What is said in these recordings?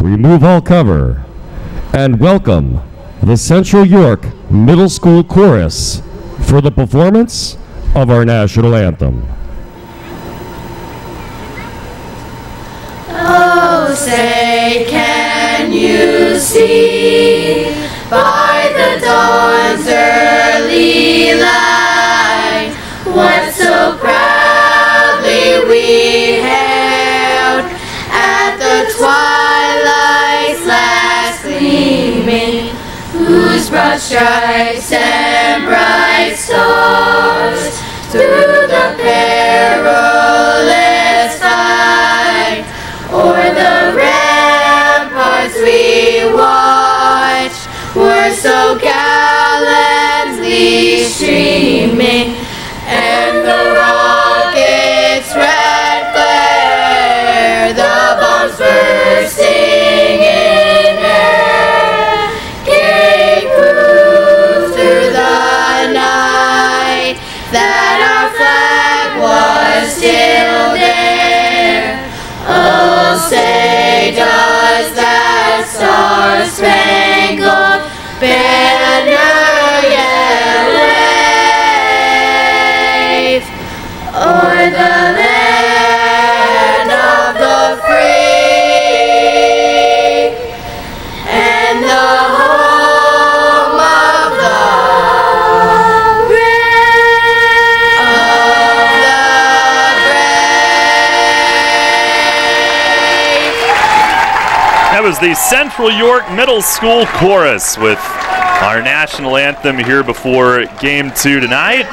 remove all cover, and welcome the Central York Middle School Chorus for the performance of our national anthem. Oh, say, can you see by the dawn's early light what so proudly we hailed at the twilight's last gleaming, whose broad stripes and bright stars through the perilous fight o'er the ramparts we watched were so gallantly streaming, and the rocket's red glare, the bombs bursting in air, gave proof through the night that our flag was still there. Oh, say, does that star-spangled banner yet wave o'er the land of the free and the home of the brave, That was the Central York Middle School Chorus with our national anthem here before Game 2 tonight.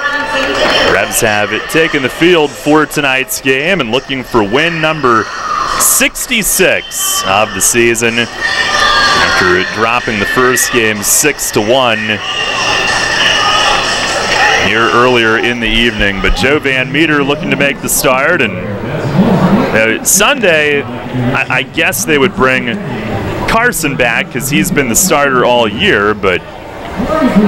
Revs have taken the field for tonight's game and looking for win number 66 of the season after dropping the first game 6-1 here earlier in the evening. But Joe Van Meter looking to make the start, and Sunday I guess they would bring Carson back because he's been the starter all year, but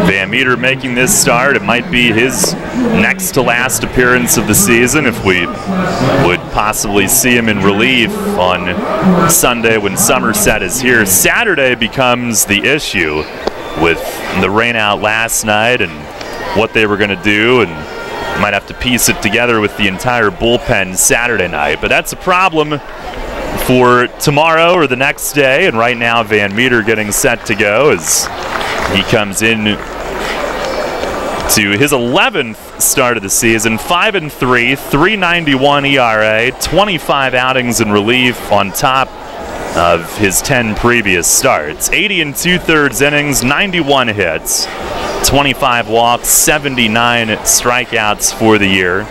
Van Meter making this start, it might be his next to last appearance of the season if we would possibly see him in relief on Sunday when Somerset is here. Saturday becomes the issue with the rain out last night and what they were going to do, and might have to piece it together with the entire bullpen Saturday night. But that's a problem for tomorrow or the next day, and right now Van Meter getting set to go as he comes in to his 11th start of the season. 5-3, 3.91 ERA, 25 outings in relief on top of his 10 previous starts. 80 2/3 innings, 91 hits, 25 walks, 79 strikeouts for the year.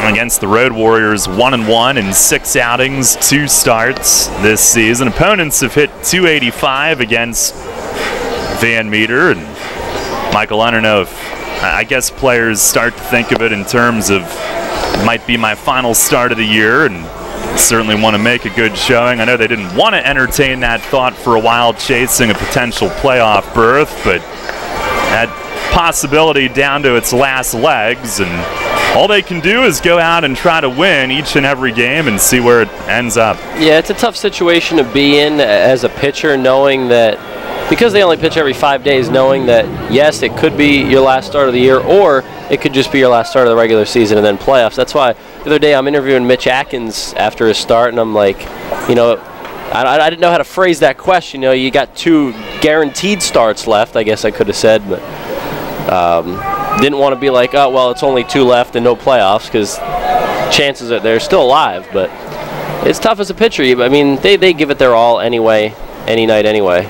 Against the Road Warriors, 1-1 in 6 outings, 2 starts this season. Opponents have hit .285 against Van Meter, and Michael, I don't know if I guess players start to think of it in terms of might be my final start of the year, and certainly want to make a good showing. I know they didn't want to entertain that thought for a while, chasing a potential playoff berth, but that possibility down to its last legs, and all they can do is go out and try to win each and every game and see where it ends up. Yeah, it's a tough situation to be in as a pitcher, knowing that because they only pitch every 5 days, knowing that, yes, it could be your last start of the year, or it could just be your last start of the regular season and then playoffs. That's why the other day I'm interviewing Mitch Atkins after his start, and I'm like, you know, I didn't know how to phrase that question. You know, you got 2 guaranteed starts left, I guess I could have said, but didn't want to be like, oh, well, it's only 2 left and no playoffs, because chances are they're still alive. But it's tough as a pitcher. I mean, they give it their all anyway, any night anyway.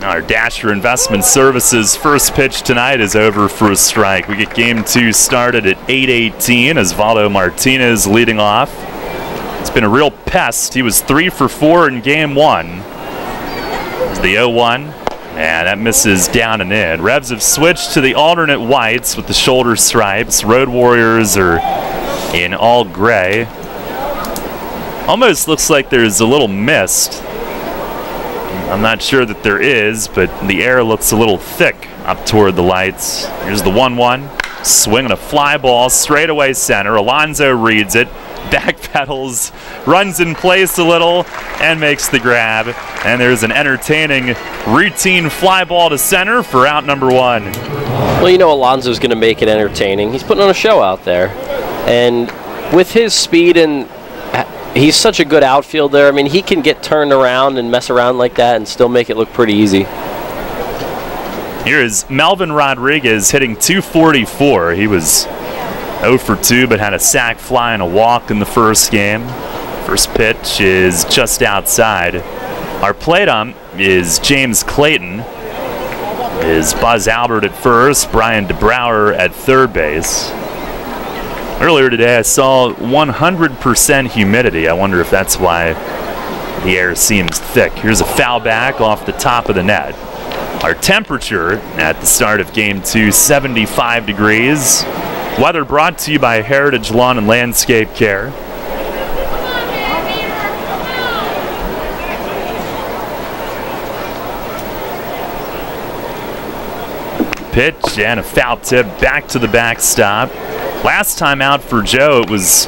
Our Dasher Investment Services first pitch tonight is over for a strike. We get game 2 started at 8:18 as Valdo Martinez leading off. It's been a real pest. He was 3 for 4 in game 1. It's the 0-1, and that misses down and in. Revs have switched to the alternate whites with the shoulder stripes. Road Warriors are in all gray. Almost looks like there's a little mist. I'm not sure that there is, but the air looks a little thick up toward the lights. Here's the 1-1. Swinging a fly ball straight away center. Alonso reads it. backpedals, runs in place a little, and makes the grab. And there's an entertaining routine fly ball to center for out number 1. Well, you know Alonso's going to make it entertaining. He's putting on a show out there. And with his speed, and he's such a good outfielder, I mean, he can get turned around and mess around like that and still make it look pretty easy. Here is Melvin Rodriguez hitting .244. He was 0 for 2, but had a sac fly and a walk in the first game. First pitch is just outside. Our plate ump is James Clayton. Is Buzz Albert at first, Brian DeBrouwer at third base. Earlier today I saw 100% humidity. I wonder if that's why the air seems thick. Here's a foul back off the top of the net. Our temperature at the start of Game 2, 75 degrees. Weather brought to you by Heritage Lawn and Landscape Care. Pitch and a foul tip back to the backstop. Last time out for Joe, it was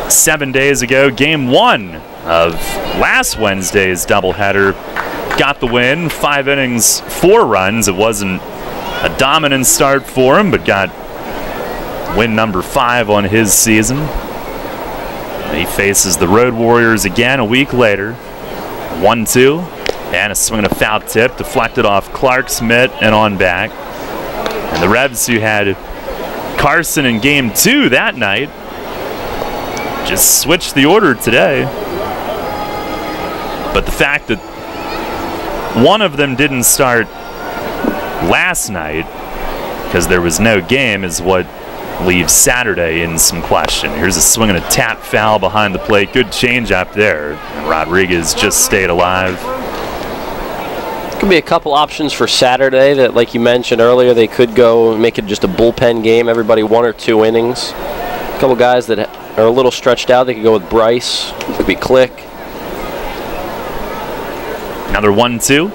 7 days ago. Game 1 of last Wednesday's doubleheader. Got the win, 5 innings, 4 runs. It wasn't a dominant start for him, but got win number 5 on his season. He faces the Road Warriors again a week later. 1-2, and a swing and a foul tip, deflected off Clark's mitt and on back. And the Revs, who had Carson in Game 2 that night, just switched the order today. But the fact that one of them didn't start last night because there was no game is what leaves Saturday in some question. Here's a swing and a tap foul behind the plate. Good change up there. And Rodriguez just stayed alive. Could be a couple options for Saturday that, like you mentioned earlier, they could go and make it just a bullpen game. Everybody 1 or 2 innings. A couple guys that are a little stretched out. They could go with Bryce. Could be Click. Another 1-2.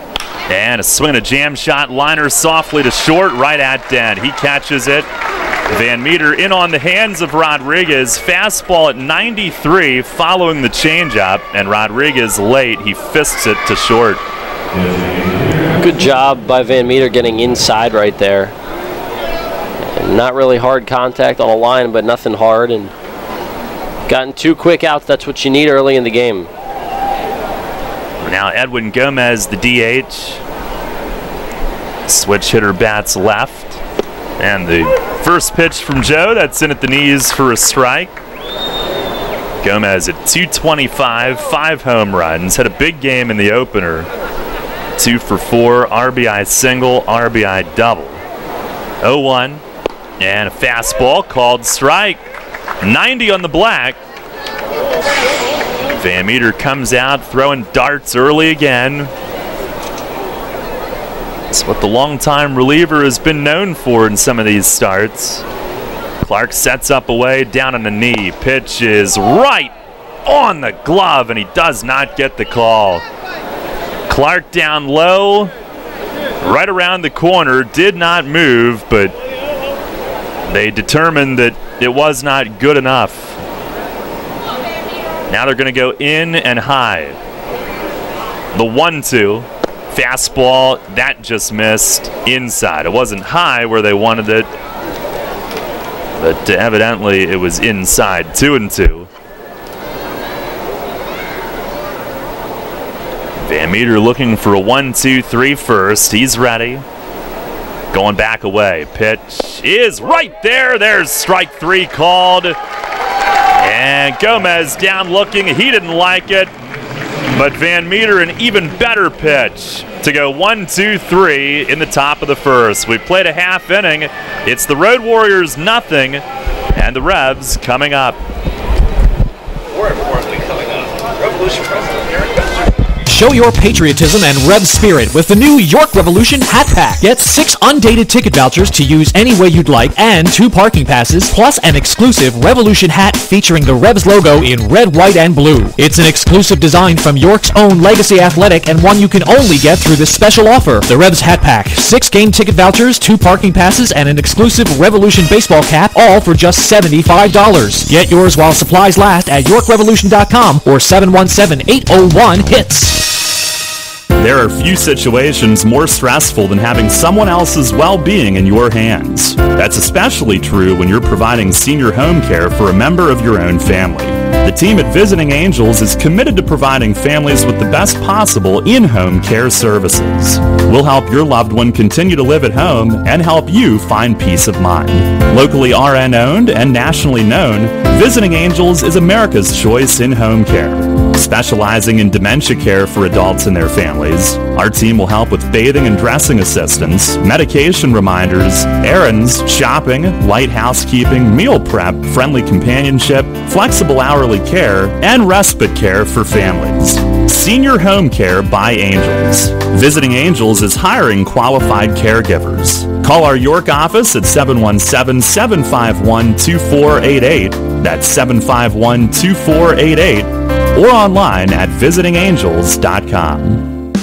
And a swing and a jam shot. Liner softly to short, right at Dent. He catches it. Van Meter in on the hands of Rodriguez. Fastball at 93 following the changeup. And Rodriguez late. He fists it to short. Good job by Van Meter getting inside right there. Not really hard contact on a line, but nothing hard. And gotten 2 quick outs. That's what you need early in the game. Now Edwin Gomez, the DH. Switch hitter bats left. And the first pitch from Joe, that's in at the knees for a strike. Gomez at 225, 5 home runs. Had a big game in the opener. 2 for 4, RBI single, RBI double. 0-1, and a fastball called strike. 90 on the black. Van Meter comes out throwing darts early again. That's what the longtime reliever has been known for in some of these starts. Clark sets up away, down on the knee. Pitch is right on the glove, and he does not get the call. Clark down low, right around the corner, did not move, but they determined that it was not good enough. Now they're going to go in and high. The 1-2, fastball, that just missed inside. It wasn't high where they wanted it, but evidently it was inside. 2-2. Van Meter looking for a 1-2-3 first. He's ready. Going back away. Pitch is right there. There's strike 3 called. And Gomez down looking. He didn't like it. But Van Meter, an even better pitch to go 1-2-3 in the top of the first. We played a half inning. It's the Road Warriors nothing, and the Revs coming up. More importantly, coming up, Revolution President Eric Show your patriotism and Revs spirit with the new York Revolution Hat Pack. Get 6 undated ticket vouchers to use any way you'd like and 2 parking passes, plus an exclusive Revolution hat featuring the Revs logo in red, white, and blue. It's an exclusive design from York's own Legacy Athletic and one you can only get through this special offer. The Revs Hat Pack, 6 game ticket vouchers, 2 parking passes, and an exclusive Revolution baseball cap, all for just $75. Get yours while supplies last at YorkRevolution.com or 717-801-HITS. There are few situations more stressful than having someone else's well-being in your hands. That's especially true when you're providing senior home care for a member of your own family. The team at Visiting Angels is committed to providing families with the best possible in-home care services. We'll help your loved one continue to live at home and help you find peace of mind. Locally RN-owned and nationally known, Visiting Angels is America's choice in home care. Specializing in dementia care for adults and their families, our team will help with bathing and dressing assistance, medication reminders, errands, shopping, light housekeeping, meal prep, friendly companionship, flexible hourly care, and respite care for families. Senior Home Care by Angels. Visiting Angels is hiring qualified caregivers. Call our York office at 717-751-2488. That's 751-2488. Or online at visitingangels.com.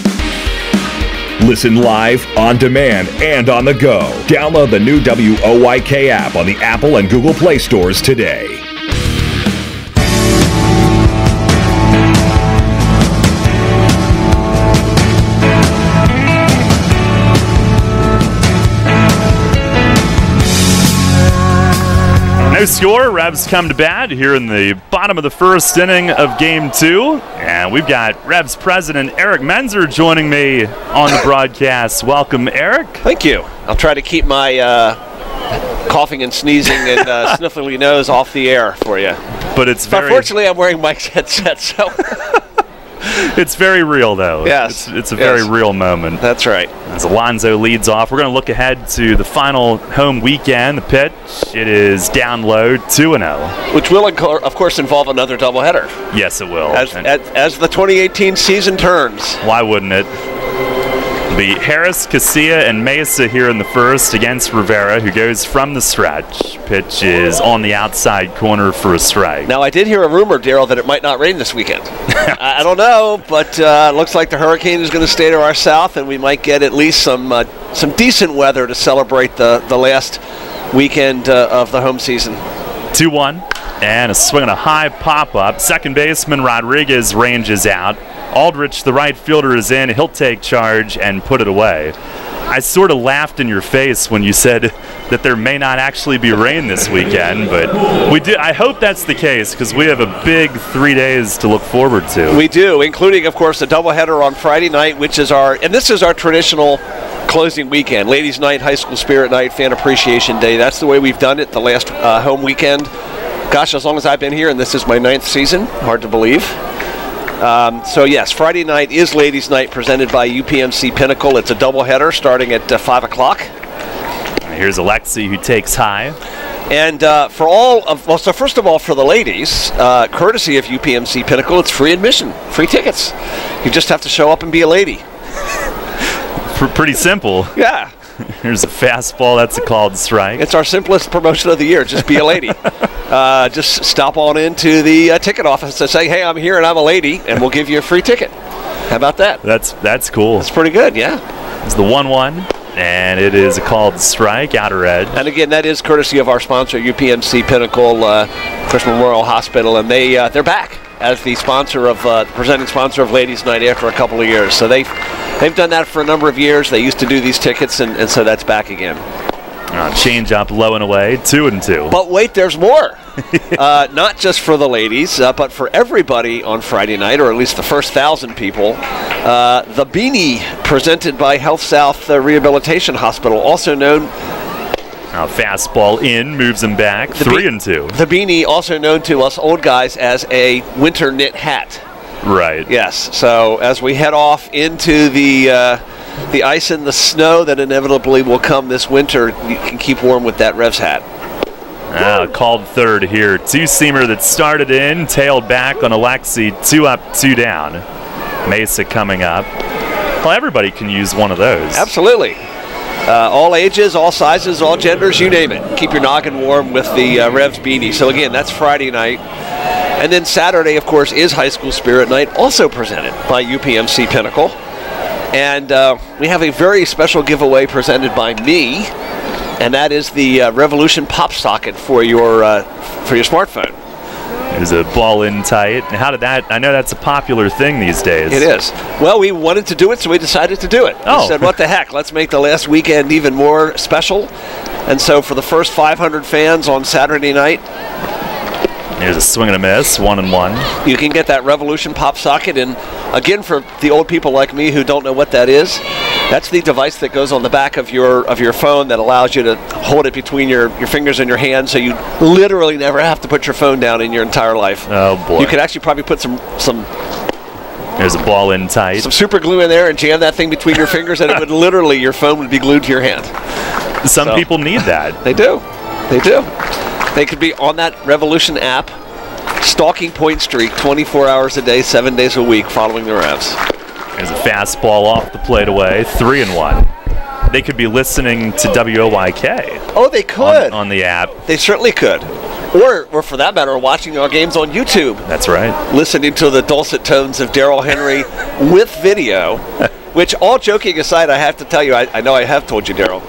Listen live, on demand, and on the go. Download the new WOYK app on the Apple and Google Play stores today. No score. Revs come to bat here in the bottom of the first inning of Game 2. And we've got Revs President Eric Menzer joining me on the broadcast. Welcome, Eric. Thank you. I'll try to keep my coughing and sneezing and sniffly nose off the air for you. But it's very... Unfortunately, I'm wearing Mike's headset, so... It's very real, though. Yes. It's a very real moment. That's right. As Alonso leads off, we're going to look ahead to the final home weekend. The pitch, it is down low, 2-0. Which will, of course, involve another doubleheader. Yes, it will. As the 2018 season turns. Why wouldn't it? Be Harris, Casilla, and Mesa here in the first against Rivera, who goes from the stretch. Pitch is on the outside corner for a strike. Now, I did hear a rumor, Daryl, that it might not rain this weekend. I don't know, but it looks like the hurricane is going to stay to our south, and we might get at least some decent weather to celebrate the last weekend of the home season. 2-1, and a swing and a high pop-up. Second baseman Rodriguez ranges out. Aldrich, the right fielder, is in. He'll take charge and put it away. I sort of laughed in your face when you said that there may not actually be rain this weekend, but we do. I hope that's the case because we have a big 3 days to look forward to. We do, including, of course, a doubleheader on Friday night, which is this is our traditional closing weekend. Ladies' Night, High School Spirit Night, Fan Appreciation Day. That's the way we've done it the last home weekend. Gosh, as long as I've been here, and this is my 9th season. Hard to believe. So yes, Friday night is Ladies' Night presented by UPMC Pinnacle. It's a doubleheader starting at 5 o'clock. Here's Alexi who takes high. And so first of all, for the ladies, courtesy of UPMC Pinnacle, it's free admission, free tickets. You just have to show up and be a lady. Pretty simple. Yeah. Here's a fastball. That's a called strike. It's our simplest promotion of the year. Just be a lady. Just stop on into the ticket office and say, hey, I'm here and I'm a lady, and we'll give you a free ticket. How about that? That's cool. That's pretty good, yeah. It's the 1-1, and it is a called strike, outer edge. And again, that is courtesy of our sponsor, UPMC Pinnacle, Chris Memorial Hospital, and they're back as the presenting sponsor of Ladies' Night after a couple of years. So they've done that for a number of years. They used to do these tickets, and so that's back again. Change up low and away, 2-2. But wait, there's more. Not just for the ladies, but for everybody on Friday night, or at least the first 1,000 people. The Beanie, presented by Health South Rehabilitation Hospital, also known... fastball in, moves him back, 3-2. The Beanie, also known to us old guys as a winter knit hat. Right. Yes, so as we head off into the ice and the snow that inevitably will come this winter, you can keep warm with that Revs hat. Called third here. Two-seamer that started in, tailed back on Alexi, 2 up, 2 down. Mesa coming up. Well, everybody can use one of those. Absolutely. All ages, all sizes, all genders, you name it. Keep your noggin warm with the Revs beanie. So again, that's Friday night. And then Saturday, of course, is High School Spirit Night, also presented by UPMC Pinnacle. And we have a very special giveaway presented by me, and that is the Revolution pop socket for your smartphone. There's a ball in tight. And how did that? I know that's a popular thing these days. It is. Well, we wanted to do it, so we decided to do it. We said, what the heck? Let's make the last weekend even more special. And so for the first 500 fans on Saturday night, there's a swing and a miss, 1-1. You can get that Revolution pop socket, and again, for the old people like me who don't know what that is, that's the device that goes on the back of your phone that allows you to hold it between your fingers and your hands, so you literally never have to put your phone down in your entire life. Oh boy! You could actually probably put some. There's a ball in tight. Some super glue in there and jam that thing between your fingers, and it would literally, your phone would be glued to your hand. Some people need that. They do. They do. They could be on that Revolution app, stalking Point Streak 24 hours a day, 7 days a week, following the Revs. There's a fastball off the plate away, 3-1. They could be listening to WOYK. Oh, they could. On the app. They certainly could. Or for that matter, watching our games on YouTube. That's right. Listening to the dulcet tones of Darrell Henry with video, which, all joking aside, I have to tell you, I know I have told you, Darrell.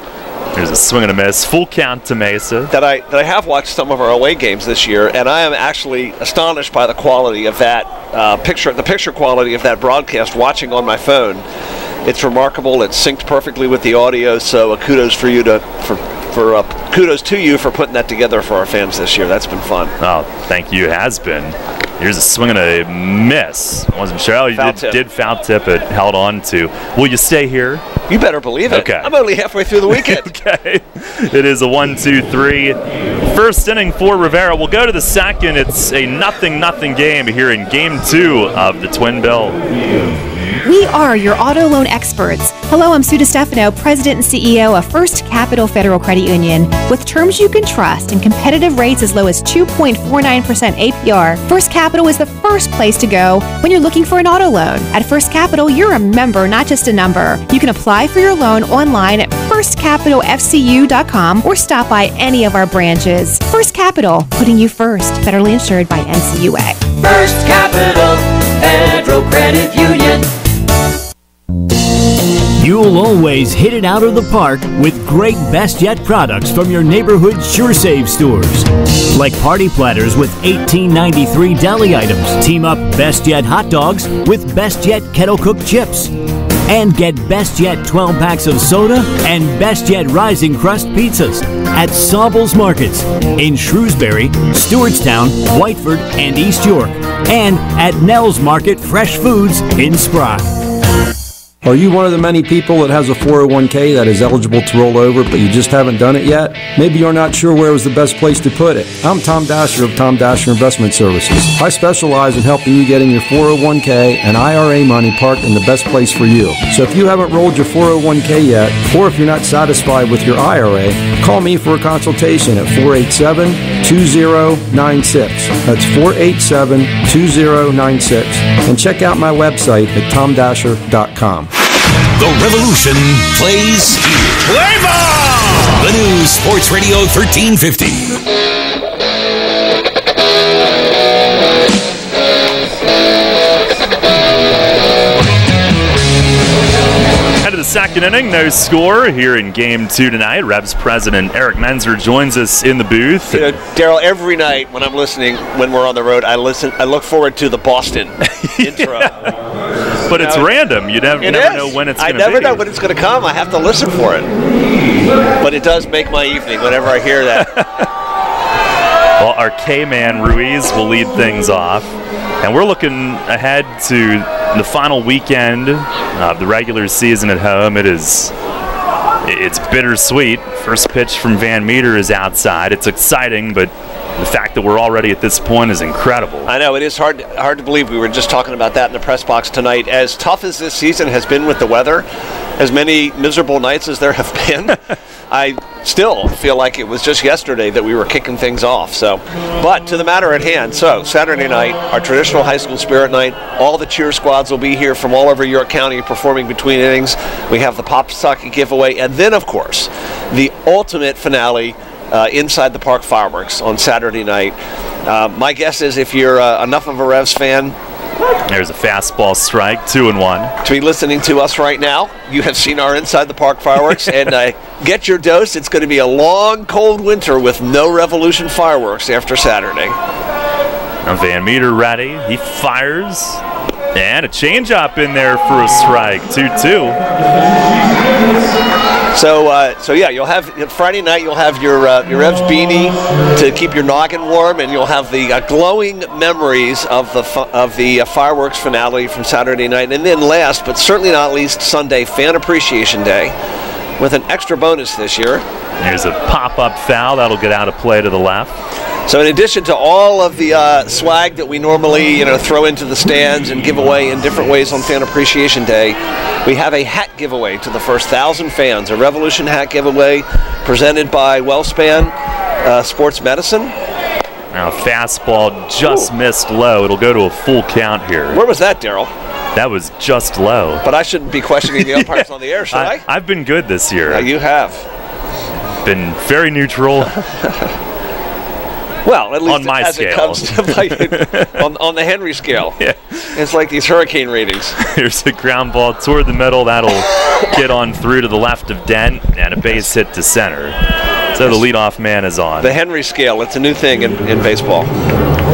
There's a swing and a miss. Full count to Mesa. That I have watched some of our away games this year, and I am actually astonished by the quality of that the picture quality of that broadcast watching on my phone. It's remarkable. It's synced perfectly with the audio, so kudos for you kudos to you for putting that together for our fans this year. That's been fun. Oh, thank you. It has been. Here's a swing and a miss. I wasn't sure. Oh, you did foul tip it. Held on to. Will you stay here? You better believe it. Okay. I'm only halfway through the weekend. Okay. It is a 1-2-3. First inning for Rivera. We'll go to the second. It's a 0-0 game here in Game 2 of the Twin Bill. We are your auto loan experts. Hello, I'm Sue DeStefano, President and CEO of First Capital Federal Credit Union. With terms you can trust and competitive rates as low as 2.49% APR, First Capital is the first place to go when you're looking for an auto loan. At First Capital, you're a member, not just a number. You can apply for your loan online at firstcapitalfcu.com or stop by any of our branches. First Capital, putting you first. Federally insured by NCUA. First Capital Federal Credit Union. You'll always hit it out of the park with great Best Yet products from your neighborhood SureSave stores. Like party platters with $18.93 deli items. Team up Best Yet hot dogs with Best Yet kettle cooked chips. And get Best Yet 12 packs of soda and Best Yet Rising Crust pizzas at Saubles Markets in Shrewsbury, Stewartstown, Whiteford, and East York. And at Nell's Market Fresh Foods in Sprock. Are you one of the many people that has a 401k that is eligible to roll over, but you just haven't done it yet? Maybe you're not sure where was the best place to put it. I'm Tom Dasher of Tom Dasher Investment Services. I specialize in helping you getting your 401k and IRA money parked in the best place for you. So if you haven't rolled your 401k yet, or if you're not satisfied with your IRA, call me for a consultation at 487-2096. That's 487-2096. And check out my website at tomdasher.com. The Revolution plays here. Play ball! The new Sports Radio 1350. Head of the second inning, no score here in Game 2 tonight. Revs President Eric Menzer joins us in the booth. You know, Darrell, every night when I'm listening, when we're on the road, I look forward to the Boston intro. But it's random. You never know when it's going to be. I never know when it's going to come. I have to listen for it. But it does make my evening whenever I hear that. Well, our K-Man Ruiz will lead things off. And we're looking ahead to the final weekend of the regular season at home. It's bittersweet. First pitch from Van Meter is outside. It's exciting, but the fact that we're already at this point is incredible. I know, it is hard to believe. We were just talking about that in the press box tonight. As tough as this season has been with the weather, as many miserable nights as there have been, I still feel like it was just yesterday that we were kicking things off. So, but to the matter at hand, so Saturday night, our traditional high school spirit night, all the cheer squads will be here from all over York County performing between innings. We have the Pop Socket giveaway, and then, of course, the ultimate finale, inside the park fireworks on Saturday night. My guess is if you're enough of a Revs fan, there's a fastball strike, 2-1. To be listening to us right now, you have seen our inside the park fireworks, and get your dose. It's going to be a long, cold winter with no Revolution fireworks after Saturday. Now Van Meter ready. He fires, and a changeup in there for a strike, 2-2. So yeah, you'll have Friday night. You'll have your Revs beanie to keep your noggin warm, and you'll have the glowing memories of the fireworks finale from Saturday night. And then last, but certainly not least, Sunday, Fan Appreciation Day, with an extra bonus this year. There's a pop-up foul that'll get out of play to the left. So in addition to all of the swag that we normally throw into the stands and give away in different ways on Fan Appreciation Day, we have a hat giveaway to the first 1,000 fans, a Revolution hat giveaway presented by WellSpan Sports Medicine. Now fastball just missed low. It'll go to a full count here. Where was that, Daryl? That was just low. But I shouldn't be questioning the umpires on the air, should I? I've been good this year. You have. Been very neutral. Well, at least on my as scale. It comes to on the Henry scale. Yeah. It's like these hurricane ratings. Here's a ground ball toward the middle. That'll get on through to the left of Dent, and a base hit to center. So the leadoff man is on. The Henry scale, it's a new thing in baseball.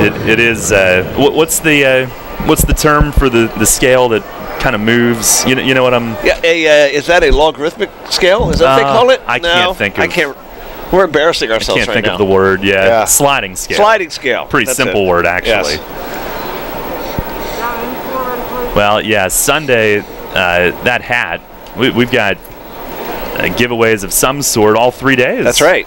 It is. What's the term for the scale that kind of moves? You know what I'm... Yeah, is that a logarithmic scale? Is that what they call it? I can't think of... I can't... We're embarrassing ourselves right now. I can't think of the word, yeah. Sliding scale. Sliding scale. Pretty simple word, actually. Yes. Well, yeah, Sunday, that hat, we've got giveaways of some sort all 3 days. That's right.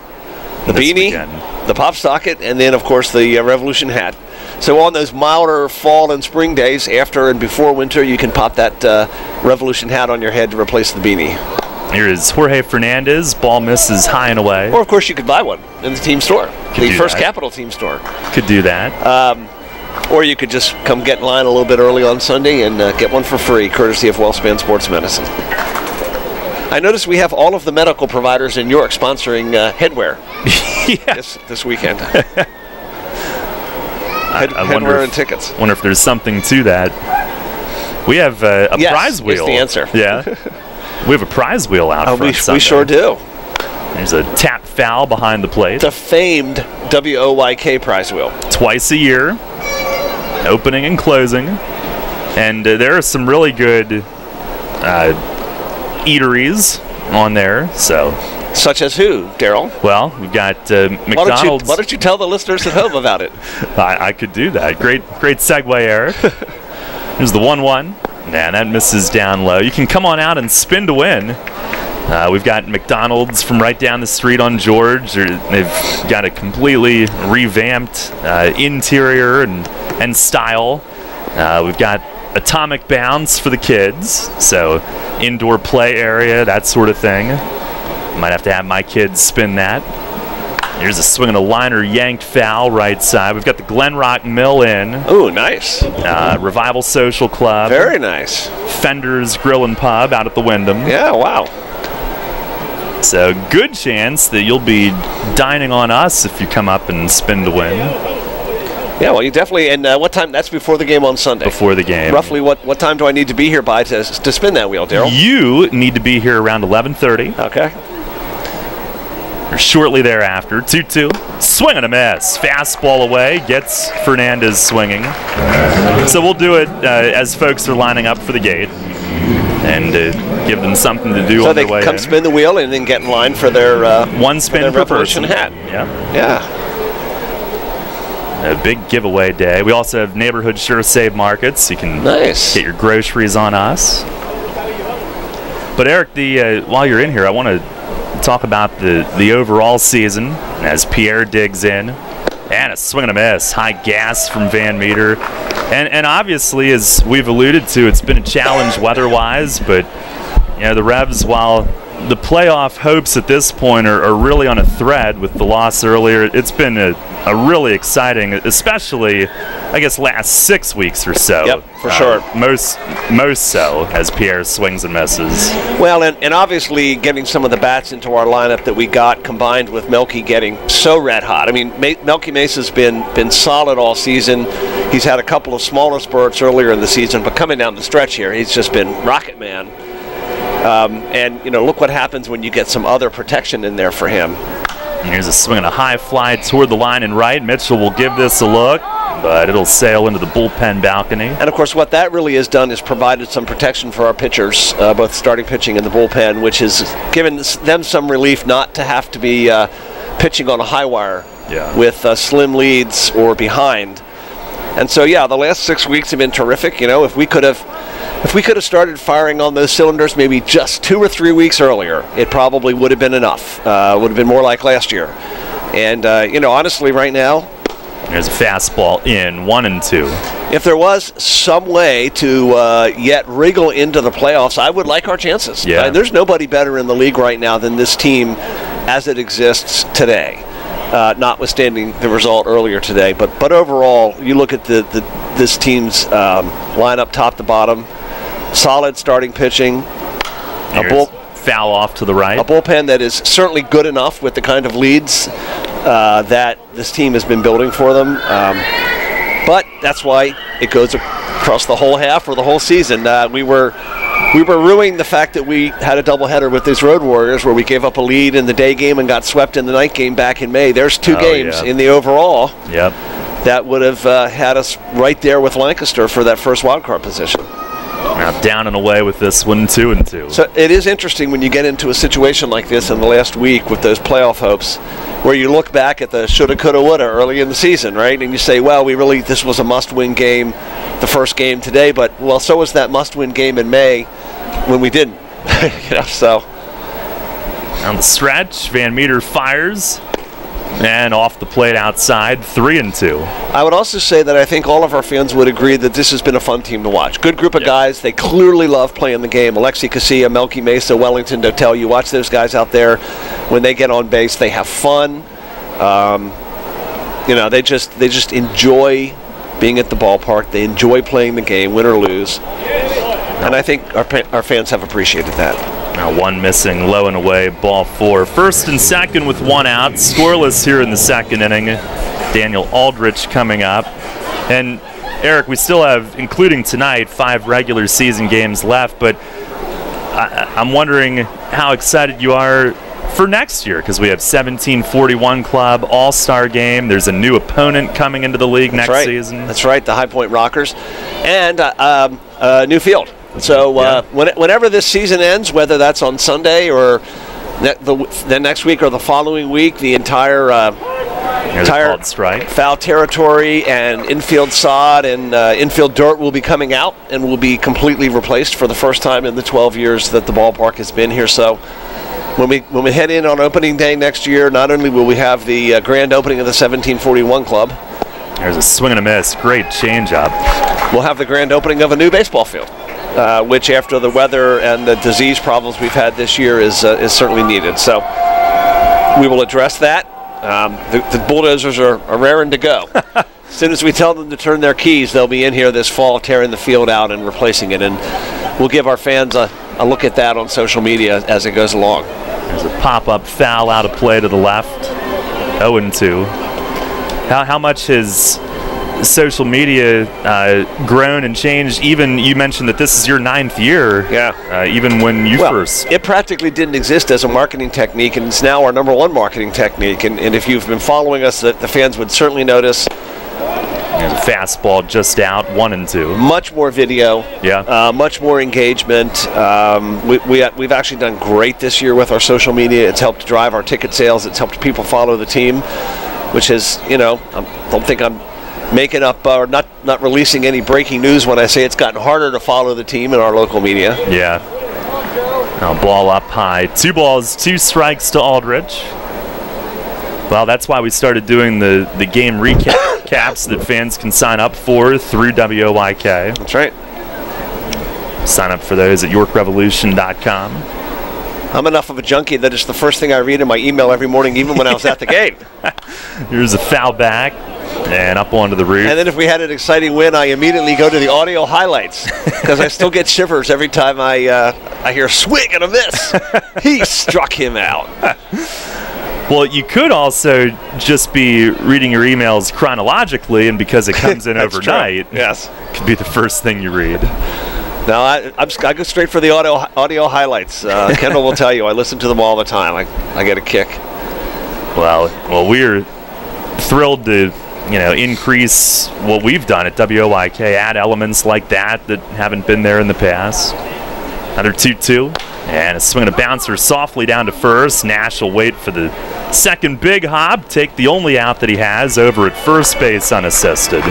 The beanie, weekend. the pop socket, and then, of course, the Revolution hat. So on those milder fall and spring days, after and before winter, you can pop that Revolution hat on your head to replace the beanie. Here is Jorge Fernandez. Ball misses high and away. Or, of course, you could buy one in the team store. The First Capital team store. Could do that. Or you could just come get in line a little bit early on Sunday and get one for free, courtesy of WellSpan Sports Medicine. I noticed we have all of the medical providers in York sponsoring headwear this weekend. Headwear and tickets. Wonder if there's something to that. We have a prize wheel. Yes, the answer. Yeah. We have a prize wheel out front Sunday. We sure do. There's a tap foul behind the plate. The famed WOYK prize wheel. Twice a year, opening and closing. And there are some really good eateries on there. Such as who, Daryl? Well, we've got McDonald's. Why don't you tell the listeners at home about it? I could do that. Great segue, Eric. Here's the 1-1. Nah, that misses down low. You can come on out and spin to win. We've got McDonald's from right down the street on George. They've got a completely revamped interior and style. We've got atomic bounce for the kids, so indoor play area, that sort of thing. Might have to have my kids spin that. Here's a swing and a liner yanked foul right side. We've got the Glen Rock Mill in. Ooh, nice. Revival Social Club. Very nice. Fender's Grill and Pub out at the Wyndham. Yeah, wow. So good chance that you'll be dining on us if you come up and spin to win. Yeah, well, you definitely. And what time? That's before the game on Sunday. Before the game. Roughly, what time do I need to be here by to spin that wheel, Daryl? You need to be here around 11:30. Okay. Or shortly thereafter. 2-2. Swing and a miss. Fastball away. Gets Fernandez swinging. So we'll do it as folks are lining up for the gate. And give them something to do on their way in. So they come spin the wheel and then get in line for their one spin per person. Hat. Yeah. A big giveaway day. We also have neighborhood Sure Save markets. You can get your groceries on us. But Eric, while you're in here, I want to talk about the overall season as Pierre digs in. And a swing and a miss. High gas from Van Meter. And obviously, as we've alluded to, it's been a challenge weather-wise, but the Revs, while the playoff hopes at this point are really on a thread with the loss earlier, it's been a really exciting, especially, I guess, last 6 weeks or so. Yep, for sure. Most so, as Pierre swings and misses. Well, and obviously getting some of the bats into our lineup that we got, combined with Melky getting so red hot. I mean, Melky Mesa's been solid all season. He's had a couple of smaller spurts earlier in the season, but coming down the stretch here, he's just been rocket man. And look what happens when you get some other protection in there for him. And here's a swing and a high fly toward the line and right. Mitchell will give this a look, but it'll sail into the bullpen balcony. And of course, what that really has done is provided some protection for our pitchers, both starting pitching and the bullpen, which has given them some relief not to have to be pitching on a high wire with slim leads or behind. And so, the last 6 weeks have been terrific. If we could have started firing on those cylinders maybe just 2 or 3 weeks earlier, it probably would have been enough. Would have been more like last year. And, honestly, right now, there's a fastball in 1-2. If there was some way to yet wriggle into the playoffs, I would like our chances. Yeah. There's nobody better in the league right now than this team as it exists today. Notwithstanding the result earlier today, but overall, you look at this team's lineup top to bottom, solid starting pitching, foul off to the right, a bullpen that is certainly good enough with the kind of leads that this team has been building for them. But that's why it goes across the whole half or the whole season. We were ruining the fact that we had a doubleheader with these Road Warriors where we gave up a lead in the day game and got swept in the night game back in May. There's 2 games in the overall that would have had us right there with Lancaster for that first wild card position. Now down and away with this one, 2-2. So it is interesting when you get into a situation like this in the last week with those playoff hopes, where you look back at the shoulda, coulda, woulda early in the season, right? And you say, well, this was a must-win game, the first game today, but so was that must-win game in May when we didn't. So on the stretch, Van Meter fires. And off the plate outside, 3-2. I would also say that I think all of our fans would agree that this has been a fun team to watch. Good group of guys. They clearly love playing the game. Alexi Casilla, Melky Mesa, Wellington Dotel. You watch those guys out there when they get on base. They have fun. They just enjoy being at the ballpark. They enjoy playing the game, win or lose. And I think our fans have appreciated that. Now 1 missing, low and away, ball 4. First and second with 1 out. Scoreless here in the second inning. Daniel Aldrich coming up. And Eric, we still have, including tonight, 5 regular season games left, but I'm wondering how excited you are for next year, because we have 1741 Club All-Star Game. There's a new opponent coming into the league next season. That's right, the High Point Rockers. And new field. So whenever this season ends, whether that's on Sunday or the next week or the following week, the entire foul territory and infield sod and infield dirt will be coming out and will be completely replaced for the first time in the 12 years that the ballpark has been here. So when we head in on opening day next year, not only will we have the grand opening of the 1741 Club. There's a swing and a miss. Great changeup. We'll have the grand opening of a new baseball field. Which, after the weather and the disease problems we've had this year, is certainly needed. So we will address that. The bulldozers are raring to go. As soon as we tell them to turn their keys, they'll be in here this fall tearing the field out and replacing it. And we'll give our fans a look at that on social media as it goes along. There's a pop-up foul out of play to the left. 0-2. How much has social media grown and changed? Even you mentioned that this is your 9th year. Even when you first, it practically didn't exist as a marketing technique, and it's now our #1 marketing technique. And if you've been following us, the fans would certainly notice. And fastball just out, 1-2. Much more video. Much more engagement. We've actually done great this year with our social media. It's helped drive our ticket sales. It's helped people follow the team, which is, I don't think I'm making up or not releasing any breaking news when I say it's gotten harder to follow the team in our local media. Now ball up high. 2 balls, 2 strikes to Aldrich. Well, that's why we started doing the game recaps that fans can sign up for through WOYK. That's right. Sign up for those at YorkRevolution.com. I'm enough of a junkie that it's the first thing I read in my email every morning, even when I was at the game. Here's a foul back and up onto the roof. And then if we had an exciting win, I immediately go to the audio highlights because I still get shivers every time I hear swing and a miss. He struck him out. Well, you could also just be reading your emails chronologically, and because it comes in overnight, yes, it could be the first thing you read. No, I go straight for the audio highlights. Kendall will tell you, I listen to them all the time. I get a kick. Well, we're thrilled to increase what we've done at WOYK, add elements like that haven't been there in the past. Another 2-2. And a swing and a bouncer softly down to first. Nash will wait for the second big hop, take the only out that he has over at first base unassisted.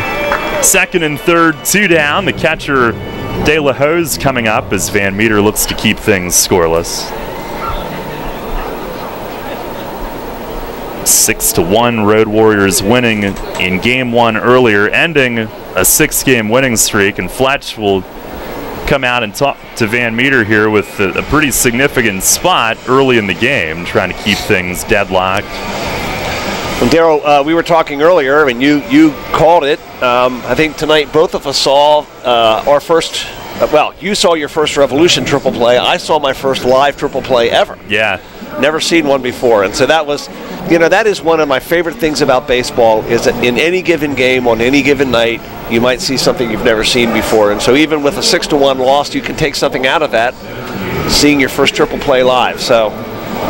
Second and third, 2 down. The catcher, De La Hoz, coming up as Van Meter looks to keep things scoreless. 6-1 Road Warriors winning in game 1 earlier, ending a 6-game winning streak, and Fletch will come out and talk to Van Meter here with a pretty significant spot early in the game, trying to keep things deadlocked. Well, Daryl, we were talking earlier, and you called it. I think tonight both of us saw our first. You saw your first Revolution triple play. I saw my first live triple play ever. Yeah. Never seen one before, and so that was, that is one of my favorite things about baseball, is that in any given game, on any given night, you might see something you've never seen before. And so even with a 6-1 loss, you can take something out of that, seeing your first triple play live. So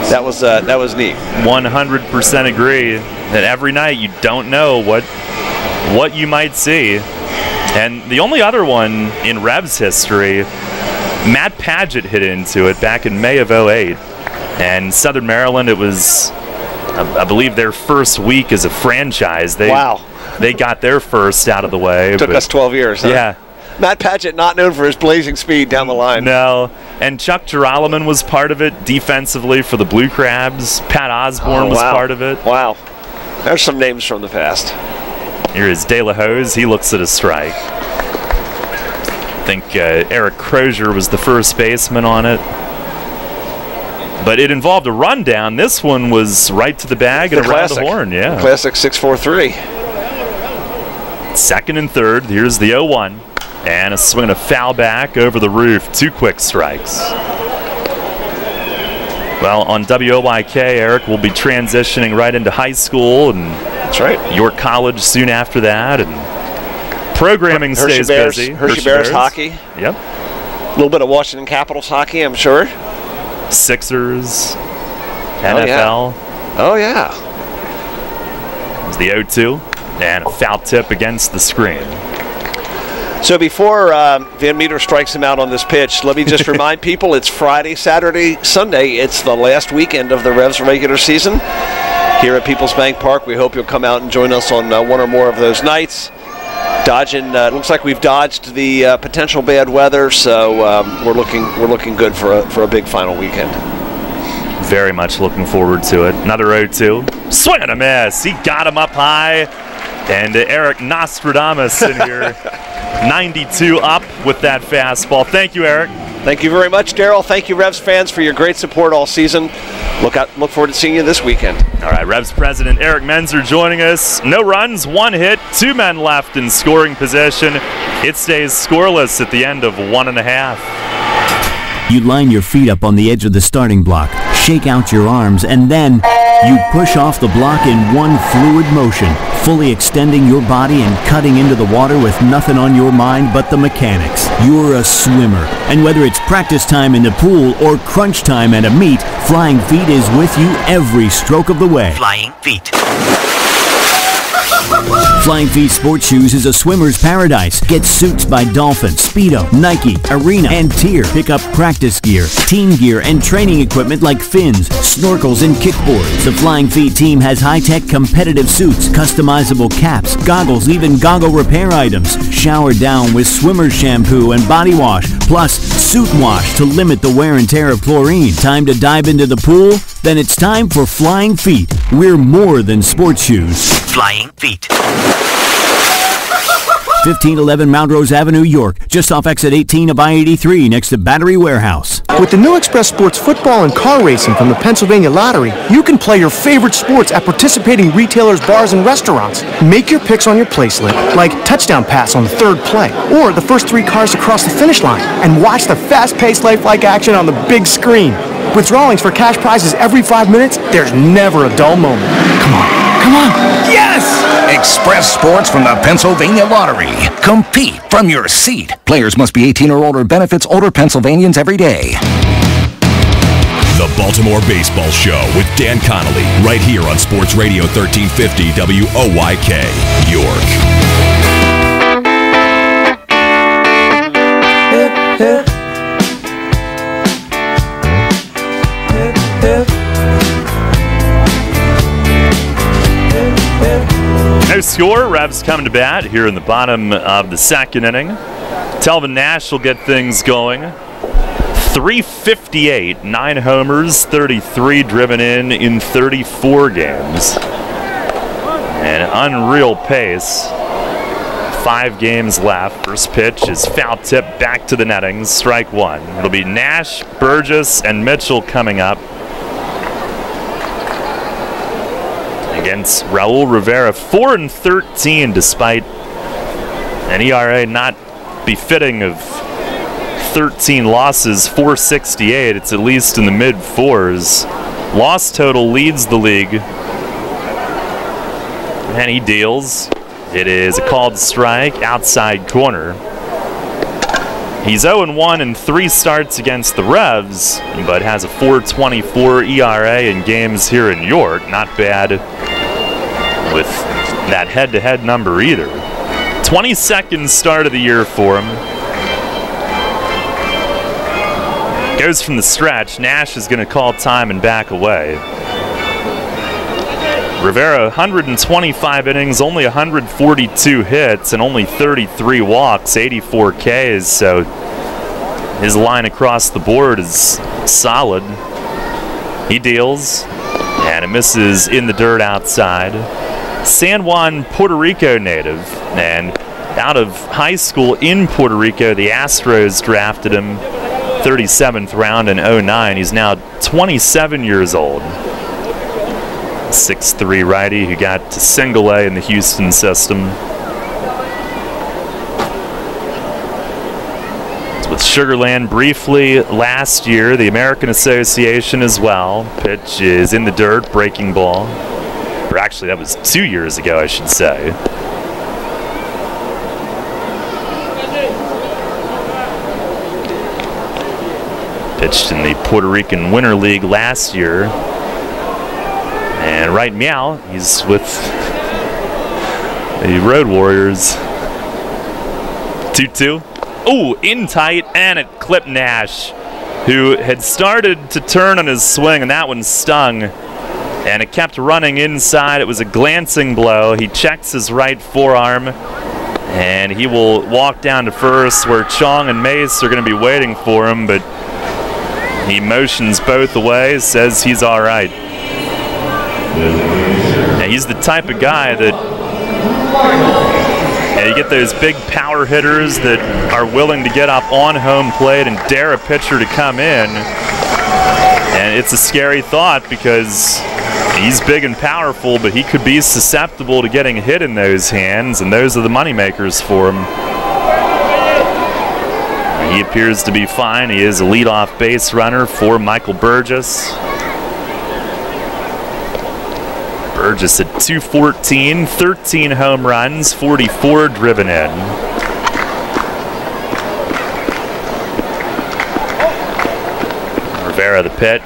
that was neat. 100% agree that every night you don't know what you might see. And the only other one in Revs history, Matt Padgett hit into it back in May of 08. And Southern Maryland, it was, I believe, their first week as a franchise. They got their first out of the way. Took us 12 years. Huh? Yeah. Matt Padgett, not known for his blazing speed down the line. No. And Chuck Girolamo was part of it defensively for the Blue Crabs. Pat Osborne was part of it. Wow. There's some names from the past. Here is De La Hoz. He looks at a strike. I think Eric Crozier was the first baseman on it. But it involved a rundown. This one was right to the bag and around the horn. Yeah. The classic 6-4-3. Second and third. Here's the 0-1. And a swing and a foul back over the roof. 2 quick strikes. Well, on WOYK, Eric will be transitioning right into high school, and that's right, York College soon after that, and programming stays busy. Hershey Bears hockey. Yep. A little bit of Washington Capitals hockey, I'm sure. Sixers, NFL. Oh, yeah. It's the 0-2, and a foul tip against the screen. So before Van Meter strikes him out on this pitch, let me just remind people it's Friday, Saturday, Sunday. It's the last weekend of the Revs regular season here at People's Bank Park. We hope you'll come out and join us on one or more of those nights. It looks like we've dodged the potential bad weather, so we're looking good for a big final weekend. Very much looking forward to it. Another 0-2. Swing and a miss. He got him up high. And Eric Nostradamus in here. 92 up with that fastball. Thank you, Eric. Thank you very much, Daryl. Thank you, Revs fans, for your great support all season. Look forward to seeing you this weekend. All right, Revs President Eric Menzer joining us. No runs, 1 hit, 2 men left in scoring position. It stays scoreless at the end of 1.5. You line your feet up on the edge of the starting block, shake out your arms, and then you push off the block in one fluid motion, fully extending your body and cutting into the water with nothing on your mind but the mechanics. You're a swimmer, and whether it's practice time in the pool or crunch time at a meet, Flying Feet is with you every stroke of the way. Flying Feet. Flying Feet Sports Shoes is a swimmer's paradise. Get suits by Dolphin, Speedo, Nike, Arena, and Tier. Pick up practice gear, team gear, and training equipment like fins, snorkels, and kickboards. The Flying Feet team has high-tech competitive suits, customizable caps, goggles, even goggle repair items. Shower down with swimmer shampoo and body wash, plus suit wash to limit the wear and tear of chlorine. Time to dive into the pool? Then it's time for Flying Feet. We're more than sports shoes. Flying Feet. 1511 Mount Rose Avenue, York, just off exit 18 of I-83 next to Battery Warehouse. With the new Express Sports football and car racing from the Pennsylvania Lottery, you can play your favorite sports at participating retailers, bars, and restaurants. Make your picks on your play slip, like touchdown pass on the third play, or the first 3 cars to cross the finish line, and watch the fast-paced lifelike action on the big screen. With drawings for cash prizes every 5 minutes, there's never a dull moment. Come on. Come on. Yes! Express Sports from the Pennsylvania Lottery. Compete from your seat. Players must be 18 or older. Benefits older Pennsylvanians every day. The Baltimore Baseball Show with Dan Connolly, right here on Sports Radio 1350 WOYK, York. Hip, hip. Hip, hip. No score. Revs come to bat here in the bottom of the second inning. Telvin Nash will get things going. 358, 9 homers, 33 driven in 34 games. An unreal pace. 5 games left. First pitch is foul tip back to the nettings. Strike 1. It'll be Nash, Burgess, and Mitchell coming up against Raul Rivera. 4-13 despite an ERA not befitting of 13 losses. 4.68. It's at least in the mid-4s. Loss total leads the league. And he deals. It is a called strike, outside corner. He's 0-1 in 3 starts against the Revs, but has a 4.24 ERA in games here in York. Not bad with that head-to-head number either. 22nd start of the year for him. Goes from the stretch. Nash is going to call time and back away. Rivera, 125 innings, only 142 hits, and only 33 walks, 84 Ks, so his line across the board is solid. He deals, and it misses in the dirt outside. San Juan, Puerto Rico native, and out of high school in Puerto Rico, the Astros drafted him 37th round in 09. He's now 27 years old. 6'3" righty who got to single A in the Houston system. With Sugarland briefly last year, the American Association as well. Pitch is in the dirt, breaking ball. Or actually, that was 2 years ago, I should say. Pitched in the Puerto Rican Winter League last year. And right meow, he's with the Road Warriors. 2-2. Oh, in tight, and it clipped Nash, who had started to turn on his swing, and that one stung. And it kept running inside. It was a glancing blow. He checks his right forearm, and he will walk down to first, where Chong and Mace are going to be waiting for him, but he motions both away, says he's all right. Now, he's the type of guy that you get those big power hitters that are willing to get up on home plate and dare a pitcher to come in. And it's a scary thought because he's big and powerful, but he could be susceptible to getting hit in those hands, and those are the moneymakers for him. He appears to be fine. He is a leadoff base runner for Michael Burgess. Burgess at 214, 13 home runs, 44 driven in. Rivera the pitch,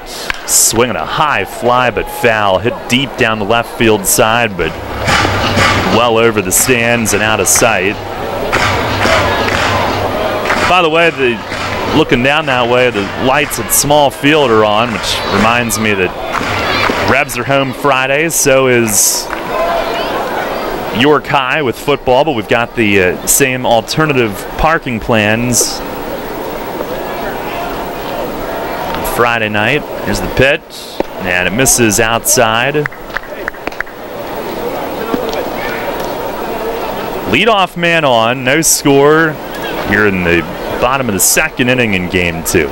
swinging a high fly but foul, hit deep down the left field side, but well over the stands and out of sight. By the way, looking down that way, the lights at Small Field are on, which reminds me that Revs are home Friday, so is York High with football, but we've got the same alternative parking plans. Friday night, here's the pitch, and it misses outside. Leadoff man on, no score here in the bottom of the second inning in game 2.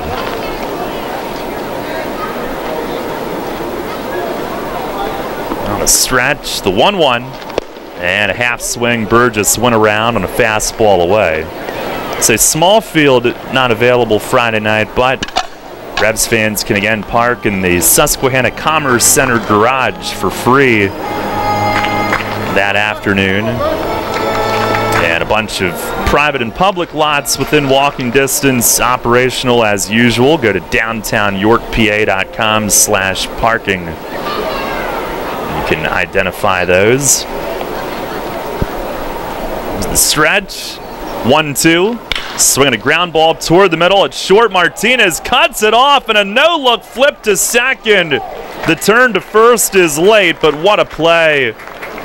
On a stretch, the 1-1, and a half swing. Burgess went around on a fastball away. So Small Field not available Friday night, but Revs fans can again park in the Susquehanna Commerce Center garage for free that afternoon. And a bunch of private and public lots within walking distance operational as usual. Go to downtownyorkpa.com/parking. You can identify those. Here's the stretch. 1-2. Swinging a ground ball toward the middle. It's short. Martinez cuts it off, and a no-look flip to second. The turn to first is late, but what a play.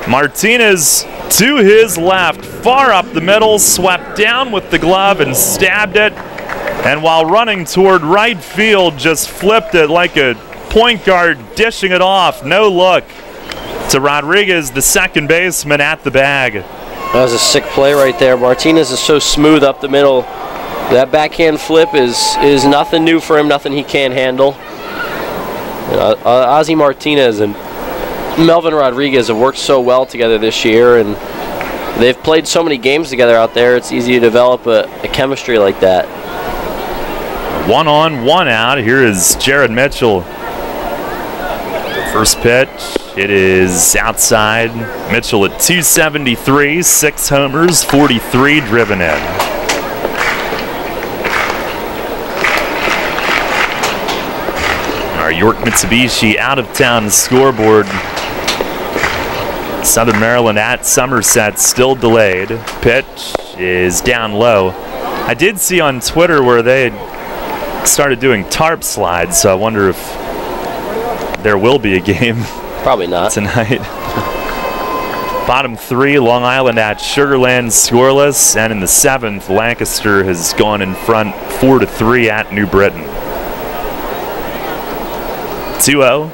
Martinez to his left, far up the middle, swept down with the glove and stabbed it. And while running toward right field, just flipped it like a point guard, dishing it off. No look to Rodriguez, the second baseman, at the bag. That was a sick play right there. Martinez is so smooth up the middle. That backhand flip is nothing new for him, nothing he can't handle. Ozzie Martinez and Melvin Rodriguez have worked so well together this year, and they've played so many games together out there. It's easy to develop a chemistry like that. 1 on, 1 out. Here is Jared Mitchell. First pitch. It is outside. Mitchell at 273, 6 homers, 43 driven in. Our York Mitsubishi out-of-town scoreboard. Southern Maryland at Somerset, still delayed. Pitch is down low. I did see on Twitter where they started doing tarp slides, so I wonder if there will be a game. Probably not. Tonight. Bottom 3, Long Island at Sugarland scoreless, and in the 7th, Lancaster has gone in front 4-3 at New Britain. 2-0,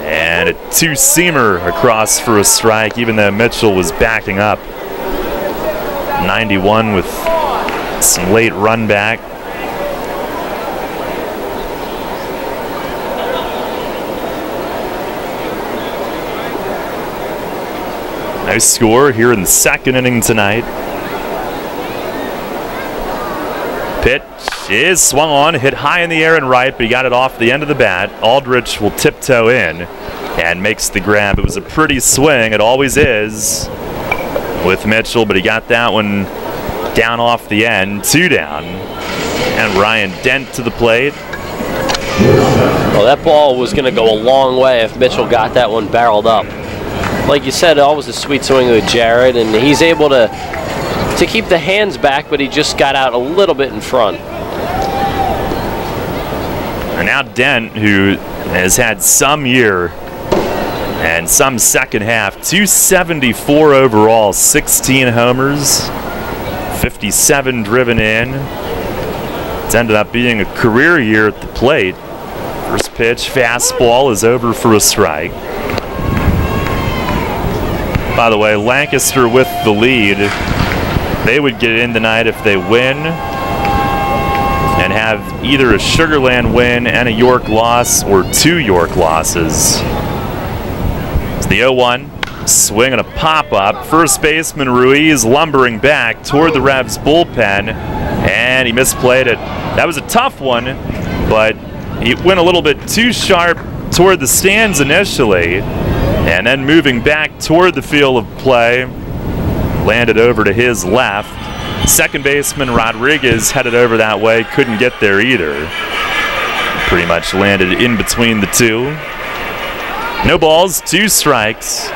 and a 2-seamer across for a strike, even though Mitchell was backing up. 91 with some late run back. Nice score here in the second inning tonight. Pitch is swung on, hit high in the air and right, but he got it off the end of the bat. Aldrich will tiptoe in and makes the grab. It was a pretty swing, it always is with Mitchell, but he got that one down off the end, 2 down. And Ryan Dent to the plate. Well, that ball was going to go a long way if Mitchell got that one barreled up. Like you said, always a sweet swing with Jared, and he's able to keep the hands back, but he just got out a little bit in front. And now Dent, who has had some year and some second half, 274 overall, 16 homers, 57 driven in. It's ended up being a career year at the plate. First pitch, fastball is over for a strike. By the way, Lancaster with the lead. They would get it in tonight if they win and have either a Sugarland win and a York loss or 2 York losses. It's the 0-1, swing and a pop-up. First baseman Ruiz lumbering back toward the Revs bullpen, and he misplayed it. That was a tough one, but he went a little bit too sharp toward the stands initially, and then moving back toward the field of play, landed over to his left. Second baseman Rodriguez headed over that way, couldn't get there either. Pretty much landed in between the two. No balls, 2 strikes.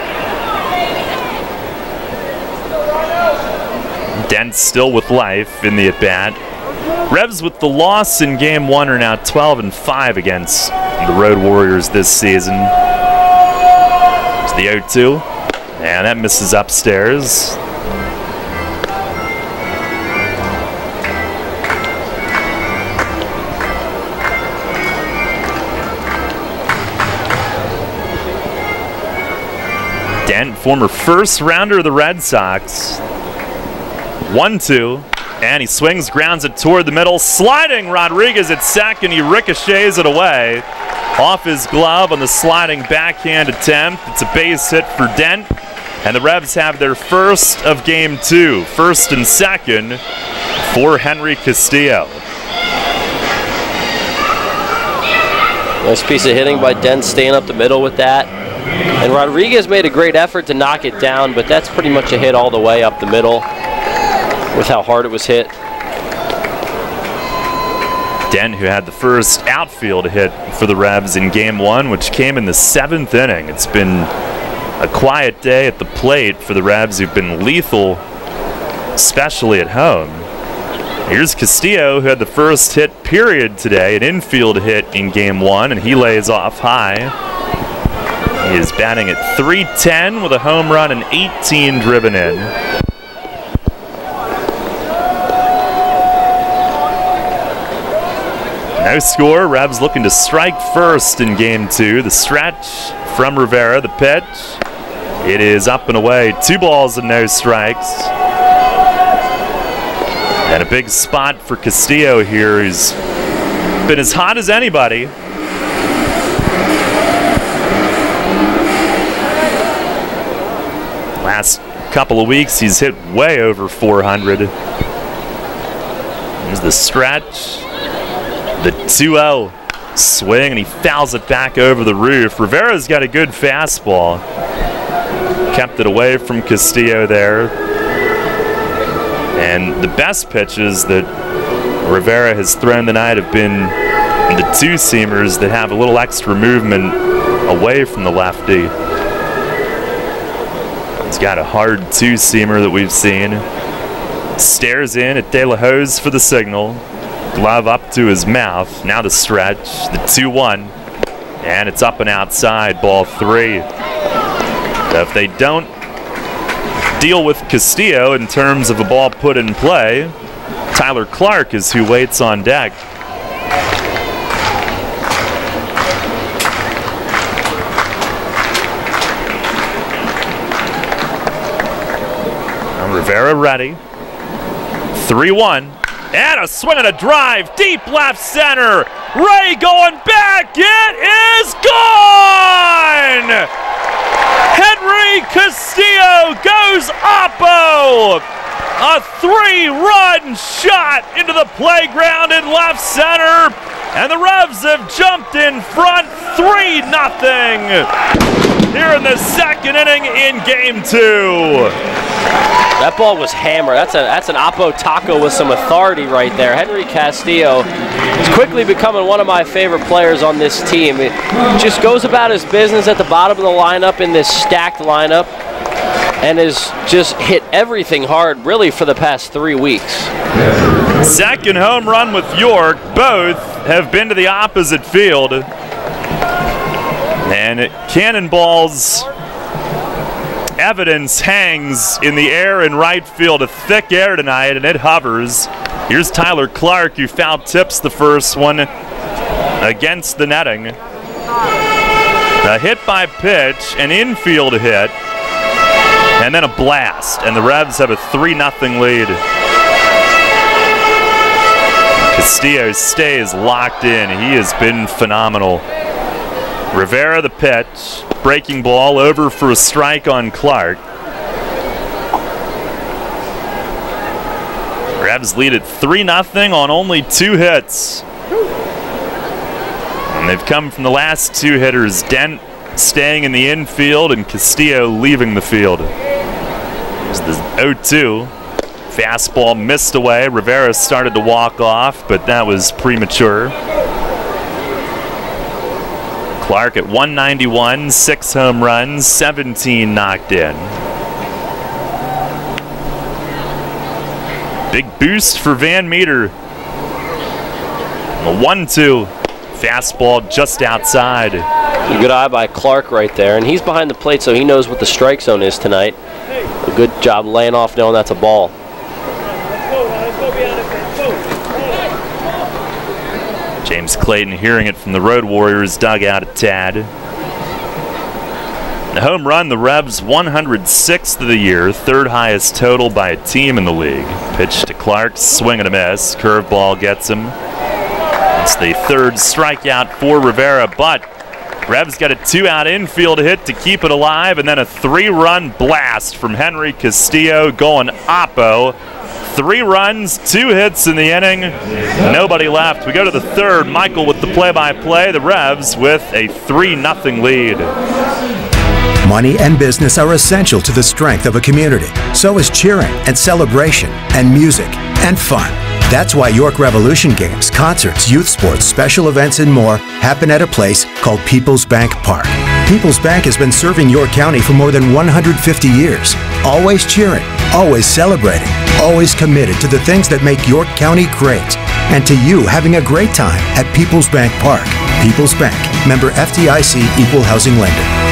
Dent still with life in the at-bat. Revs with the loss in Game 1 are now 12-5 against the Road Warriors this season. It's the 0-2, and that misses upstairs. Dent, former first rounder of the Red Sox. 1-2, and he swings, grounds it toward the middle. Sliding Rodriguez at second, he ricochets it away off his glove on the sliding backhand attempt. It's a base hit for Dent, and the Revs have their first of Game 2. First and second for Henry Castillo. Nice piece of hitting by Dent, staying up the middle with that. And Rodriguez made a great effort to knock it down, but that's pretty much a hit all the way up the middle with how hard it was hit. Dent, who had the first outfield hit for the Revs in Game 1, which came in the 7th inning. It's been a quiet day at the plate for the Revs, who've been lethal, especially at home. Here's Castillo, who had the first hit period today, an infield hit in Game 1, and he lays off high. He is batting at .310 with a home run and 18 driven in. No score. Revs looking to strike first in Game 2. The stretch from Rivera, the pitch. It is up and away. 2 balls and no strikes. And a big spot for Castillo here. He's been as hot as anybody. Last couple of weeks, he's hit way over 400. There's the stretch. The 2-0 swing, and he fouls it back over the roof. Rivera's got a good fastball. Kept it away from Castillo there. And the best pitches that Rivera has thrown tonight have been the 2-seamers that have a little extra movement away from the lefty. He's got a hard 2-seamer that we've seen. Stares in at De La Hoz for the signal. Glove up to his mouth. Now the stretch, the 2-1, and it's up and outside, ball 3. So if they don't deal with Castillo in terms of a ball put in play, Tyler Clark is who waits on deck. Now Rivera ready. 3-1. And a swing and a drive, deep left center. Ray going back, it is gone! Henry Castillo goes oppo. A 3-run shot into the playground in left center. And the Revs have jumped in front 3-0 here in the second inning in Game 2. That ball was hammered. That's an oppo taco with some authority right there. Henry Castillo is quickly becoming one of my favorite players on this team. It just goes about his business at the bottom of the lineup in this stacked lineup and has just hit everything hard really for the past 3 weeks. Second home run with York. Both have been to the opposite field. And it cannonballs. Evidence hangs in the air in right field, a thick air tonight, and it hovers. Here's Tyler Clark, who foul tips the first one against the netting. A hit by pitch, an infield hit, and then a blast, and the Revs have a 3-0 lead. Castillo stays locked in. He has been phenomenal. Rivera the pitch, breaking ball over for a strike on Clark. Revs lead at 3-0 on only 2 hits. And they've come from the last 2 hitters, Dent staying in the infield and Castillo leaving the field. There's the 0-2. Fastball missed away. Rivera started to walk off, but that was premature. Clark at 191, 6 home runs, 17 knocked in. boost for Van Meter. A 1-2. Fastball just outside. A good eye by Clark right there, and he's behind the plate, so he knows what the strike zone is tonight. A good job laying off knowing that's a ball. James Clayton hearing it from the Road Warriors dugout at Tad. The home run, the Revs 106th of the year, third highest total by a team in the league. Pitch to Clark, swing and a miss. Curveball gets him. It's the third strikeout for Rivera, but Revs got a 2-out infield hit to keep it alive, and then a 3-run blast from Henry Castillo going oppo. 3 runs, 2 hits in the inning, nobody left. We go to the third. Michael with the play-by-play. The Revs with a 3-0 lead. Money and business are essential to the strength of a community. So is cheering and celebration and music and fun. That's why York Revolution games, concerts, youth sports, special events, and more happen at a place called People's Bank Park. People's Bank has been serving York County for more than 150 years. Always cheering, always celebrating, always committed to the things that make York County great. And to you having a great time at People's Bank Park. People's Bank, member FDIC, equal housing lender.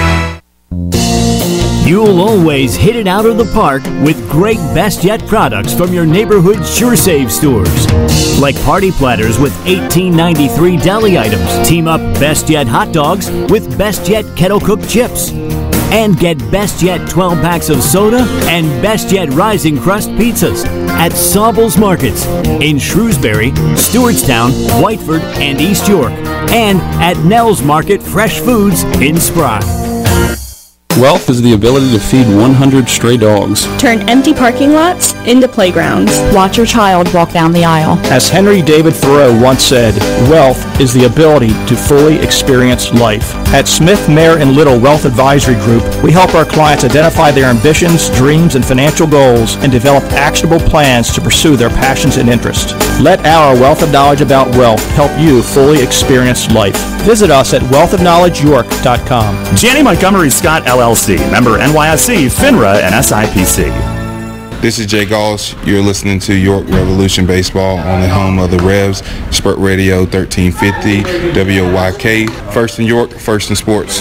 You'll always hit it out of the park with great Best Yet products from your neighborhood SureSave stores. Like party platters with $18.93 deli items. Team up Best Yet hot dogs with Best Yet kettle cooked chips. And get Best Yet 12 packs of soda and Best Yet Rising Crust pizzas at Saubles Markets in Shrewsbury, Stewartstown, Whiteford, and East York. And at Nell's Market Fresh Foods in Spry. Wealth is the ability to feed 100 stray dogs. Turn empty parking lots into playgrounds. Watch your child walk down the aisle. As Henry David Thoreau once said, wealth is the ability to fully experience life. At Smith, Mayer & Little Wealth Advisory Group, we help our clients identify their ambitions, dreams, and financial goals and develop actionable plans to pursue their passions and interests. Let our wealth of knowledge about wealth help you fully experience life. Visit us at wealthofknowledgeyork.com. Janney Montgomery Scott LLC, member NYSE, FINRA, and SIPC. This is Jay Gauss. You're listening to York Revolution Baseball on the home of the Revs, Spurt Radio 1350, WYK. First in York, first in sports.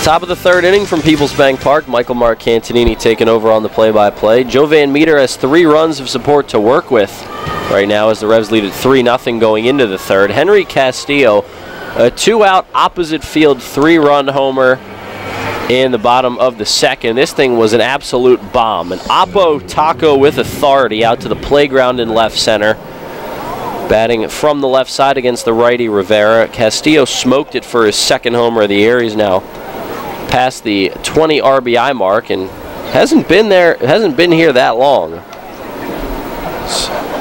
Top of the third inning from People's Bank Park. Michael Marcantonini taking over on the play-by-play. Joe Van Meter has 3 runs of support to work with right now as the Revs lead at 3-0 going into the third. Henry Castillo, a 2-out opposite field 3-run homer in the bottom of the second. This thing was an absolute bomb. An oppo taco with authority out to the playground in left center. Batting from the left side against the righty Rivera. Castillo smoked it for his second homer of the year. He's now past the 20 RBI mark and hasn't been here that long.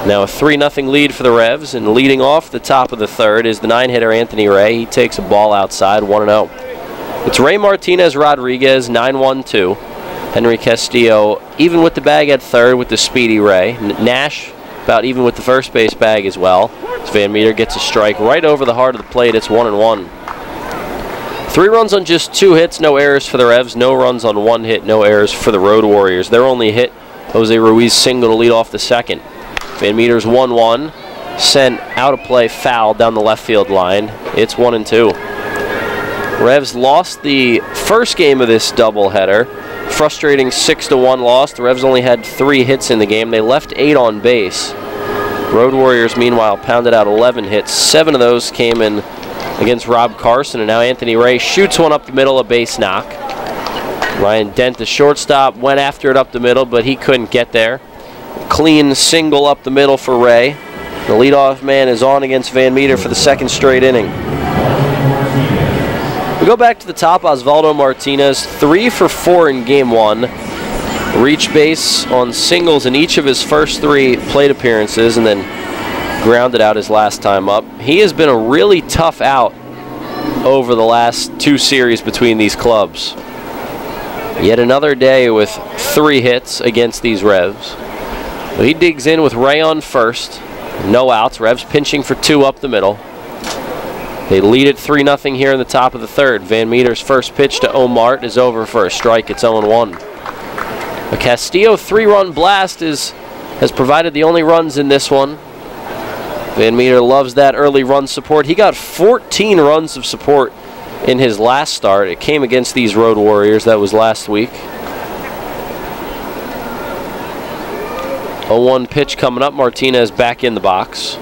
Now a 3-0 lead for the Revs, and leading off the top of the third is the 9-hitter Anthony Ray. He takes a ball outside, 1-0. It's Ray Martinez Rodriguez, 9-1-2. Henry Castillo even with the bag at third with the speedy Ray. Nash about even with the first base bag as well. As Van Meter gets a strike right over the heart of the plate. It's 1-1. 3 runs on just 2 hits, no errors for the Revs. No runs on 1 hit, no errors for the Road Warriors. Their only hit, Jose Ruiz single to lead off the second. Van Meter's 1-1, sent out of play, foul down the left field line. It's 1-2. Revs lost the first game of this doubleheader. Frustrating 6-1 loss. The Revs only had 3 hits in the game. They left 8 on base. Road Warriors, meanwhile, pounded out 11 hits. 7 of those came in against Rob Carson, and now Anthony Ray shoots one up the middle, a base knock. Ryan Dent, the shortstop, went after it up the middle, but he couldn't get there. Clean single up the middle for Ray. The leadoff man is on against Van Meter for the second straight inning. We go back to the top. Osvaldo Martinez, 3 for 4 in game 1. Reached base on singles in each of his first 3 plate appearances, and then grounded out his last time up. He has been a really tough out over the last 2 series between these clubs. Yet another day with 3 hits against these Revs. He digs in with Ray on first. No outs. Revs pinching for 2 up the middle. They lead it 3-0 here in the top of the third. Van Meter's first pitch to Omart is over for a strike. It's 0-1. A Castillo 3-run blast has provided the only runs in this one. Van Meter loves that early run support. He got 14 runs of support in his last start. It came against these Road Warriors. That was last week. 0-1 pitch coming up. Martinez back in the box.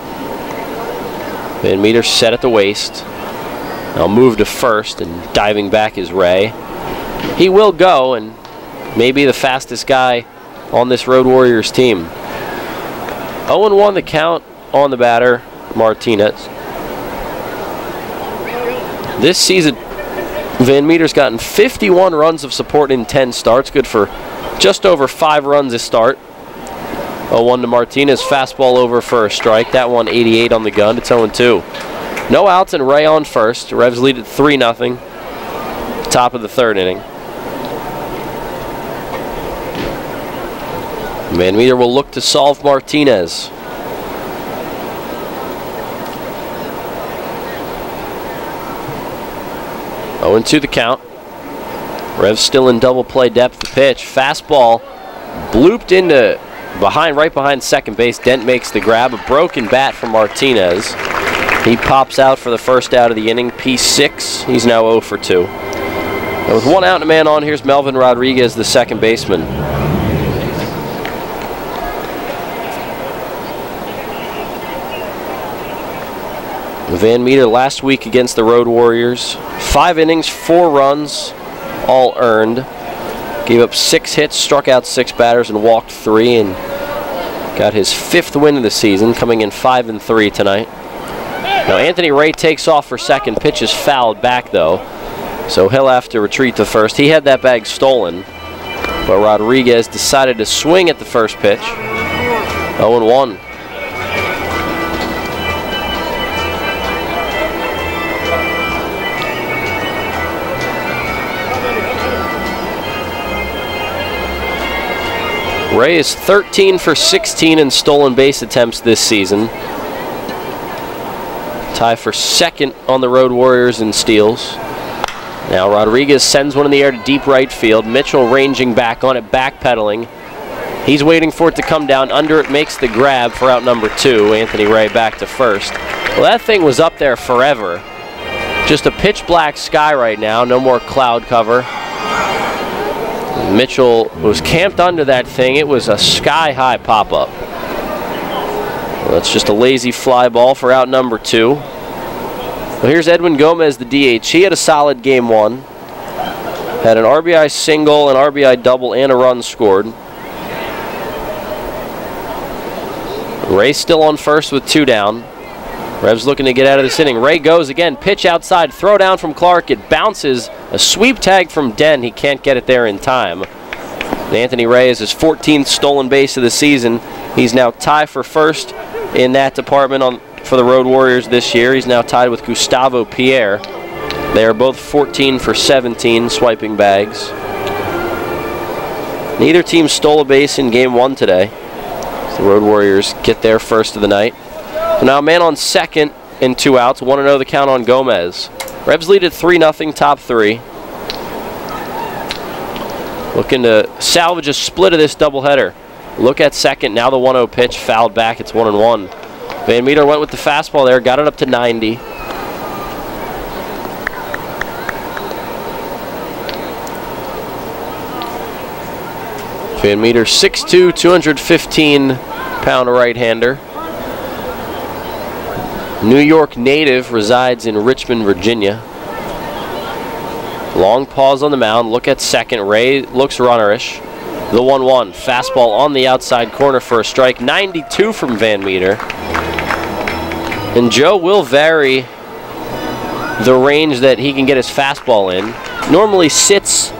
Van Meter set at the waist. Now move to first, and diving back is Ray. He will go, and maybe the fastest guy on this Road Warriors team. 0-1 the count on the batter, Martinez. This season, Van Meter's gotten 51 runs of support in 10 starts, good for just over 5 runs a start. 0-1 to Martinez, fastball over for a strike. That one 88 on the gun. It's 0-2. No outs and Ray on first. Revs lead at 3-0. Top of the third inning. Van Meter will look to solve Martinez. 0-2 the count. Revs still in double play depth. The pitch. Fastball blooped into right behind second base. Dent makes the grab. A broken bat from Martinez. He pops out for the first out of the inning. P6. He's now 0 for 2. And with 1 out and a man on, here's Melvin Rodriguez, the second baseman. Van Meter last week against the Road Warriors. 5 innings, 4 runs, all earned. Gave up 6 hits, struck out 6 batters, and walked 3, and got his 5th win of the season, coming in 5-3 tonight. Now Anthony Ray takes off for second. Pitch is fouled back, though, so he'll have to retreat to first. He had that bag stolen, but Rodriguez decided to swing at the first pitch. 0-1. Ray is 13 for 16 in stolen base attempts this season. Tie for second on the Road Warriors in steals. Now Rodriguez sends one in the air to deep right field. Mitchell ranging back on it, backpedaling. He's waiting for it to come down. Under it, makes the grab for out number 2. Anthony Ray back to first. Well, that thing was up there forever. Just a pitch black sky right now. No more cloud cover. Mitchell was camped under that thing. It was a sky-high pop-up. Well, that's just a lazy fly ball for out number 2. Well, here's Edwin Gomez, the DH. He had a solid game 1. Had an RBI single, an RBI double, and a run scored. Ray still on first with 2 down. Revs looking to get out of this inning. Ray goes again. Pitch outside. Throw down from Clark. It bounces. A sweep tag from Den. He can't get it there in time. And Anthony Ray is his 14th stolen base of the season. He's now tied for first in that department for the Road Warriors this year. He's now tied with Gustavo Pierre. They are both 14 for 17 swiping bags. Neither team stole a base in game 1 today. So the Road Warriors get their first of the night. So now a man on second and 2 outs. 1-0 the count on Gomez. Revs lead at 3-0, top 3. Looking to salvage a split of this doubleheader. Look at second. Now the 1-0 pitch fouled back. It's 1-1. Van Meter went with the fastball there. Got it up to 90. Van Meter 6'2", 215-pound right-hander. New York native, resides in Richmond, Virginia. Long pause on the mound. Look at second. Ray looks runnerish. The 1-1. Fastball on the outside corner for a strike. 92 from Van Meter. And Joe will vary the range that he can get his fastball in. Normally sits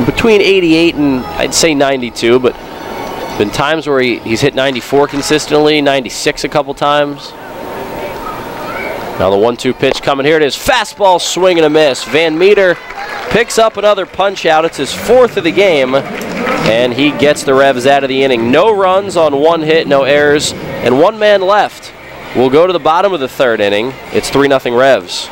between 88 and I'd say 92, but been times where he's hit 94 consistently, 96 a couple times. Now the 1-2 pitch coming. Here it is. Fastball, swing and a miss. Van Meter picks up another punch out. It's his 4th of the game, and he gets the Revs out of the inning. No runs on 1 hit, no errors, and 1 man left. We'll go to the bottom of the 3rd inning. It's 3-0 Revs.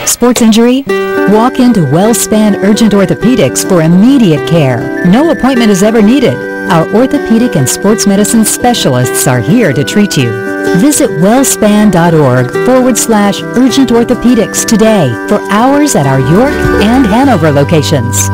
Sports injury? Walk into WellSpan Urgent Orthopedics for immediate care. No appointment is ever needed. Our orthopedic and sports medicine specialists are here to treat you. Visit wellspan.org/urgent orthopedics today for hours at our York and Hanover locations.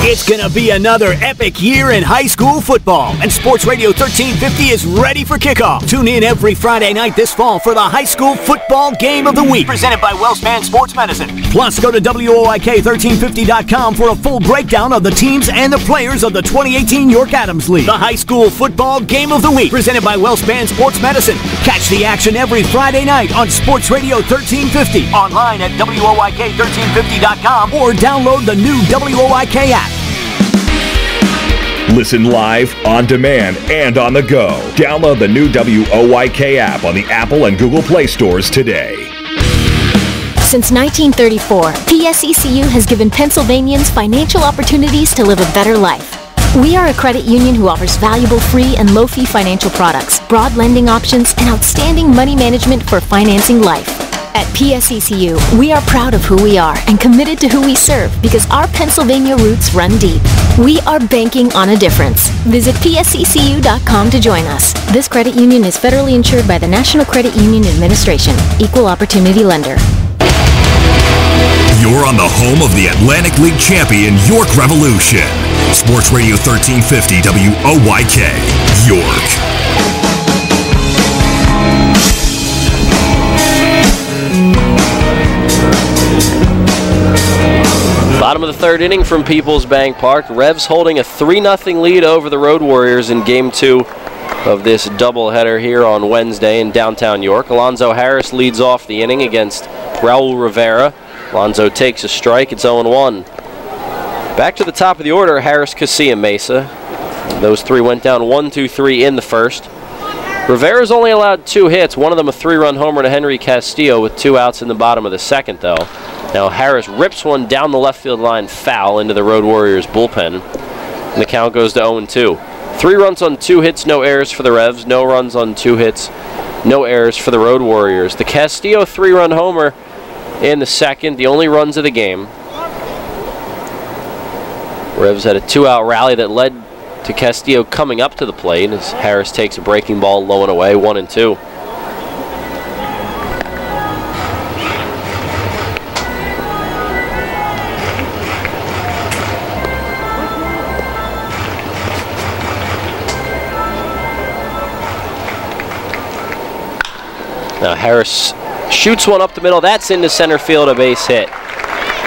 It's going to be another epic year in high school football, and Sports Radio 1350 is ready for kickoff. Tune in every Friday night this fall for the high school football game of the week, presented by WellSpan Sports Medicine. Plus, go to WOIK1350.com for a full breakdown of the teams and the players of the 2018 York Adams League. The high school football game of the week, presented by WellSpan Sports Medicine. Catch the action every Friday night on Sports Radio 1350, online at WOIK1350.com, or download the new WOIK app. Listen live, on demand, and on the go. Download the new WOIK app on the Apple and Google Play stores today. Since 1934, PSECU has given Pennsylvanians financial opportunities to live a better life. We are a credit union who offers valuable free and low-fee financial products, broad lending options, and outstanding money management for financing life. At PSECU, we are proud of who we are and committed to who we serve because our Pennsylvania roots run deep. We are banking on a difference. Visit PSECU.com to join us. This credit union is federally insured by the National Credit Union Administration. Equal Opportunity Lender. You're on the home of the Atlantic League champion York Revolution. Sports Radio 1350 WOIK, York. Bottom of the third inning from Peoples Bank Park. Revs holding a 3-0 lead over the Road Warriors in Game 2 of this doubleheader here on Wednesday in downtown York. Alonzo Harris leads off the inning against Raul Rivera. Alonzo takes a strike. It's 0-1. Back to the top of the order, Harris, Casilla, Mesa. Those three went down 1-2-3 in the first. Rivera's only allowed 2 hits, one of them a 3-run homer to Henry Castillo with 2 outs in the bottom of the second, though. Now Harris rips one down the left field line foul into the Road Warriors bullpen. And the count goes to 0-2. 3 runs on 2 hits, no errors for the Revs. No runs on 2 hits, no errors for the Road Warriors. The Castillo 3-run homer in the second, the only runs of the game. Revs had a 2-out rally that led to Castillo coming up to the plate as Harris takes a breaking ball low and away, 1-2. Now Harris shoots one up the middle. That's into center field, a base hit.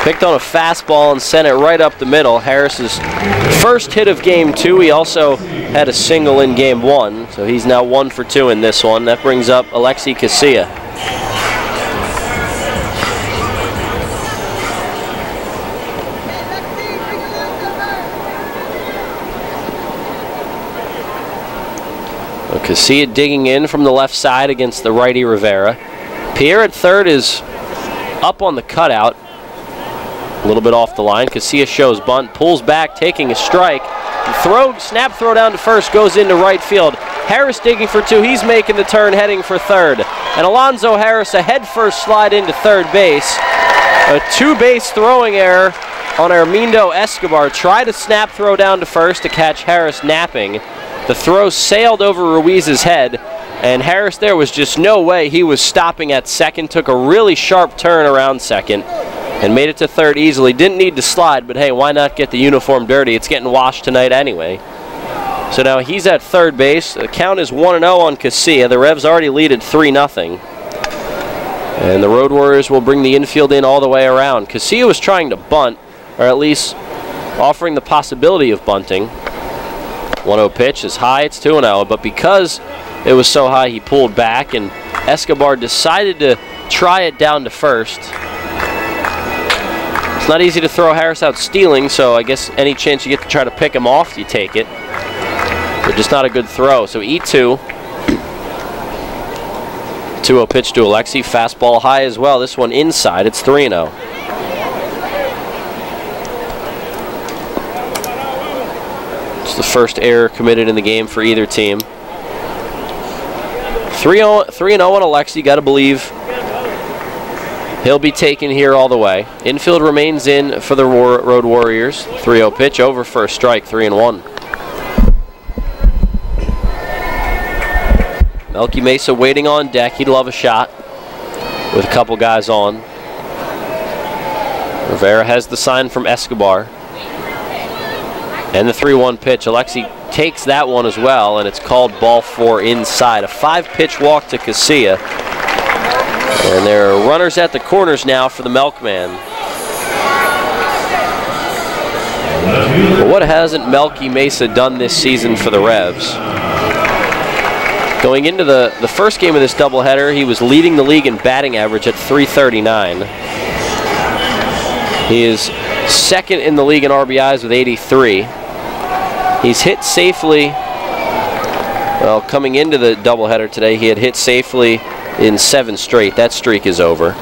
Picked on a fastball and sent it right up the middle. Harris's first hit of Game 2. He also had a single in Game 1, so he's now 1 for 2 in this one. That brings up Alexi Casilla. Casilla digging in from the left side against the righty Rivera. Pierre at third is up on the cutout. A little bit off the line. Casilla shows bunt, pulls back, taking a strike. Snap throw down to first, goes into right field. Harris digging for 2. He's making the turn, heading for third. And Alonzo Harris a head-first slide into third base. A 2-base throwing error on Armindo Escobar. Tried a snap throw down to first to catch Harris napping. The throw sailed over Ruiz's head, and Harris there was just no way he was stopping at second. Took a really sharp turn around second and made it to third easily. Didn't need to slide, but hey, why not get the uniform dirty? It's getting washed tonight anyway. So now he's at third base. The count is 1-0 on Casilla. The Revs already lead at 3-0. And the Road Warriors will bring the infield in all the way around. Casilla was trying to bunt, or at least offering the possibility of bunting. 1-0 pitch is high, it's 2-0, but because it was so high, he pulled back, and Escobar decided to try it down to first. It's not easy to throw Harris out stealing, so I guess any chance you get to try to pick him off, you take it. But just not a good throw, so E2. 2-0 pitch to Alexi, fastball high as well. This one inside, it's 3-0. It's the first error committed in the game for either team. 3-0 on Alexi. Got to believe He'll be taken here all the way. Infield remains in for the Road Warriors. 3-0 pitch over for a strike, 3-1. Melky Mesa waiting on deck. He'd love a shot with a couple guys on. Rivera has the sign from Escobar. And the 3-1 pitch. Alexi takes that one as well, and it's called ball 4 inside. A 5-pitch walk to Casilla. And there are runners at the corners now for the Milkman. But what hasn't Melky Mesa done this season for the Revs? Going into the first game of this doubleheader, he was leading the league in batting average at .339. He is second in the league in RBIs with 83. He's hit safely. Well, coming into the doubleheader today, he had hit safely in 7 straight. That streak is over.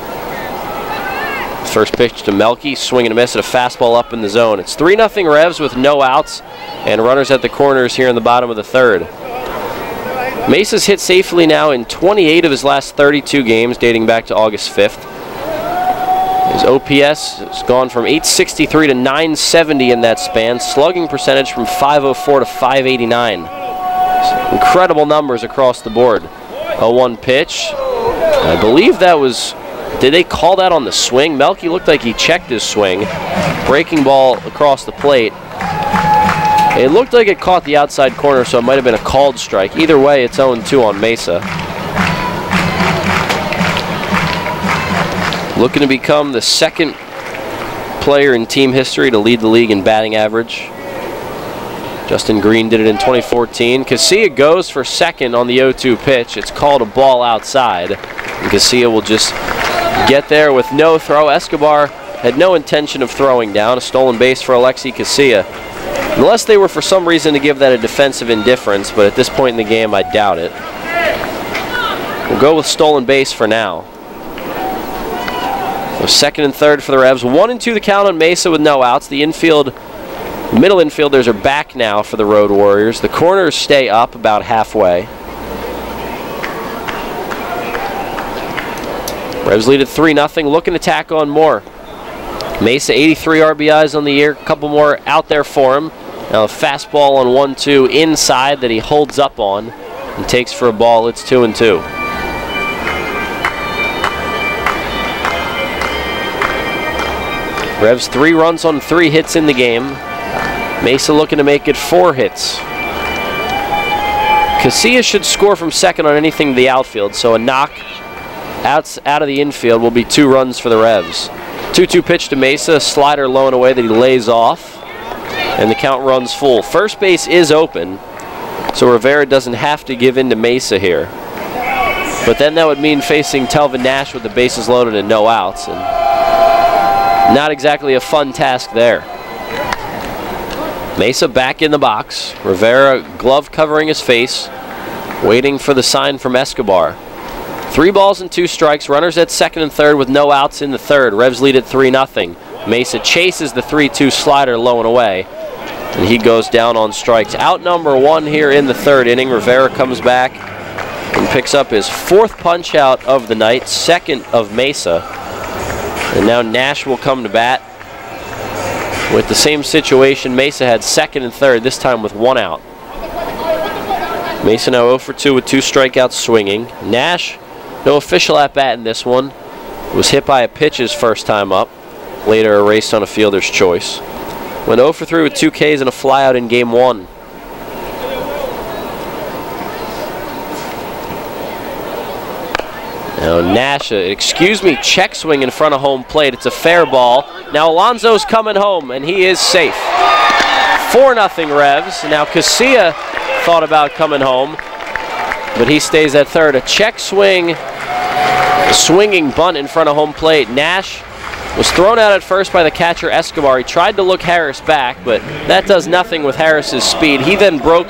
First pitch to Melky, swing and a miss at a fastball up in the zone. It's 3-0 Revs with no outs and runners at the corners here in the bottom of the third. Mesa's hit safely now in 28 of his last 32 games dating back to August 5th. His OPS has gone from 863 to 970 in that span. Slugging percentage from 504 to 589. Incredible numbers across the board. 0-1 pitch. I believe that was, did they call that on the swing? Melky looked like he checked his swing. Breaking ball across the plate. It looked like it caught the outside corner, so it might have been a called strike. Either way, it's 0-2 on Mesa. Looking to become the second player in team history to lead the league in batting average. Justin Green did it in 2014. Casilla goes for second on the 0-2 pitch. It's called a ball outside. And Casilla will just get there with no throw. Escobar had no intention of throwing down. A stolen base for Alexi Casilla. Unless they were for some reason to give that a defensive indifference, but at this point in the game, I doubt it. We'll go with stolen base for now. So second and third for the Revs. 1-2 the count on Mesa with no outs. The infield, middle infielders are back now for the Road Warriors. The corners stay up about halfway. Revs lead at 3-0, looking to tack on more. Mesa 83 RBIs on the year, a couple more out there for him. Now a fastball on 1-2 inside that he holds up on and takes for a ball. It's 2-2. Revs 3 runs on 3 hits in the game. Mesa looking to make it 4 hits. Casilla should score from second on anything to the outfield, so a knock out of the infield will be 2 runs for the Revs. 2-2 pitch to Mesa, slider low and away that he lays off, and the count runs full. First base is open, so Rivera doesn't have to give in to Mesa here. But then that would mean facing Telvin Nash with the bases loaded and no outs, and not exactly a fun task there. Mesa back in the box. Rivera glove covering his face, waiting for the sign from Escobar. 3 balls and 2 strikes. Runners at second and third with no outs in the third. Revs lead at 3-0. Mesa chases the 3-2 slider low and away, and he goes down on strikes. Out number 1 here in the third inning. Rivera comes back and picks up his 4th punch out of the night, 2nd of Mesa. And now Nash will come to bat with the same situation. Mesa had second and third, this time with 1 out. Mesa now 0 for 2 with 2 strikeouts swinging. Nash, no official at-bat in this one. Was hit by a pitch his first time up. Later erased on a fielder's choice. Went 0 for 3 with 2 Ks and a flyout in game 1. Now Nash, check swing in front of home plate. It's a fair ball. Now Alonso's coming home, and he is safe. 4-0 Revs. Now Casilla thought about coming home, but he stays at third. A check swing, a swinging bunt in front of home plate. Nash was thrown out at first by the catcher Escobar. He tried to look Harris back, but that does nothing with Harris's speed. He then broke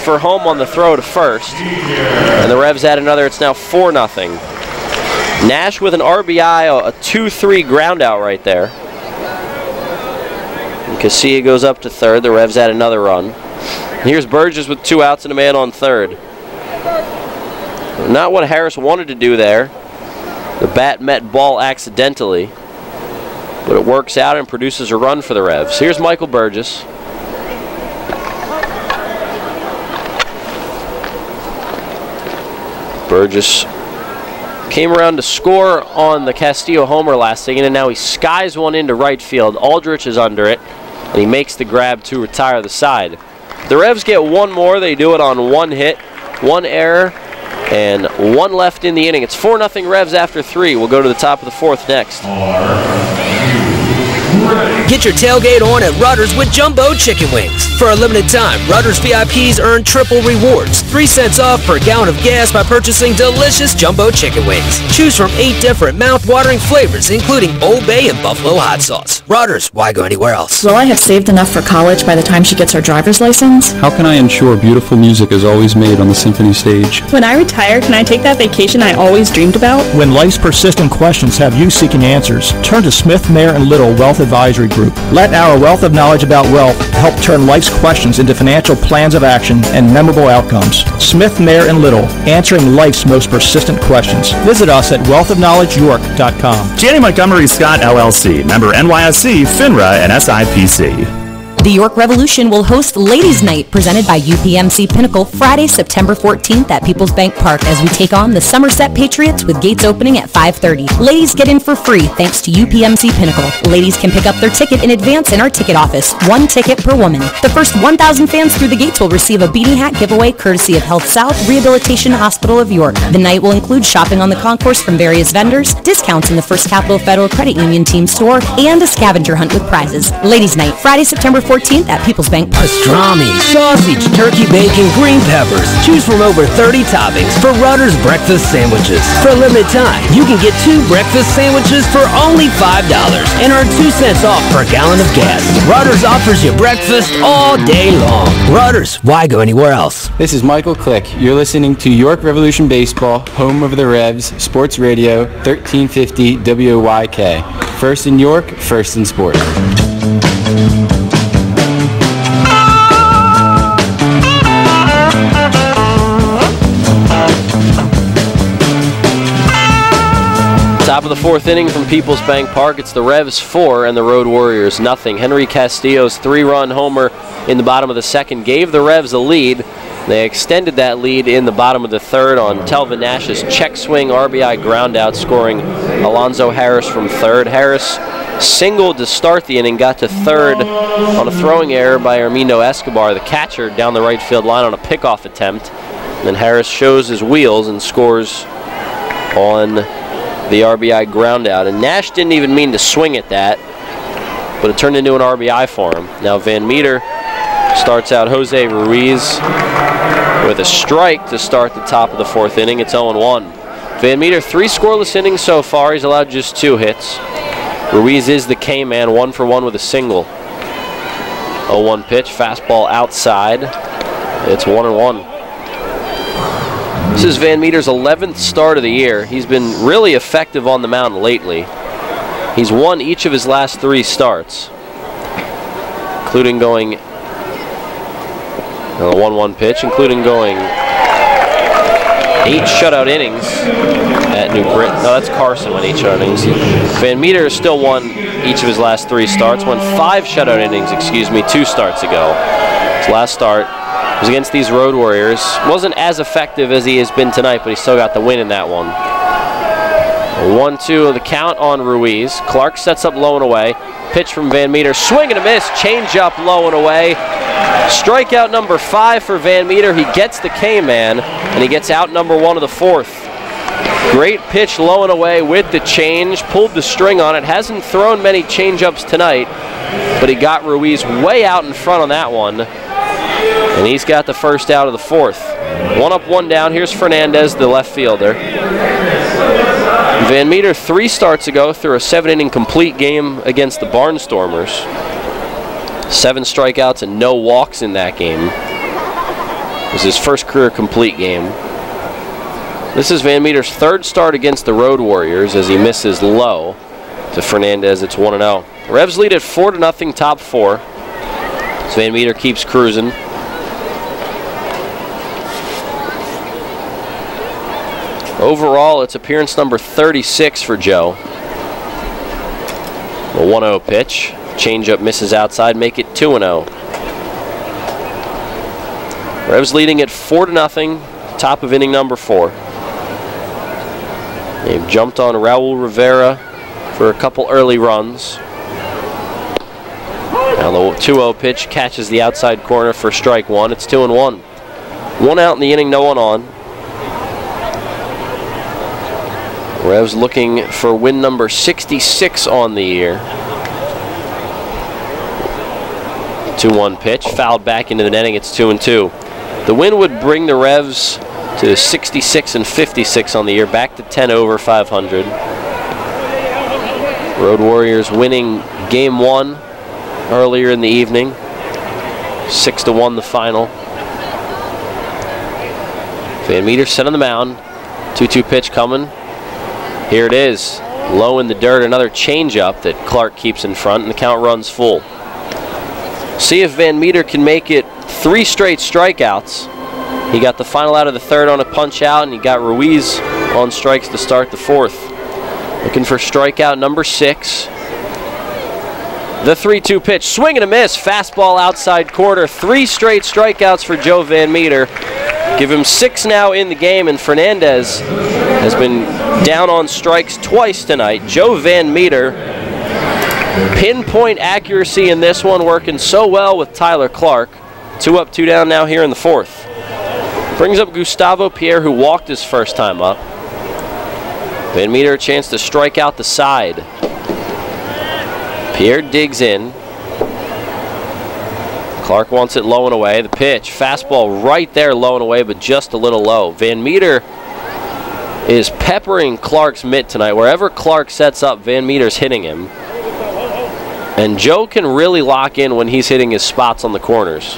for home on the throw to first, and the Revs add another. It's now 4-0. Nash with an RBI, a 2-3 ground out right there. And Casilla goes up to third. The Revs add another run. And here's Burgess with 2 outs and a man on third. Not what Harris wanted to do there. The bat met ball accidentally, but it works out and produces a run for the Revs. Here's Michael Burgess. Burgess came around to score on the Castillo homer last inning, and now he skies one into right field. Aldrich is under it, and he makes the grab to retire the side. The Revs get one more. They do it on one hit, one error, and one left in the inning. It's 4-0 Revs after 3. We'll go to the top of the 4th next. Get your tailgate on at Rutter's with Jumbo Chicken Wings. For a limited time, Rutter's VIPs earn triple rewards. 3 cents off per gallon of gas by purchasing delicious Jumbo Chicken Wings. Choose from 8 different mouth-watering flavors, including Old Bay and Buffalo hot sauce. Rutter's, why go anywhere else? Will I have saved enough for college by the time she gets her driver's license? How can I ensure beautiful music is always made on the symphony stage? When I retire, can I take that vacation I always dreamed about? When life's persistent questions have you seeking answers, turn to Smith, Mayer & Little Wealth Advisory Group. Let our wealth of knowledge about wealth help turn life's questions into financial plans of action and memorable outcomes. Smith, Mayer & Little, answering life's most persistent questions. Visit us at wealthofknowledgeyork.com. Janney Montgomery Scott LLC, member NYSE, FINRA, and SIPC. The York Revolution will host Ladies' Night presented by UPMC Pinnacle Friday, September 14th at Peoples Bank Park as we take on the Somerset Patriots with gates opening at 5:30. Ladies get in for free thanks to UPMC Pinnacle. Ladies can pick up their ticket in advance in our ticket office, 1 ticket per woman. The first 1,000 fans through the gates will receive a beanie hat giveaway courtesy of Health South Rehabilitation Hospital of York. The night will include shopping on the concourse from various vendors, discounts in the First Capital Federal Credit Union team store, and a scavenger hunt with prizes. Ladies' Night, Friday, September 14th at Peoples Bank Park. Pastrami, sausage, turkey bacon, green peppers. Choose from over 30 toppings for Rutter's breakfast sandwiches. For a limited time, you can get 2 breakfast sandwiches for only $5 and earn 2 cents off per gallon of gas. Rutter's offers you breakfast all day long. Rutter's, why go anywhere else? This is Michael Click. You're listening to York Revolution Baseball, home of the Revs, Sports Radio, 1350 WYK. First in York, first in sports. Top of the 4th inning from Peoples Bank Park. It's the Revs 4 and the Road Warriors nothing. Henry Castillo's 3-run homer in the bottom of the 2nd gave the Revs a lead. They extended that lead in the bottom of the 3rd on Telvin Nash's check swing RBI ground out, scoring Alonzo Harris from 3rd. Harris singled to start the inning, got to 3rd on a throwing error by Armindo Escobar, the catcher, down the right field line on a pickoff attempt. And then Harris shows his wheels and scores on the RBI ground out. And Nash didn't even mean to swing at that, but it turned into an RBI for him. Now Van Meter starts out Jose Ruiz with a strike to start the top of the 4th inning. It's 0-1. Van Meter, 3 scoreless innings so far. He's allowed just 2 hits. Ruiz is the K-man, 1 for 1 with a single. 0-1 pitch, fastball outside. It's 1-1. This is Van Meter's 11th start of the year. He's been really effective on the mound lately. He's won each of his last 3 starts, including going a 1-1 pitch, including going 8 shutout innings at New Britain. No, that's Carson won 8 shutout innings. Van Meter has still won each of his last 3 starts, won 5 shutout innings, 2 starts ago. His last start was against these Road Warriors. Wasn't as effective as he has been tonight, but he still got the win in that one. 1-2 of the count on Ruiz. Clark sets up low and away. Pitch from Van Meter, swing and a miss, change up low and away. Strikeout number 5 for Van Meter. He gets the K-man, and he gets out number 1 of the 4th. Great pitch low and away with the change, pulled the string on it. Hasn't thrown many change-ups tonight, but he got Ruiz way out in front on that one. And he's got the first out of the 4th. 1 up, 1 down. Here's Fernandez, the left fielder. Van Meter 3 starts ago threw a 7-inning complete game against the Barnstormers. 7 strikeouts and no walks in that game. It was his first career complete game. This is Van Meter's 3rd start against the Road Warriors as he misses low to Fernandez. It's 1-0. Revs lead at 4-0, top 4. So Van Meter keeps cruising. Overall, it's appearance number 36 for Joe. A 1-0 pitch. Changeup misses outside, make it 2-0. Revs leading at 4-0, top of inning number 4. They've jumped on Raul Rivera for a couple early runs. Now the 2-0 pitch catches the outside corner for strike 1. It's 2-1. 1 out in the inning, no one on. Revs looking for win number 66 on the year. 2-1 pitch, fouled back into the netting. It's 2-2. The win would bring the Revs to 66 and 56 on the year, back to 10 over 500. Road Warriors winning game 1 earlier in the evening. 6-1 the final. Van Meter set on the mound. 2-2 pitch coming. Here it is. Low in the dirt, another changeup that Clark keeps in front, and the count runs full. See if Van Meter can make it 3 straight strikeouts. He got the final out of the 3rd on a punch out, and he got Ruiz on strikes to start the 4th. Looking for strikeout number 6. The 3-2 pitch, swing and a miss, fastball outside corner. 3 straight strikeouts for Joe Van Meter. Give him 6 now in the game, and Fernandez has been down on strikes twice tonight. Joe Van Meter, pinpoint accuracy in this one, working so well with Tyler Clark. 2 up, 2 down now here in the 4th. Brings up Gustavo Pierre, who walked his first time up. Van Meter a chance to strike out the side. Pierre digs in. Clark wants it low and away. The pitch, fastball right there, low and away, but just a little low. Van Meter is peppering Clark's mitt tonight. Wherever Clark sets up, Van Meter's hitting him. And Joe can really lock in when he's hitting his spots on the corners.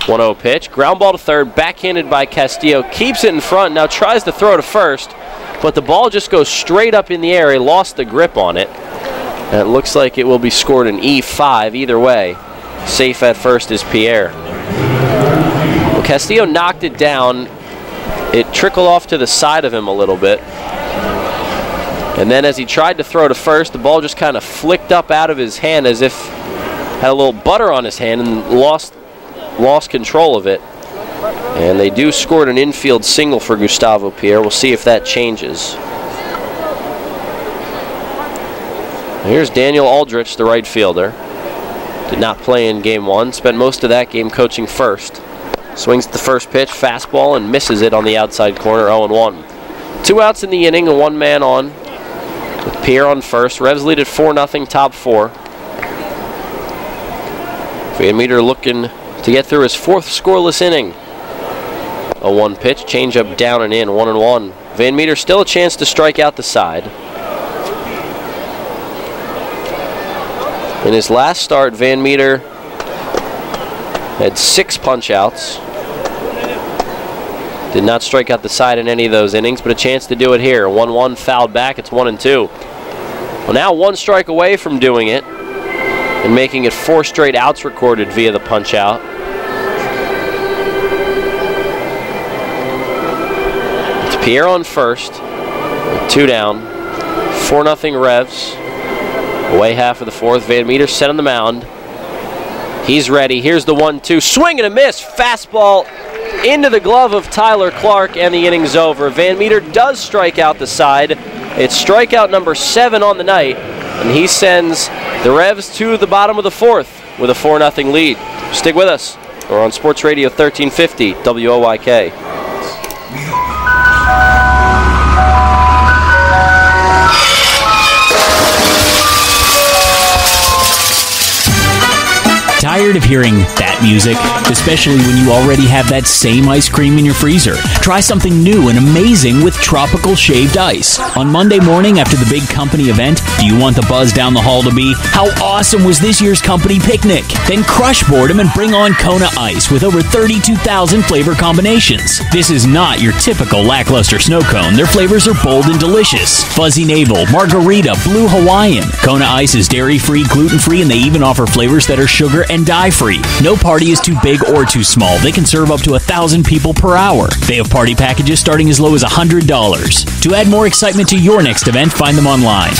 1-0 pitch, ground ball to 3rd, backhanded by Castillo, keeps it in front, now tries to throw to 1st, but the ball just goes straight up in the air. He lost the grip on it. And it looks like it will be scored an E5 either way. Safe at 1st is Pierre. Well, Castillo knocked it down. It trickled off to the side of him a little bit. And then as he tried to throw to 1st, the ball just kind of flicked up out of his hand as if had a little butter on his hand and lost control of it. And they do score an infield single for Gustavo Pierre. We'll see if that changes. Here's Daniel Aldrich, the right fielder. Did not play in game 1. Spent most of that game coaching first. Swings at the first pitch, fastball, and misses it on the outside corner, 0-1. 2 outs in the inning and 1 man on. With Pierre on first. Revs lead at 4-0, top 4. Van Meter looking to get through his 4th scoreless inning. A 1 pitch, changeup down and in, 1-1. Van Meter still a chance to strike out the side. In his last start, Van Meter had 6 punch-outs. Did not strike out the side in any of those innings, but a chance to do it here. 1-1 fouled back, it's 1-2. Well, now 1 strike away from doing it and making it 4 straight outs recorded via the punch-out. It's Pierre on first, with 2 down, 4-0 Revs. Away half of the 4th, Van Meter set on the mound. He's ready. Here's the 1-2. Swing and a miss. Fastball into the glove of Tyler Clark, and the inning's over. Van Meter does strike out the side. It's strikeout number 7 on the night, and he sends the Revs to the bottom of the 4th with a 4-0 lead. Stick with us. We're on Sports Radio 1350 WOYK. Tired of hearing that music? Especially when you already have that same ice cream in your freezer. Try something new and amazing with tropical shaved ice. On Monday morning after the big company event, do you want the buzz down the hall to be, how awesome was this year's company picnic? Then crush boredom and bring on Kona Ice with over 32,000 flavor combinations. This is not your typical lackluster snow cone. Their flavors are bold and delicious. Fuzzy Navel, Margarita, Blue Hawaiian. Kona Ice is dairy-free, gluten-free, and they even offer flavors that are sugar and dye-free. No party is too big or too small, they can serve up to 1,000 people per hour. They have party packages starting as low as $100. To add more excitement to your next event, find them online.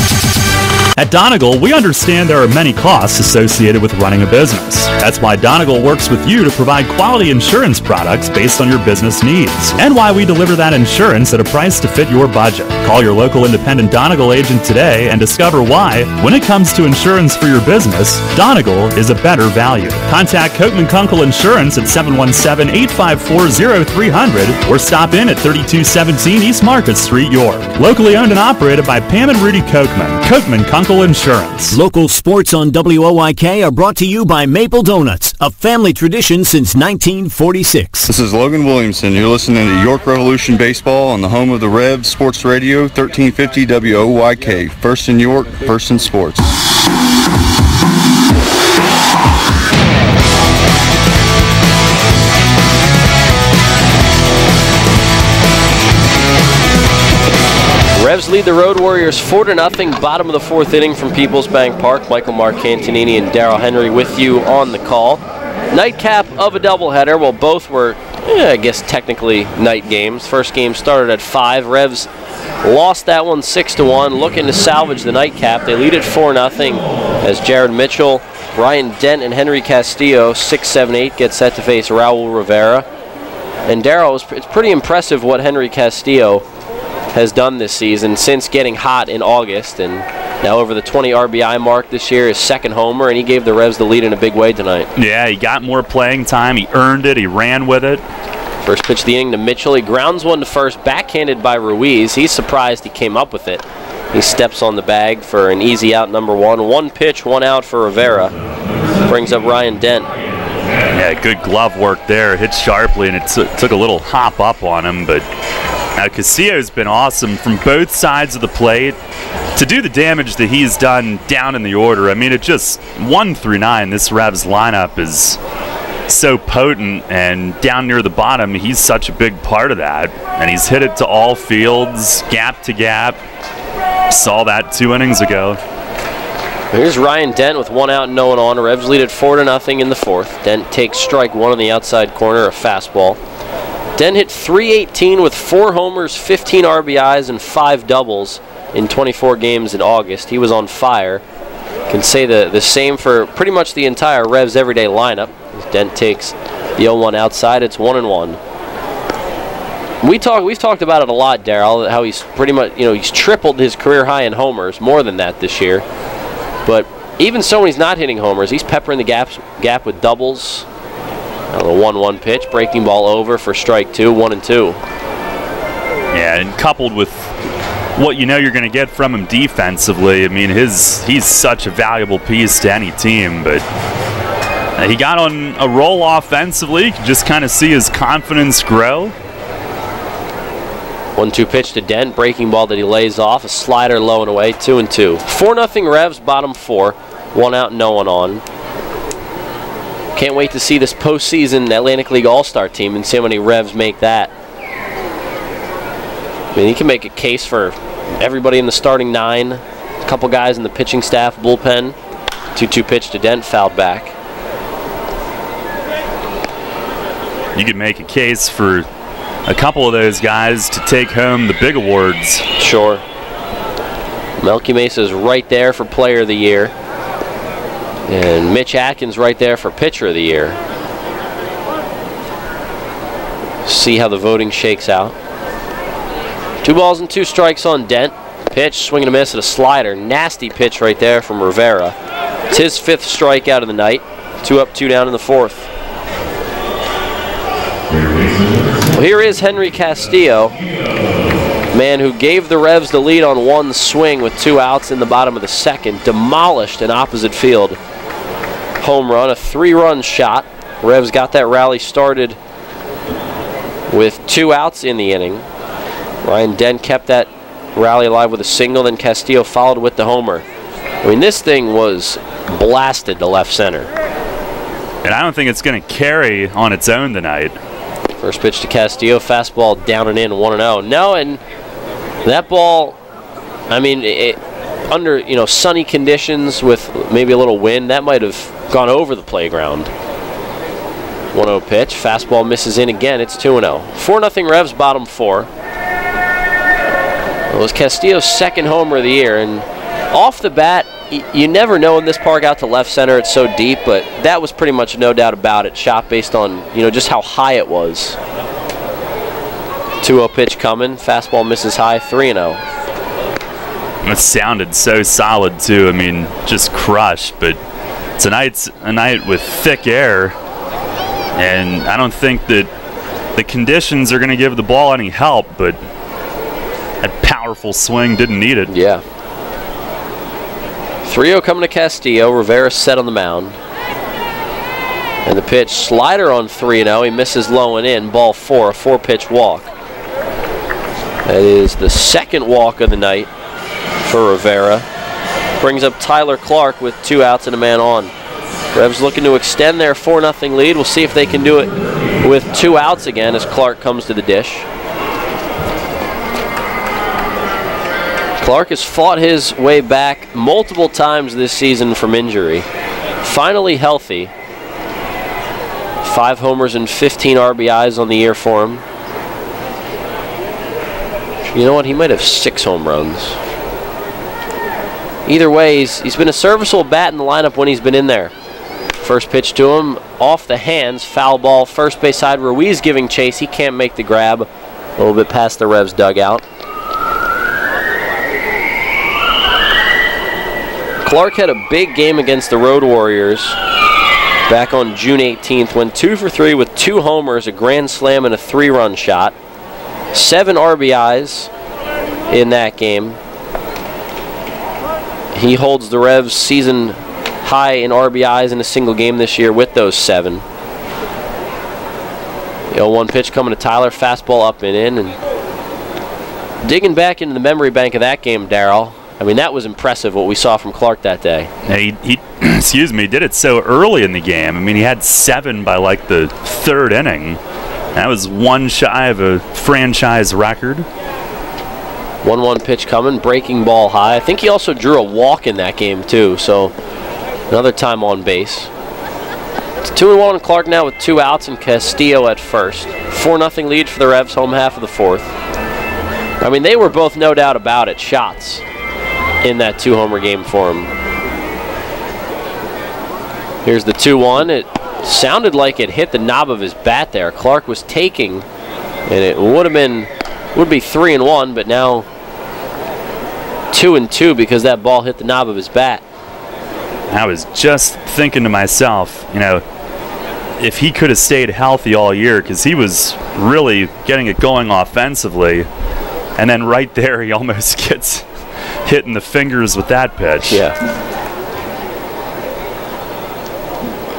At Donegal, we understand there are many costs associated with running a business. That's why Donegal works with you to provide quality insurance products based on your business needs, and why we deliver that insurance at a price to fit your budget. Call your local independent Donegal agent today and discover why, when it comes to insurance for your business, Donegal is a better value. Contact Coatman Kunkel Insurance at 717-854-0300 or stop in at 3217 East Market Street, York. Locally owned and operated by Pam and Rudy Coatman. Coatman Kunkel Insurance. Local sports on WOYK are brought to you by Maple Donuts, a family tradition since 1946. This is Logan Williamson. You're listening to York Revolution Baseball on the home of the Revs, Sports Radio 1350 WOYK. First in York, first in sports. Revs lead the Road Warriors 4-0, bottom of the fourth inning from Peoples Bank Park. Michael Marcantonini and Darryl Henry with you on the call. Nightcap of a doubleheader. Well, both were, I guess, technically night games. First game started at 5. Revs lost that one 6-1, looking to salvage the nightcap. They lead it 4-0 as Jared Mitchell, Ryan Dent, and Henry Castillo, 6, 7, 8, get set to face Raul Rivera. And Darryl, it's pretty impressive what Henry Castillo has done this season since getting hot in August, and now over the 20 RBI mark this year, his second homer, and he gave the Revs the lead in a big way tonight. Yeah, he got more playing time. He earned it. He ran with it. First pitch of the inning to Mitchell. He grounds one to first, backhanded by Ruiz. He's surprised he came up with it. He steps on the bag for an easy out, number 1. One pitch, one out for Rivera. Brings up Ryan Dent. Yeah, good glove work there. Hit sharply, and it took a little hop up on him, but now Castillo's been awesome from both sides of the plate to do the damage that he's done down in the order. I mean, it just 1 through 9, this Revs lineup is so potent, and down near the bottom, he's such a big part of that. And he's hit it to all fields, gap to gap. Saw that 2 innings ago. Here's Ryan Dent with 1 out and no one on. Revs lead at 4-0 in the fourth. Dent takes strike 1 on the outside corner, a fastball. Dent hit .318 with 4 homers, 15 RBIs, and 5 doubles in 24 games in August. He was on fire. Can say the same for pretty much the entire Revs everyday lineup. As Dent takes the 0-1 outside, it's 1-1. We've talked about it a lot, Darryl, how he's pretty much, he's tripled his career high in homers, more than that this year. But even so, when he's not hitting homers, he's peppering the gap with doubles. A 1-1 pitch, breaking ball over for strike 2, 1-2. Yeah, and coupled with what you're going to get from him defensively, I mean, he's such a valuable piece to any team, but he got on a roll offensively. You can just kind of see his confidence grow. 1-2 pitch to Dent, breaking ball that he lays off, a slider low and away, 2-2. 4-0 Revs, bottom 4, 1 out, no one on. Can't wait to see this postseason Atlantic League All-Star team and see how many Revs make that. I mean, he can make a case for everybody in the starting 9, a couple guys in the pitching staff, bullpen. 2-2 pitch to Dent, fouled back. You could make a case for a couple of those guys to take home the big awards. Sure. Melky Mesa's right there for Player of the Year. And Mitch Atkins right there for Pitcher of the Year. See how the voting shakes out. 2 balls and 2 strikes on Dent. Pitch, swing and a miss at a slider. Nasty pitch right there from Rivera. It's his 5th strikeout of the night. 2 up, 2 down in the 4th. Well, here is Henry Castillo, man who gave the Revs the lead on 1 swing with 2 outs in the bottom of the 2nd. Demolished an opposite field home run, a 3-run shot. Revs got that rally started with 2 outs in the inning. Ryan Dent kept that rally alive with a single, then Castillo followed with the homer. I mean, this thing was blasted to left center. And I don't think it's going to carry on its own tonight. First pitch to Castillo, fastball down and in, 1-0. No, and that ball, I mean, under sunny conditions with maybe a little wind, that might have gone over the playground. 1-0 pitch. Fastball misses in again. It's 2-0. 4-0 Revs, bottom 4. It was Castillo's second homer of the year, and off the bat, you never know in this park out to left center. It's so deep, but that was pretty much no doubt about it. Shot based on, just how high it was. 2-0 pitch coming. Fastball misses high. 3-0. It sounded so solid too. I mean, just crushed. But tonight's a night with thick air, and I don't think that the conditions are going to give the ball any help. But that powerful swing didn't need it. Yeah. 3-0 coming to Castillo. Rivera set on the mound. And the pitch, slider on 3-0. He misses low and in. Ball 4, a 4-pitch walk. That is the second walk of the night for Rivera. Brings up Tyler Clark with 2 outs and a man on. Revs looking to extend their 4-0 lead. We'll see if they can do it with 2 outs again as Clark comes to the dish. Clark has fought his way back multiple times this season from injury. Finally healthy. 5 homers and 15 RBIs on the year for him. You know what? He might have 6 home runs. Either way, he's been a serviceable bat in the lineup when he's been in there. First pitch to him, off the hands, foul ball, first base side. Ruiz giving chase. He can't make the grab. A little bit past the Revs dugout. Clark had a big game against the Road Warriors back on June 18th. Went 2 for 3 with 2 homers, a grand slam, and a 3-run shot. 7 RBIs in that game. He holds the Revs season high in RBIs in a single game this year with those 7. The 0-1 pitch coming to Tyler. Fastball up and in. And digging back into the memory bank of that game, Darryl, I mean, that was impressive what we saw from Clark that day. He excuse me, did it so early in the game. I mean, he had 7 by like the 3rd inning. That was 1 shy of a franchise record. 1-1 pitch coming, breaking ball high. I think he also drew a walk in that game too, so another time on base. It's 2-1 on Clark now with 2 outs and Castillo at first. 4-0 lead for the Revs, home half of the 4th. I mean, they were both, no doubt about it, shots in that 2-homer game for him. Here's the 2-1. It sounded like it hit the knob of his bat there. Clark was taking, and it would be 3-1, but now 2-2 because that ball hit the knob of his bat. I was just thinking to myself, if he could have stayed healthy all year, because he was really getting it going offensively, and then right there he almost gets hit in the fingers with that pitch. Yeah.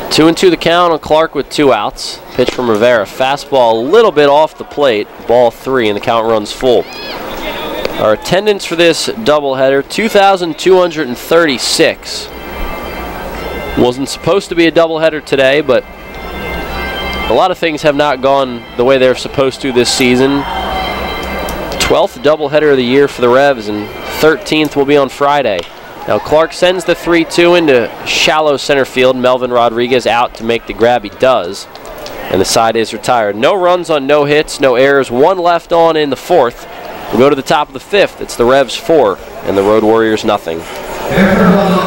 2-2 the count on Clark with 2 outs. Pitch from Rivera. Fastball a little bit off the plate. Ball 3 and the count runs full. Our attendance for this doubleheader, 2,236. Wasn't supposed to be a doubleheader today, but a lot of things have not gone the way they're supposed to this season. 12th doubleheader of the year for the Revs, and 13th will be on Friday. Now Clark sends the 3-2 into shallow center field. Melvin Rodriguez out to make the grab. He does, and the side is retired. No runs on no hits, no errors. 1 left on in the 4th. We'll go to the top of the 5th. It's the Revs 4 and the Road Warriors nothing.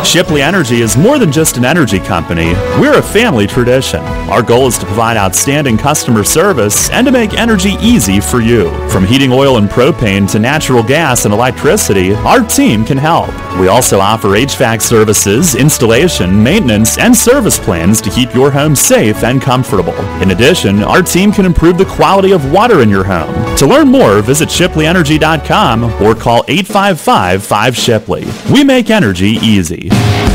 Shipley Energy is more than just an energy company. We're a family tradition. Our goal is to provide outstanding customer service and to make energy easy for you. From heating oil and propane to natural gas and electricity, our team can help. We also offer HVAC services, installation, maintenance, and service plans to keep your home safe and comfortable. In addition, our team can improve the quality of water in your home. To learn more, visit ShipleyEnergy.com or call 855-5-SHIPLEY. We make energy easy.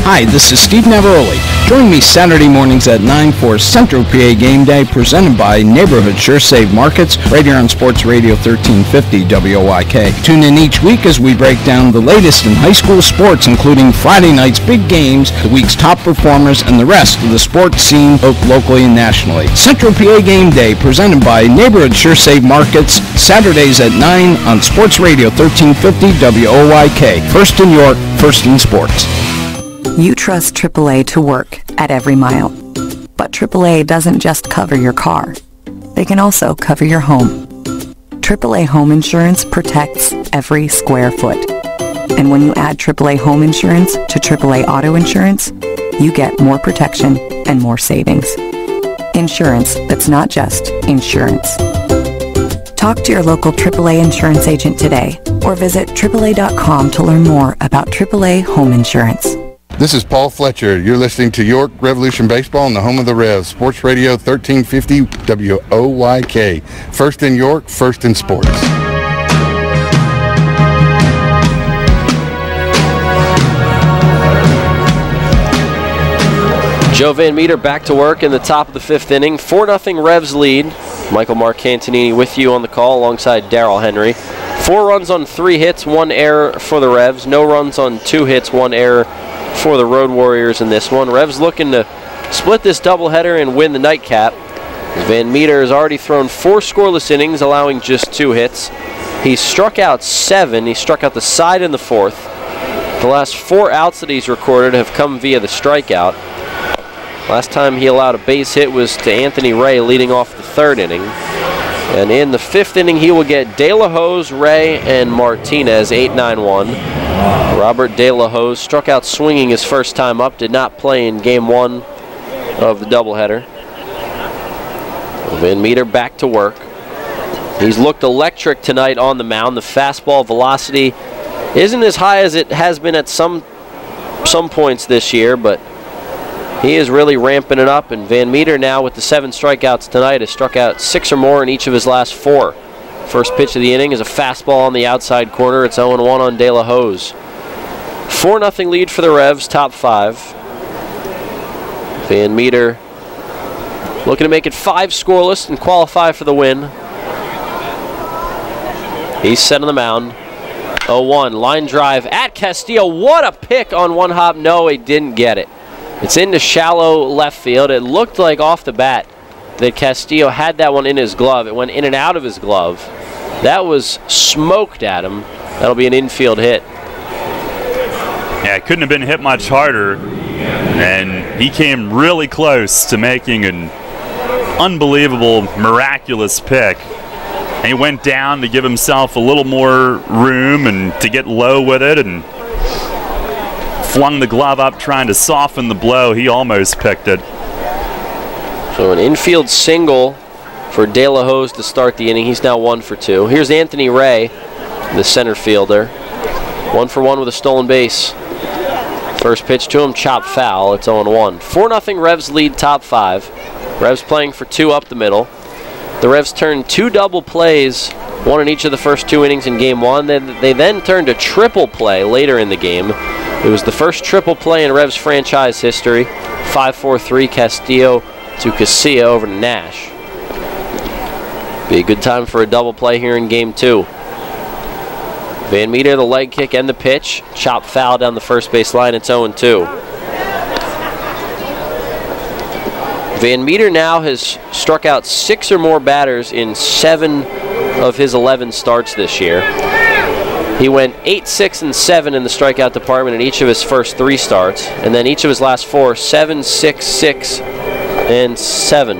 Hi, this is Steve Navaroli. Join me Saturday mornings at 9 for Central PA Game Day, presented by Neighborhood Sure Save Markets, right here on Sports Radio 1350 WOYK. Tune in each week as we break down the latest in high school sports, including Friday night's big games, the week's top performers, and the rest of the sports scene, both locally and nationally. Central PA Game Day, presented by Neighborhood Sure Save Markets, Saturdays at 9 on Sports Radio 1350 WOYK. First in York, first in sports. You trust AAA to work at every mile. But AAA doesn't just cover your car. They can also cover your home. AAA Home Insurance protects every square foot. And when you add AAA Home Insurance to AAA Auto Insurance, you get more protection and more savings. Insurance that's not just insurance. Talk to your local AAA insurance agent today or visit AAA.com to learn more about AAA Home Insurance. This is Paul Fletcher. You're listening to York Revolution Baseball on the home of the Revs, Sports Radio 1350 WOYK. First in York, first in sports. Joe Van Meter back to work in the top of the 5th inning. 4-0 Revs lead. Michael Marcantonini with you on the call alongside Darryl Henry. 4 runs on 3 hits, 1 error for the Revs. No runs on 2 hits, 1 error for the Road Warriors in this one. Revs looking to split this doubleheader and win the nightcap. Van Meter has already thrown 4 scoreless innings, allowing just 2 hits. He's struck out 7. He struck out the side in the 4th. The last 4 outs that he's recorded have come via the strikeout. Last time he allowed a base hit was to Anthony Ray leading off the 3rd inning. And in the 5th inning, he will get De La Hoz, Ray, and Martinez, 8-9-1. Robert De La Hoz struck out swinging his first time up, did not play in Game 1 of the doubleheader. Van Meter back to work. He's looked electric tonight on the mound. The fastball velocity isn't as high as it has been at some points this year, but he is really ramping it up, and Van Meter now with the 7 strikeouts tonight has struck out 6 or more in each of his last 4. First pitch of the inning is a fastball on the outside corner. It's 0-1 on De La Hoz. 4-0 lead for the Revs, top 5. Van Meter looking to make it 5 scoreless and qualify for the win. He's set on the mound. 0-1, line drive at Castillo. What a pick on one hop. No, he didn't get it. It's into shallow left field. It looked like off the bat that Castillo had that one in his glove. It went in and out of his glove. That was smoked at him. That'll be an infield hit. Yeah, it couldn't have been hit much harder. And he came really close to making an unbelievable, miraculous pick. And he went down to give himself a little more room and to get low with it, and flung the glove up trying to soften the blow. He almost picked it. So an infield single for De La Hoz to start the inning. He's now 1 for 2. Here's Anthony Ray, the center fielder. 1 for 1 with a stolen base. First pitch to him, chopped foul. It's 0-1. 4-0 Revs lead, top 5. Revs playing for 2 up the middle. The Revs turned 2 double plays, 1 in each of the first 2 innings in Game 1. They then turned a triple play later in the game. It was the first triple play in Revs franchise history. 5-4-3 Castillo to Casilla over to Nash. Be a good time for a double play here in Game 2. Van Meter, the leg kick and the pitch. Chop foul down the first base line. It's 0-2. Van Meter now has struck out 6 or more batters in 7 of his 11 starts this year. He went 8, 6, and 7 in the strikeout department in each of his first 3 starts, and then each of his last 4, 7, 6, 6, and 7.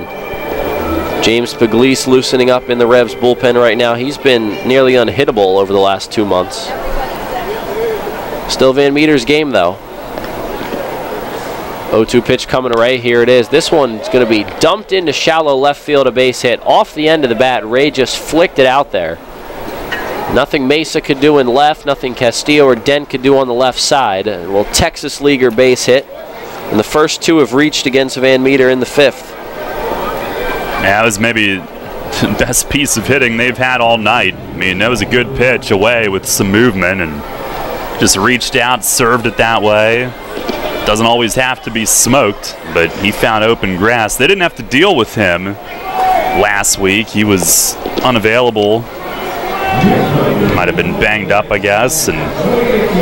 James Pugliese loosening up in the Revs bullpen right now. He's been nearly unhittable over the last 2 months. Still Van Meter's game, though. 0-2 pitch coming to Ray. Here it is. This one's going to be dumped into shallow left field, a base hit. Off the end of the bat, Ray just flicked it out there. Nothing Mesa could do in left, nothing Castillo or Dent could do on the left side. A little Texas Leaguer base hit. And the first 2 have reached against Van Meter in the 5th. Yeah, that was maybe the best piece of hitting they've had all night. I mean, that was a good pitch away with some movement, and just reached out, served it that way. Doesn't always have to be smoked, but he found open grass. They didn't have to deal with him last week. He was unavailable. Might have been banged up, I guess, and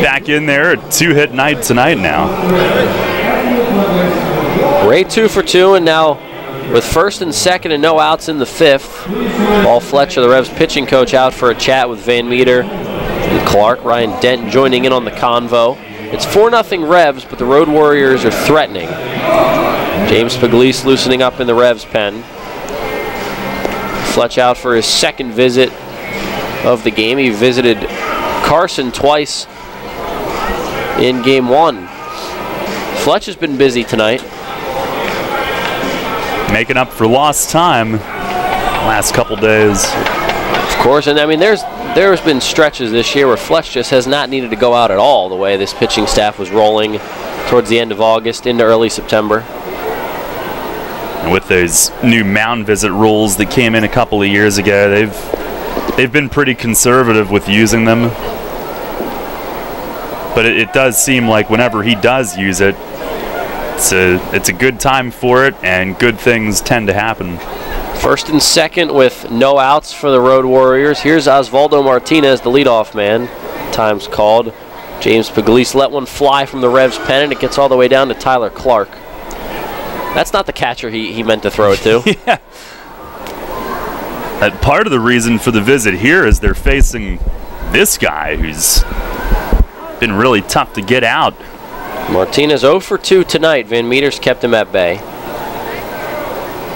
back in there. A 2-hit night tonight now. Ray 2 for 2, and now with first and second and no outs in the 5th. Paul Fletcher, the Revs pitching coach, out for a chat with Van Meter and Clark. Ryan Dent joining in on the convo. It's 4-0 Revs, but the Road Warriors are threatening. James Puglisi loosening up in the Revs pen. Fletch out for his second visit of the game. He visited Carson twice in game 1. Fletch has been busy tonight. Making up for lost time last couple days. Of course, and I mean there's been stretches this year where Fletch just has not needed to go out at all, the way this pitching staff was rolling towards the end of August into early September. And with those new mound visit rules that came in a couple of years ago, they've been pretty conservative with using them. But it does seem like whenever he does use it, it's a good time for it, and good things tend to happen. First and second with no outs for the Road Warriors. Here's Osvaldo Martinez, the leadoff man. Time's called. James Puglisi let one fly from the Revs pen, and it gets all the way down to Tyler Clark. That's not the catcher he meant to throw it to. Yeah. Part of the reason for the visit here is they're facing this guy who's been really tough to get out. Martinez 0 for 2 tonight. Van Meter's kept him at bay.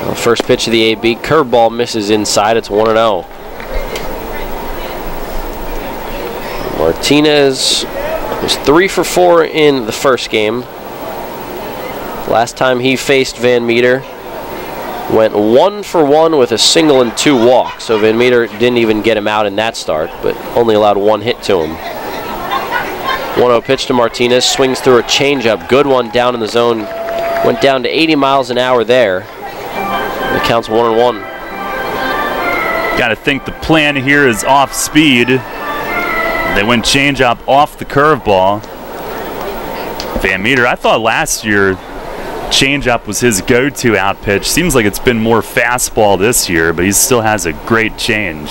Well, first pitch of the AB, curveball misses inside. It's 1-0. Martinez was 3 for 4 in the first game. Last time he faced Van Meter, went 1 for 1 with a single and 2 walks. So Van Meter didn't even get him out in that start, but only allowed 1 hit to him. 1-0 pitch to Martinez, swings through a changeup. Good one down in the zone. Went down to 80 miles an hour there. The count's 1-1. Got to think the plan here is off speed. They went changeup off the curveball. Van Meter, I thought last year changeup was his go-to out pitch. Seems like it's been more fastball this year, but he still has a great change.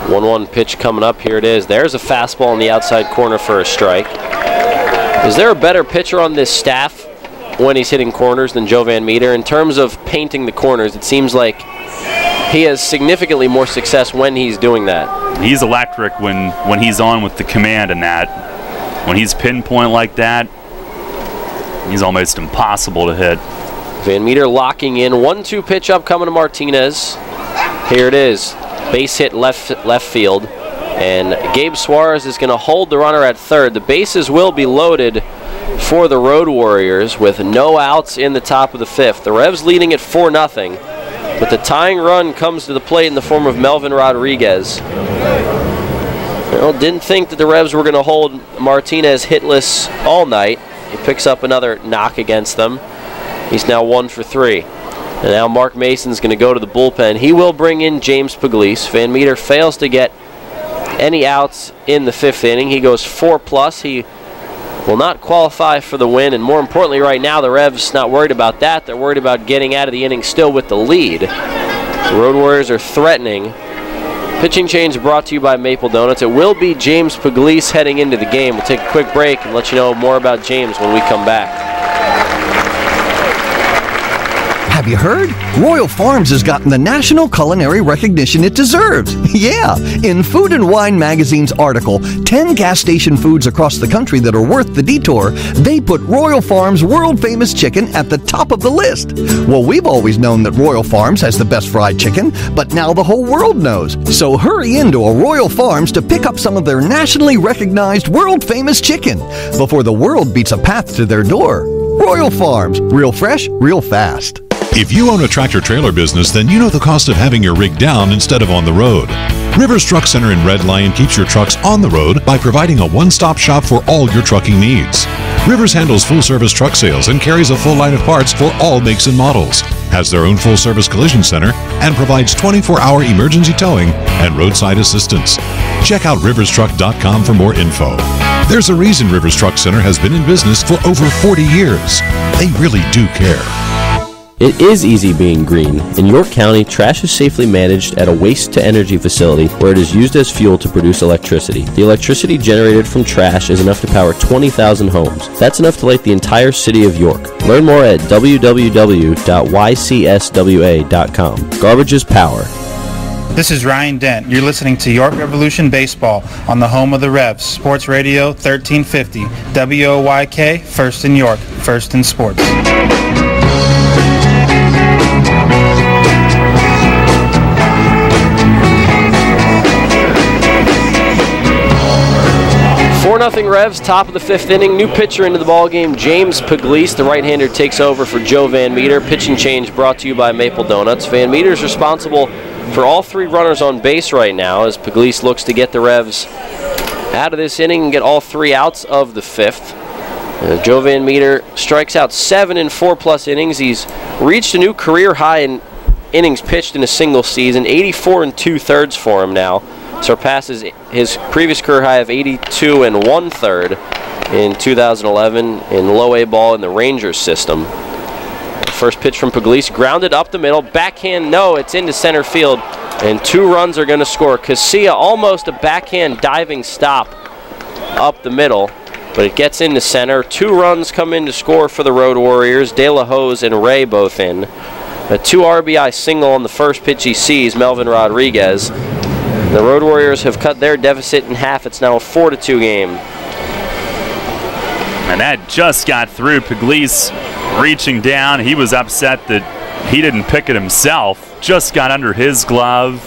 1-1 pitch coming up. Here it is. There's a fastball in the outside corner for a strike. Is there a better pitcher on this staff when he's hitting corners than Joe Van Meter? In terms of painting the corners, it seems like he has significantly more success when he's doing that. He's electric when he's on with the command and that. When he's pinpoint like that, he's almost impossible to hit. Van Meter locking in. 1-2 pitch up coming to Martinez. Here it is. Base hit left field. And Gabe Suarez is going to hold the runner at third. The bases will be loaded for the Road Warriors with no outs in the top of the 5th. The Revs leading at 4-0. But the tying run comes to the plate in the form of Melvin Rodriguez. Well, didn't think that the Revs were going to hold Martinez hitless all night. He picks up another knock against them. He's now 1 for 3. And now Mark Mason's going to go to the bullpen. He will bring in James Puglisi. Van Meter fails to get any outs in the 5th inning. He goes 4+. He will not qualify for the win. And more importantly, right now, the Revs not worried about that. They're worried about getting out of the inning still with the lead. The Road Warriors are threatening. Pitching change brought to you by Maple Donuts. It will be James Puglisi heading into the game. We'll take a quick break and let you know more about James when we come back. Have you heard? Royal Farms has gotten the national culinary recognition it deserves. Yeah, in Food and Wine magazine's article, 10 gas station foods across the country that are worth the detour, they put Royal Farms' world-famous chicken at the top of the list. Well, we've always known that Royal Farms has the best fried chicken, but now the whole world knows. So hurry into a Royal Farms to pick up some of their nationally recognized world-famous chicken before the world beats a path to their door. Royal Farms, real fresh, real fast. If you own a tractor-trailer business, then you know the cost of having your rig down instead of on the road. Rivers Truck Center in Red Lion keeps your trucks on the road by providing a one-stop shop for all your trucking needs. Rivers handles full-service truck sales and carries a full line of parts for all makes and models, has their own full-service collision center, and provides 24-hour emergency towing and roadside assistance. Check out riverstruck.com for more info. There's a reason Rivers Truck Center has been in business for over 40 years. They really do care. It is easy being green. In York County, trash is safely managed at a waste-to-energy facility where it is used as fuel to produce electricity. The electricity generated from trash is enough to power 20,000 homes. That's enough to light the entire city of York. Learn more at www.ycswa.com. Garbage is power. This is Ryan Dent. You're listening to York Revolution Baseball on the home of the Revs, Sports Radio 1350, WOYK, first in York, first in sports. 4-0 Revs, top of the 5th inning. New pitcher into the ballgame, James Puglise. The right-hander takes over for Joe Van Meter. Pitching change brought to you by Maple Donuts. Van Meter's responsible for all 3 runners on base right now as Puglise looks to get the Revs out of this inning and get all 3 outs of the 5th. Joe Van Meter strikes out 7 in 4+ innings. He's reached a new career high in innings pitched in a single season, 84 2/3 for him now. Surpasses his previous career high of 82 1/3 in 2011 in low A ball in the Rangers system. First pitch from Puglise, grounded up the middle, backhand, no, it's into center field, and 2 runs are going to score. Casilla almost a backhand diving stop up the middle, but it gets into center. 2 runs come in to score for the Road Warriors. De La Hoz and Ray both in. A 2 RBI single on the first pitch he sees, Melvin Rodriguez. The Road Warriors have cut their deficit in half. It's now a 4-2 game. And that just got through. Puglise reaching down. He was upset that he didn't pick it himself. Just got under his glove.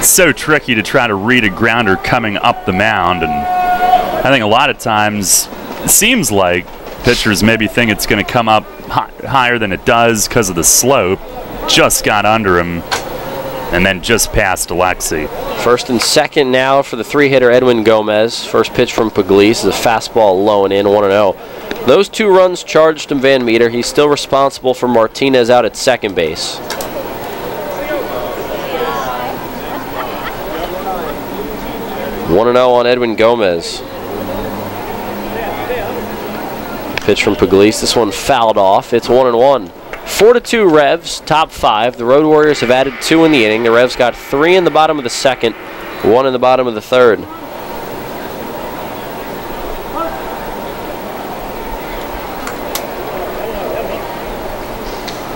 So tricky to try to read a grounder coming up the mound. And I think a lot of times it seems like pitchers maybe think it's going to come up higher than it does because of the slope. Just got under him and then just past Alexi. First and second now for the 3-hitter Edwin Gomez. First pitch from Puglise is a fastball low and in, 1-0. Those 2 runs charged to Van Meter. He's still responsible for Martinez out at second base. One 1-0 on Edwin Gomez. Pitch from Puglise. This one fouled off. It's 1-1. 4-2 Revs, top 5. The Road Warriors have added 2 in the inning. The Revs got 3 in the bottom of the 2nd, 1 in the bottom of the 3rd.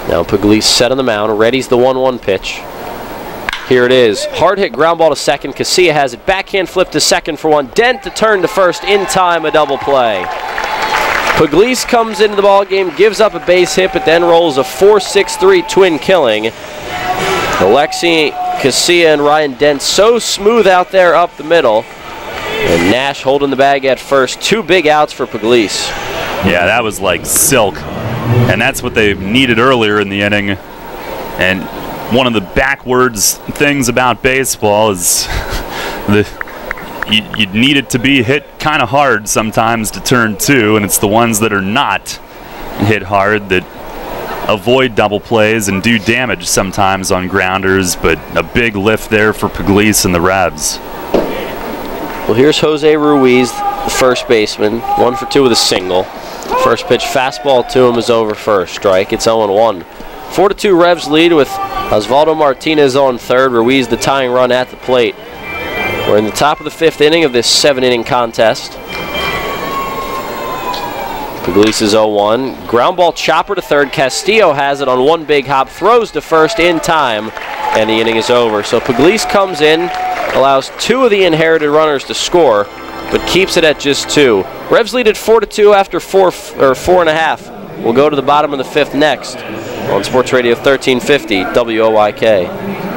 Now Puglise set on the mound, readies the 1-1 pitch. Here it is. Hard hit ground ball to second. Casilla has it. Backhand flip to second for 1. Dent to turn to first. In time, a double play. Puglise comes into the ballgame, gives up a base hit, but then rolls a 4-6-3 twin killing. Alexi Casilla and Ryan Dent so smooth out there up the middle. And Nash holding the bag at first. 2 big outs for Puglise. Yeah, that was like silk. And that's what they needed earlier in the inning. And one of the backwards things about baseball is you need it to be hit kind of hard sometimes to turn 2, and it's the ones that are not hit hard that avoid double plays and do damage sometimes on grounders, but a big lift there for Puglise and the Revs. Well, here's Jose Ruiz, the first baseman, 1 for 2 with a single. First pitch fastball to him is over first strike. It's 0-1. 4-2 Revs lead with Osvaldo Martinez on third. Ruiz the tying run at the plate. We're in the top of the 5th inning of this 7-inning contest. Puglise is 0-1. Ground ball chopper to third. Castillo has it on 1 big hop. Throws to first in time. And the inning is over. So Puglise comes in, allows 2 of the inherited runners to score, but keeps it at just 2. Revs lead at 4-2 after 4.5. We'll go to the bottom of the 5th next on Sports Radio 1350 WOYK.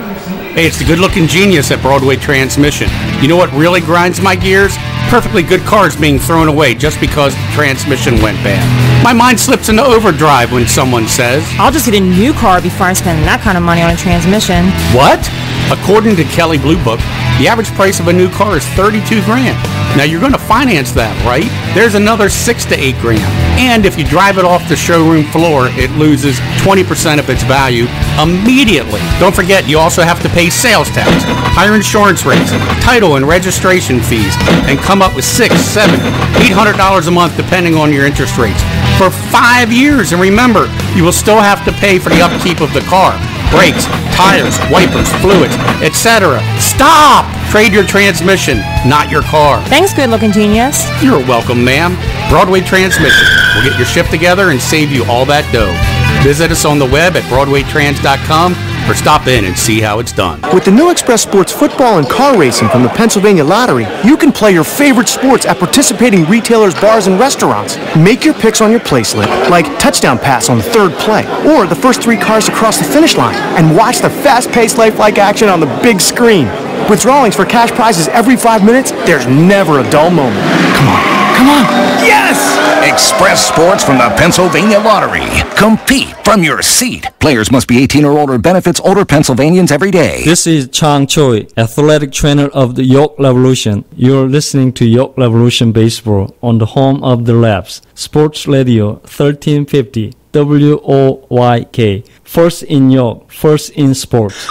Hey, it's the good-looking genius at Broadway Transmission. You know what really grinds my gears? Perfectly good cars being thrown away just because the transmission went bad. My mind slips into overdrive when someone says, I'll just get a new car before I spend that kind of money on a transmission. What? According to Kelley Blue Book, the average price of a new car is $32 grand. Now you're going to finance that, right? There's another $6 to $8 grand. And if you drive it off the showroom floor, it loses 20% of its value immediately. Don't forget, you also have to pay sales tax, higher insurance rates, title and registration fees, and come up with $600, $700, $800 a month depending on your interest rates for 5 years. And remember, you will still have to pay for the upkeep of the car. Brakes, tires, wipers, fluids, etc. Stop! Trade your transmission, not your car. Thanks, good-looking genius. You're welcome, ma'am. Broadway Transmission. We'll get your shift together and save you all that dough. Visit us on the web at BroadwayTrans.com or stop in and see how it's done. With the new Express Sports football and car racing from the Pennsylvania Lottery, you can play your favorite sports at participating retailers, bars, and restaurants. Make your picks on your play slip, like touchdown pass on the third play, or the first 3 cars to cross the finish line, and watch the fast-paced lifelike action on the big screen. With drawings for cash prizes every 5 minutes, there's never a dull moment. Come on. Come on. Yes! Express Sports from the Pennsylvania Lottery. Compete from your seat. Players must be 18 or older. Benefits older Pennsylvanians every day. This is Chang Choi, athletic trainer of the York Revolution. You're listening to York Revolution Baseball on the home of the Revs. Sports Radio 1350 WOYK. First in York, first in sports.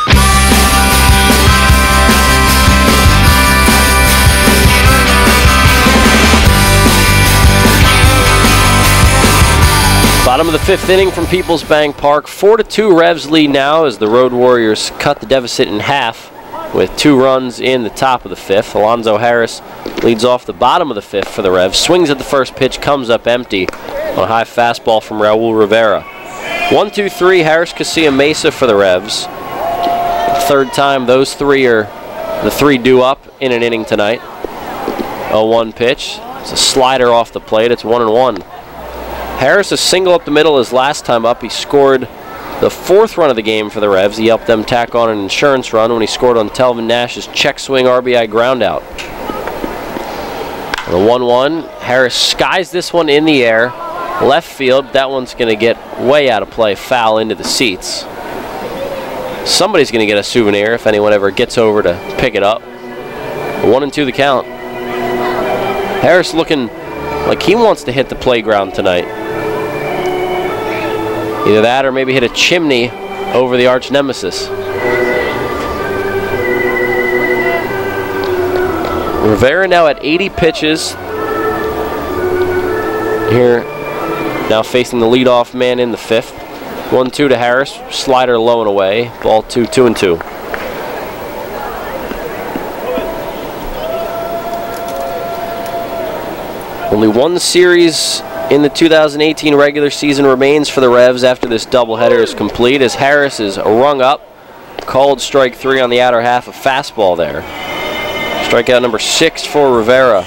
Bottom of the 5th inning from Peoples Bank Park. 4-2 Revs lead now as the Road Warriors cut the deficit in half with 2 runs in the top of the 5th. Alonzo Harris leads off the bottom of the 5th for the Revs. Swings at the first pitch, comes up empty on a high fastball from Raul Rivera. 1-2-3 Harris, Casilla, Mesa for the Revs. Third time those 3 are the 3 due up in an inning tonight. 0-1 pitch. It's a slider off the plate. It's 1-1. Harris, a single up the middle his last time up. He scored the 4th run of the game for the Revs. He helped them tack on an insurance run when he scored on Telvin Nash's check swing RBI groundout. The 1-1, Harris skies this one in the air. Left field, that one's going to get way out of play, foul into the seats. Somebody's going to get a souvenir if anyone ever gets over to pick it up. 1-2 the count. Harris looking like he wants to hit the playground tonight. Either that or maybe hit a chimney over the arch nemesis. Rivera now at 80 pitches. Here, now facing the leadoff man in the 5th. 1-2 to Harris. Slider low and away. Ball 2, 2-2. Only one series in the 2018 regular season remains for the Revs after this doubleheader is complete, as Harris is rung up. Called strike 3 on the outer half of fastball there. Strikeout number 6 for Rivera.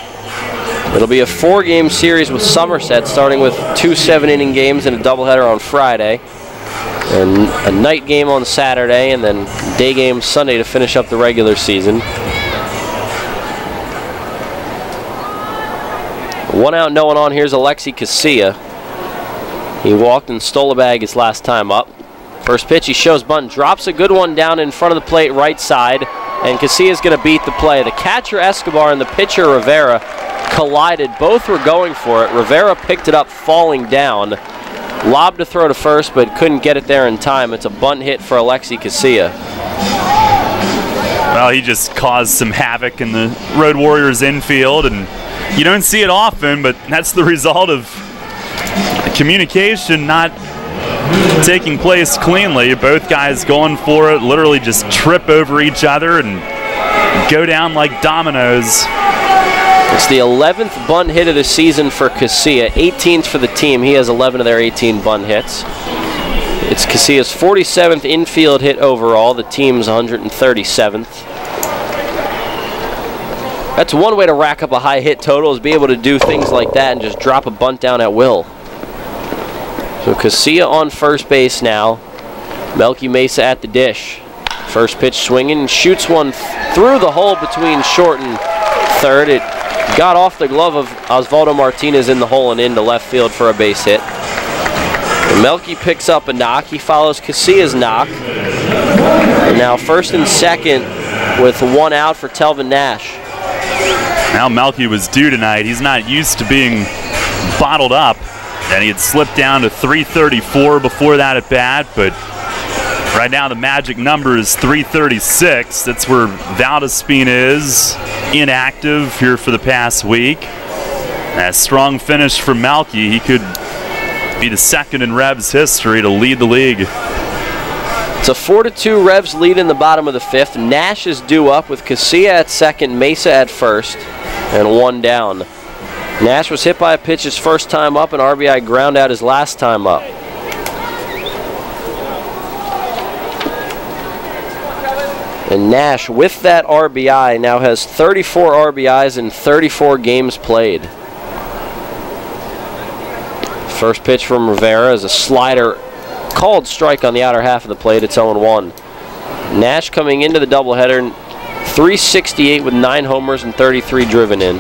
It'll be a 4-game series with Somerset, starting with 2 7-inning games and a doubleheader on Friday. And a night game on Saturday, and then day game Sunday to finish up the regular season. 1 out, no one on. Here's Alexi Casilla. He walked and stole a bag his last time up. First pitch, he shows bunt, drops a good one down in front of the plate, right side, and Casilla's going to beat the play. The catcher Escobar and the pitcher Rivera collided. Both were going for it. Rivera picked it up falling down. Lobbed to throw to first, but couldn't get it there in time. It's a bunt hit for Alexi Casilla. Well, he just caused some havoc in the Road Warriors infield, and you don't see it often, but that's the result of communication not taking place cleanly. Both guys going for it, literally just trip over each other and go down like dominoes. It's the 11th bunt hit of the season for Casilla, 18th for the team. He has 11 of their 18 bunt hits. It's Casilla's 47th infield hit overall, the team's 137th. That's one way to rack up a high hit total, is be able to do things like that and just drop a bunt down at will. So Casilla on first base now. Melky Mesa at the dish. First pitch swinging, shoots one through the hole between short and third. It got off the glove of Osvaldo Martinez in the hole and into left field for a base hit. And Melky picks up a knock. He follows Casilla's knock. And now first and second with 1 out for Telvin Nash. Now Melky was due tonight. He's not used to being bottled up, and he had slipped down to 334 before that at bat, but right now the magic number is 336. That's where Valdespin is, inactive here for the past week. A strong finish from Melky. He could be the second in Revs history to lead the league. It's a 4-2 Revs lead in the bottom of the 5th. Nash is due up with Casilla at second, Mesa at first, and 1 down. Nash was hit by a pitch his first time up, and RBI ground out his last time up. And Nash, with that RBI, now has 34 RBIs in 34 games played. First pitch from Rivera is a slider, called strike on the outer half of the plate. It's 0-1. Nash coming into the doubleheader, 368 with 9 homers and 33 driven in.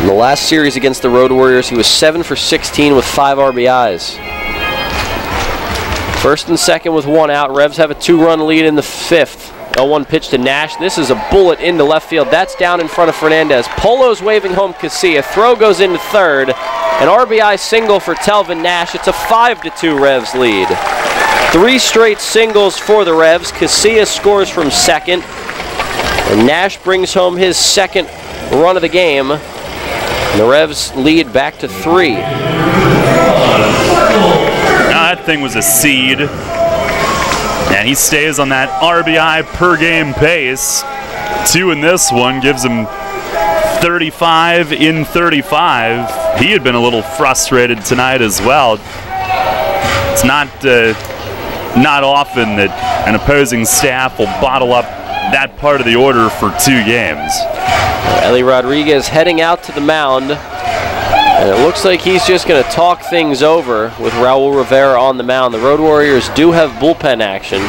In the last series against the Road Warriors, he was 7 for 16 with 5 RBIs. First and second with 1 out. Revs have a 2-run lead in the 5th. 0-1 pitch to Nash. This is a bullet into left field. That's down in front of Fernandez. Polo's waving home Casilla. Throw goes into third. An RBI single for Telvin Nash. It's a 5-2 Revs lead. 3 straight singles for the Revs. Casilla scores from second. And Nash brings home his second run of the game. And the Revs lead back to 3. That thing was a seed. And he stays on that RBI per game pace. 2 in this one gives him 35 in 35. He had been a little frustrated tonight as well. It's not often that an opposing staff will bottle up that part of the order for 2 games. Ellie Rodriguez heading out to the mound. And it looks like he's just going to talk things over with Raul Rivera on the mound. The Road Warriors do have bullpen action.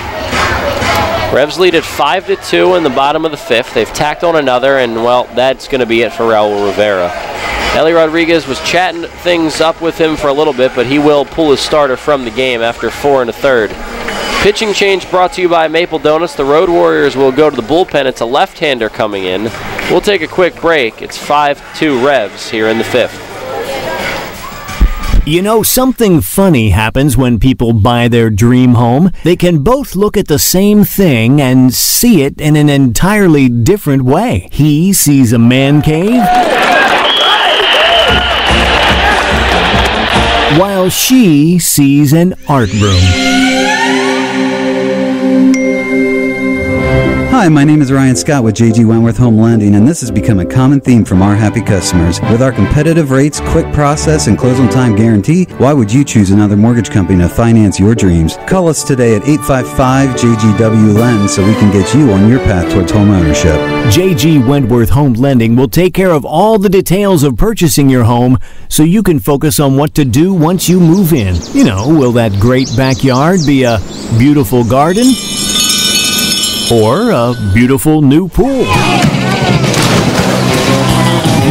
Revs lead at 5-2 in the bottom of the 5th. They've tacked on another, and, well, that's going to be it for Raul Rivera. Ellie Rodriguez was chatting things up with him for a little bit, but he will pull his starter from the game after 4 1/3. Pitching change brought to you by Maple Donuts. The Road Warriors will go to the bullpen. It's a left-hander coming in. We'll take a quick break. It's 5-2 Revs here in the 5th. You know, something funny happens when people buy their dream home. They can both look at the same thing and see it in an entirely different way. He sees a man cave, while she sees an art room. Hi, my name is Ryan Scott with J.G. Wentworth Home Lending, and this has become a common theme from our happy customers. With our competitive rates, quick process, and close-on-time guarantee, why would you choose another mortgage company to finance your dreams? Call us today at 855-JGW-LEND so we can get you on your path towards home ownership. J.G. Wentworth Home Lending will take care of all the details of purchasing your home so you can focus on what to do once you move in. You know, will that great backyard be a beautiful garden? Or a beautiful new pool?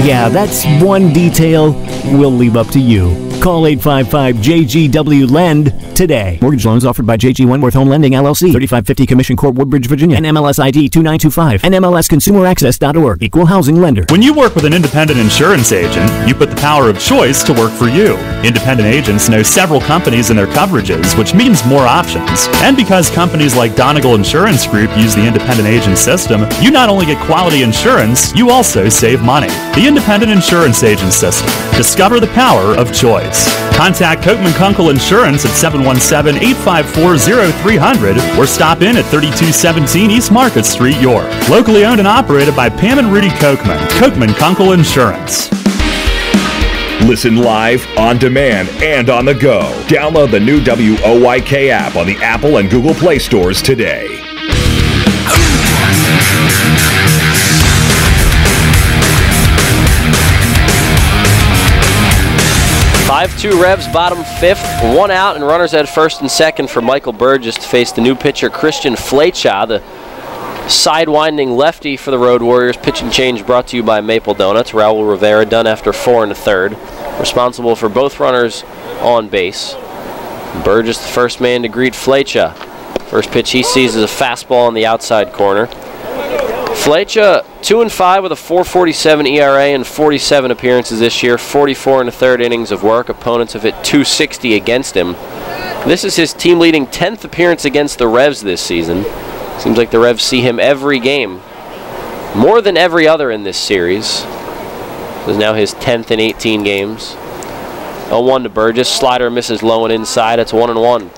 Yeah, that's one detail we'll leave up to you. Call 855-JGW-LEND today. Mortgage loans offered by J.G. Wentworth Home Lending, LLC, 3550 Commission Court, Woodbridge, Virginia, NMLS ID 2925, NMLSConsumerAccess.org, Equal Housing Lender. When you work with an independent insurance agent, you put the power of choice to work for you. Independent agents know several companies and their coverages, which means more options. And because companies like Donegal Insurance Group use the independent agent system, you not only get quality insurance, you also save money. The Independent Insurance Agent System. Discover the power of choice. Contact Coatman Kunkel Insurance at 717-854-0300 or stop in at 3217 East Market Street, York. Locally owned and operated by Pam and Rudy Coatman. Coatman Kunkel Insurance. Listen live, on demand, and on the go. Download the new WOYK app on the Apple and Google Play stores today. 5-2 Revs, bottom 5th, 1 out, and runners at first and second for Michael Burgess to face the new pitcher Christian Flecha, the sidewinding lefty for the Road Warriors. Pitching change brought to you by Maple Donuts. Raul Rivera done after 4 1/3, responsible for both runners on base. Burgess the first man to greet Flecha. First pitch he sees is a fastball on the outside corner. Flecha 2-5 with a 4.47 ERA and 47 appearances this year, 44 1/3 innings of work. Opponents have hit .260 against him. This is his team-leading 10th appearance against the Revs this season. Seems like the Revs see him every game, more than every other in this series. This is now his 10th in 18 games. 0-1 to Burgess. Slider misses low and inside. It's 1-1.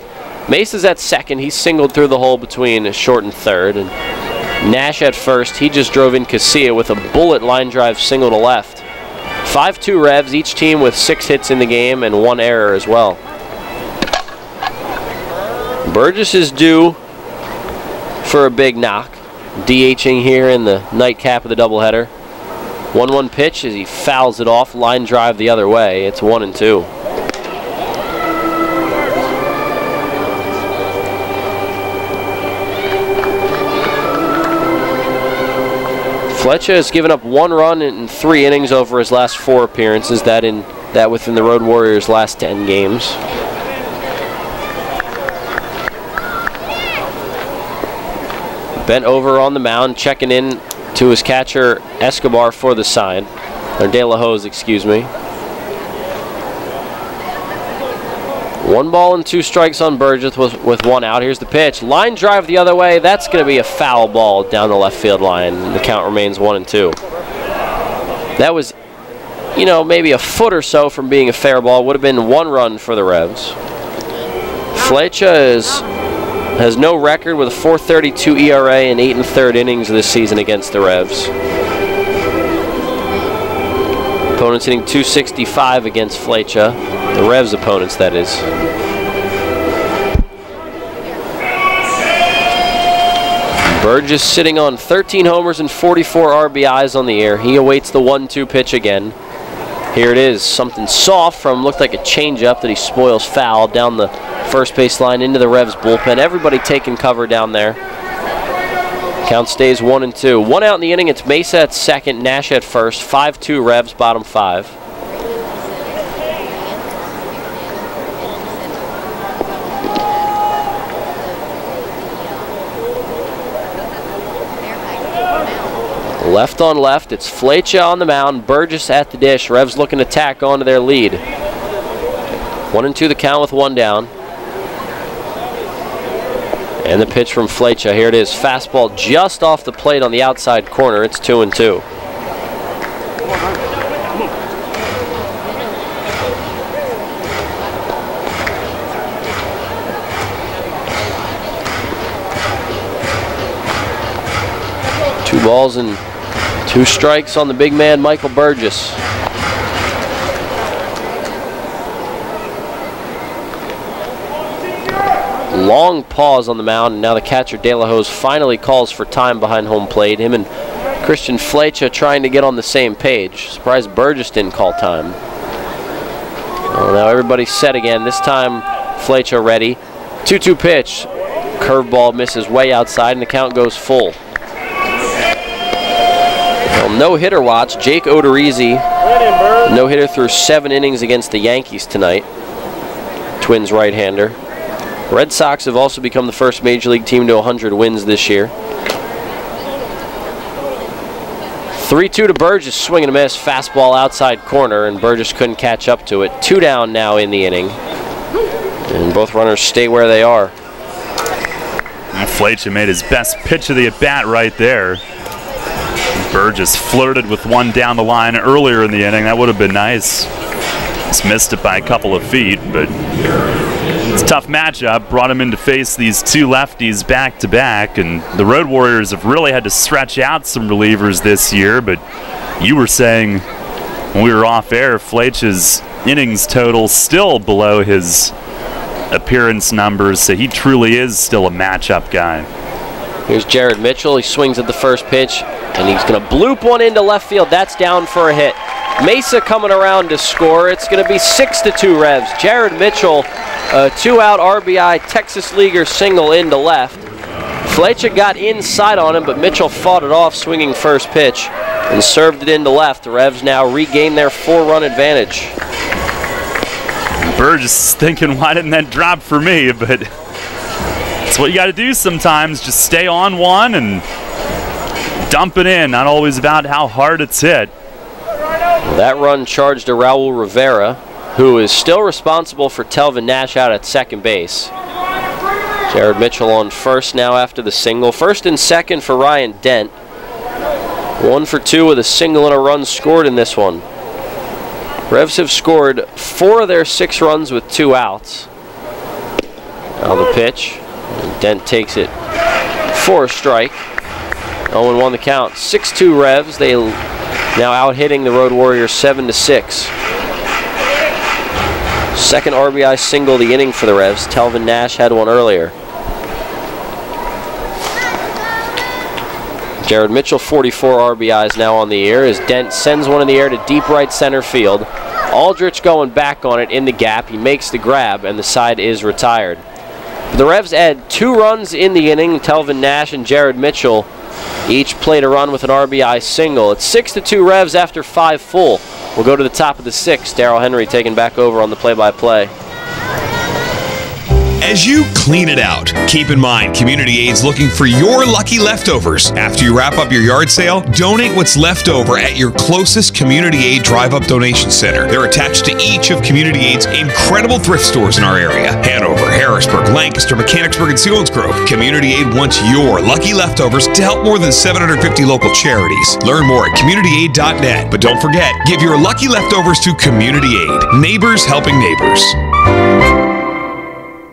Mace is at second. He singled through the hole between short and third. And Nash at first. He just drove in Casilla with a bullet line drive single to left. 5-2 Revs, each team with 6 hits in the game and 1 error as well. Burgess is due for a big knock. DHing here in the nightcap of the doubleheader. 1-1 pitch as he fouls it off. Line drive the other way. It's 1-2. Fletcher has given up 1 run in 3 innings over his last 4 appearances. That within the Road Warriors' last 10 games. Bent over on the mound, checking in to his catcher Escobar for the sign, or De La Hoz, excuse me. 1 ball and 2 strikes on Burgess with 1 out. Here's the pitch. Line drive the other way. That's going to be a foul ball down the left field line. The count remains 1-2. That was, you know, maybe a foot or so from being a fair ball. Would have been 1 run for the Revs. Flecha has no record with a 4.32 ERA in 8 1/3 innings this season against the Revs. Opponents hitting .265 against Flecha. The Revs opponents, that is. Burgess sitting on 13 homers and 44 RBIs on the year. He awaits the 1-2 pitch again. Here it is, something soft from, looked like a changeup that he spoils foul down the first base line into the Revs bullpen. Everybody taking cover down there. Count stays 1-2. 1 out in the inning. It's Mesa at second, Nash at first. 5-2 Revs, bottom 5. Left on left, it's Flecha on the mound, Burgess at the dish. Revs looking to tack onto their lead. 1-2 the count with 1 down. And the pitch from Flecha. Here it is. Fastball just off the plate on the outside corner. It's 2-2. Two balls and 2 strikes on the big man, Michael Burgess. Long pause on the mound, and now the catcher De La Hoz finally calls for time behind home plate. Him and Christian Flecha trying to get on the same page. Surprised Burgess didn't call time. Well, now everybody's set again. This time Flecha ready. 2-2 pitch. Curveball misses way outside, and the count goes full. Well, no-hitter watch. Jake Odorizzi, no-hitter through 7 innings against the Yankees tonight. Twins right-hander. Red Sox have also become the first Major League team to 100 wins this year. 3-2 to Burgess, swing and a miss. Fastball outside corner, and Burgess couldn't catch up to it. 2 down now in the inning. And both runners stay where they are. And Flecha made his best pitch of the at-bat right there. Burgess flirted with 1 down the line earlier in the inning. That would have been nice. Just missed it by a couple of feet, but it's a tough matchup. Brought him in to face these 2 lefties back-to-back, and the Road Warriors have really had to stretch out some relievers this year, but you were saying when we were off air, Flecha's innings total still below his appearance numbers, so he truly is still a matchup guy. Here's Jared Mitchell. He swings at the first pitch, and he's going to bloop 1 into left field. That's down for a hit. Mesa coming around to score. It's going to be 6-2 Revs. Jared Mitchell, a 2-out RBI Texas Leaguer single into left. Flecha got inside on him, but Mitchell fought it off, swinging first pitch, and served it into left. The Revs now regain their 4-run advantage. Burgess is thinking, why didn't that drop for me? But it's what you got to do sometimes. Just stay on one and dump it in. Not always about how hard it's hit. That run charged to Raul Rivera, who is still responsible for Telvin Nash out at second base. Jared Mitchell on first now after the single. First and second for Ryan Dent. 1 for 2 with a single and a run scored in this one. Revs have scored 4 of their 6 runs with 2 outs. Now the pitch. Dent takes it for a strike. 0-1 the count. 6-2 Revs. They now out-hitting the Road Warriors 7-6. Second RBI single of the inning for the Revs. Telvin Nash had one earlier. Jared Mitchell, 44 RBIs now on the year, as Dent sends one in the air to deep right center field. Aldrich going back on it in the gap. He makes the grab, and the side is retired. The Revs add 2 runs in the inning. Telvin Nash and Jared Mitchell each played a run with an RBI single. It's 6-2 Revs after 5 full. We'll go to the top of the 6th. Darrell Henry taking back over on the play-by-play. As you clean it out, keep in mind Community Aid's looking for your lucky leftovers. After you wrap up your yard sale, donate what's left over at your closest Community Aid Drive-Up Donation Center. They're attached to each of Community Aid's incredible thrift stores in our area. Hanover, Harrisburg, Lancaster, Mechanicsburg, and Selinsgrove. Community Aid wants your lucky leftovers to help more than 750 local charities. Learn more at communityaid.net. But don't forget, give your lucky leftovers to Community Aid. Neighbors helping neighbors.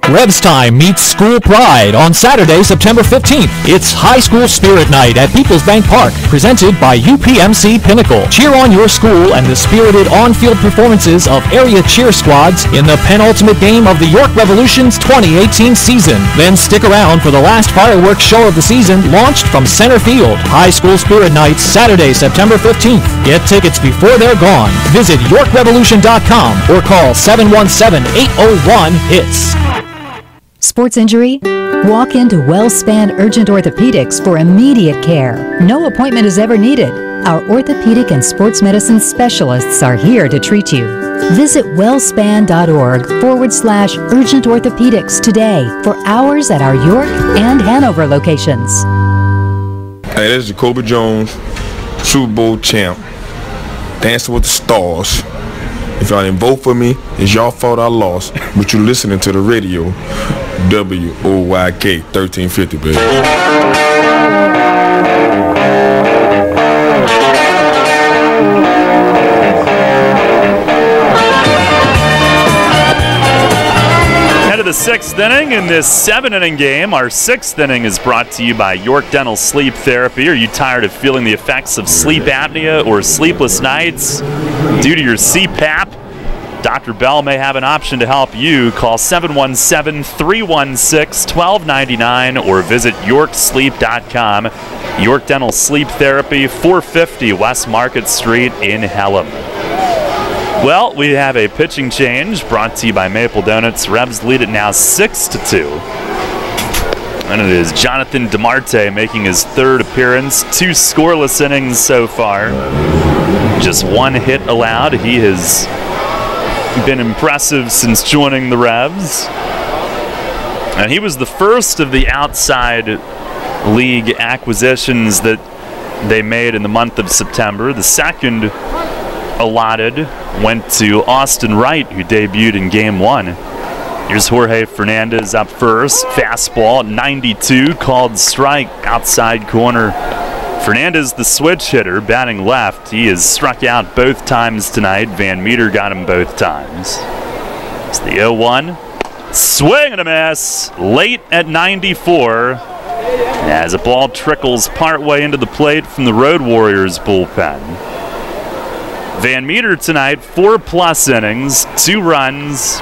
Revs Time meets School Pride on Saturday, September 15th. It's High School Spirit Night at Peoples Bank Park, presented by UPMC Pinnacle. Cheer on your school and the spirited on-field performances of area cheer squads in the penultimate game of the York Revolution's 2018 season. Then stick around for the last fireworks show of the season, launched from center field. High School Spirit Night, Saturday, September 15th. Get tickets before they're gone. Visit YorkRevolution.com or call 717-801-HITS. Sports injury? Walk into WellSpan Urgent Orthopedics for immediate care. No appointment is ever needed. Our orthopedic and sports medicine specialists are here to treat you. Visit wellspan.org/urgent orthopedics today for hours at our York and Hanover locations. Hey, this is Jacoby Jones, Super Bowl champ, Dancing with the Stars. If y'all didn't vote for me, it's y'all fault I lost, but you're listening to the radio. WOYK 1350, baby. Head of the 6th inning in this 7-inning game. Our 6th inning is brought to you by York Dental Sleep Therapy. Are you tired of feeling the effects of sleep apnea or sleepless nights due to your CPAP? Dr. Bell may have an option to help you. Call 717-316-1299 or visit yorksleep.com. York Dental Sleep Therapy, 450 West Market Street in Hallam. Well, we have a pitching change brought to you by Maple Donuts. Revs lead it now 6-2. And it is Jonathan DeMarte making his 3rd appearance. 2 scoreless innings so far. Just 1 hit allowed. He has been impressive since joining the Revs. And he was the first of the outside league acquisitions that they made in the month of September. The second allotted went to Austin Wright, who debuted in Game 1. Here's Jorge Fernandez up first. Fastball, 92, called strike, outside corner. Fernandez, the switch hitter, batting left. He has struck out both times tonight. Van Meter got him both times. It's the 0-1. Swing and a miss. Late at 94. As a ball trickles partway into the plate from the Road Warriors bullpen. Van Meter tonight, 4+ innings, 2 runs,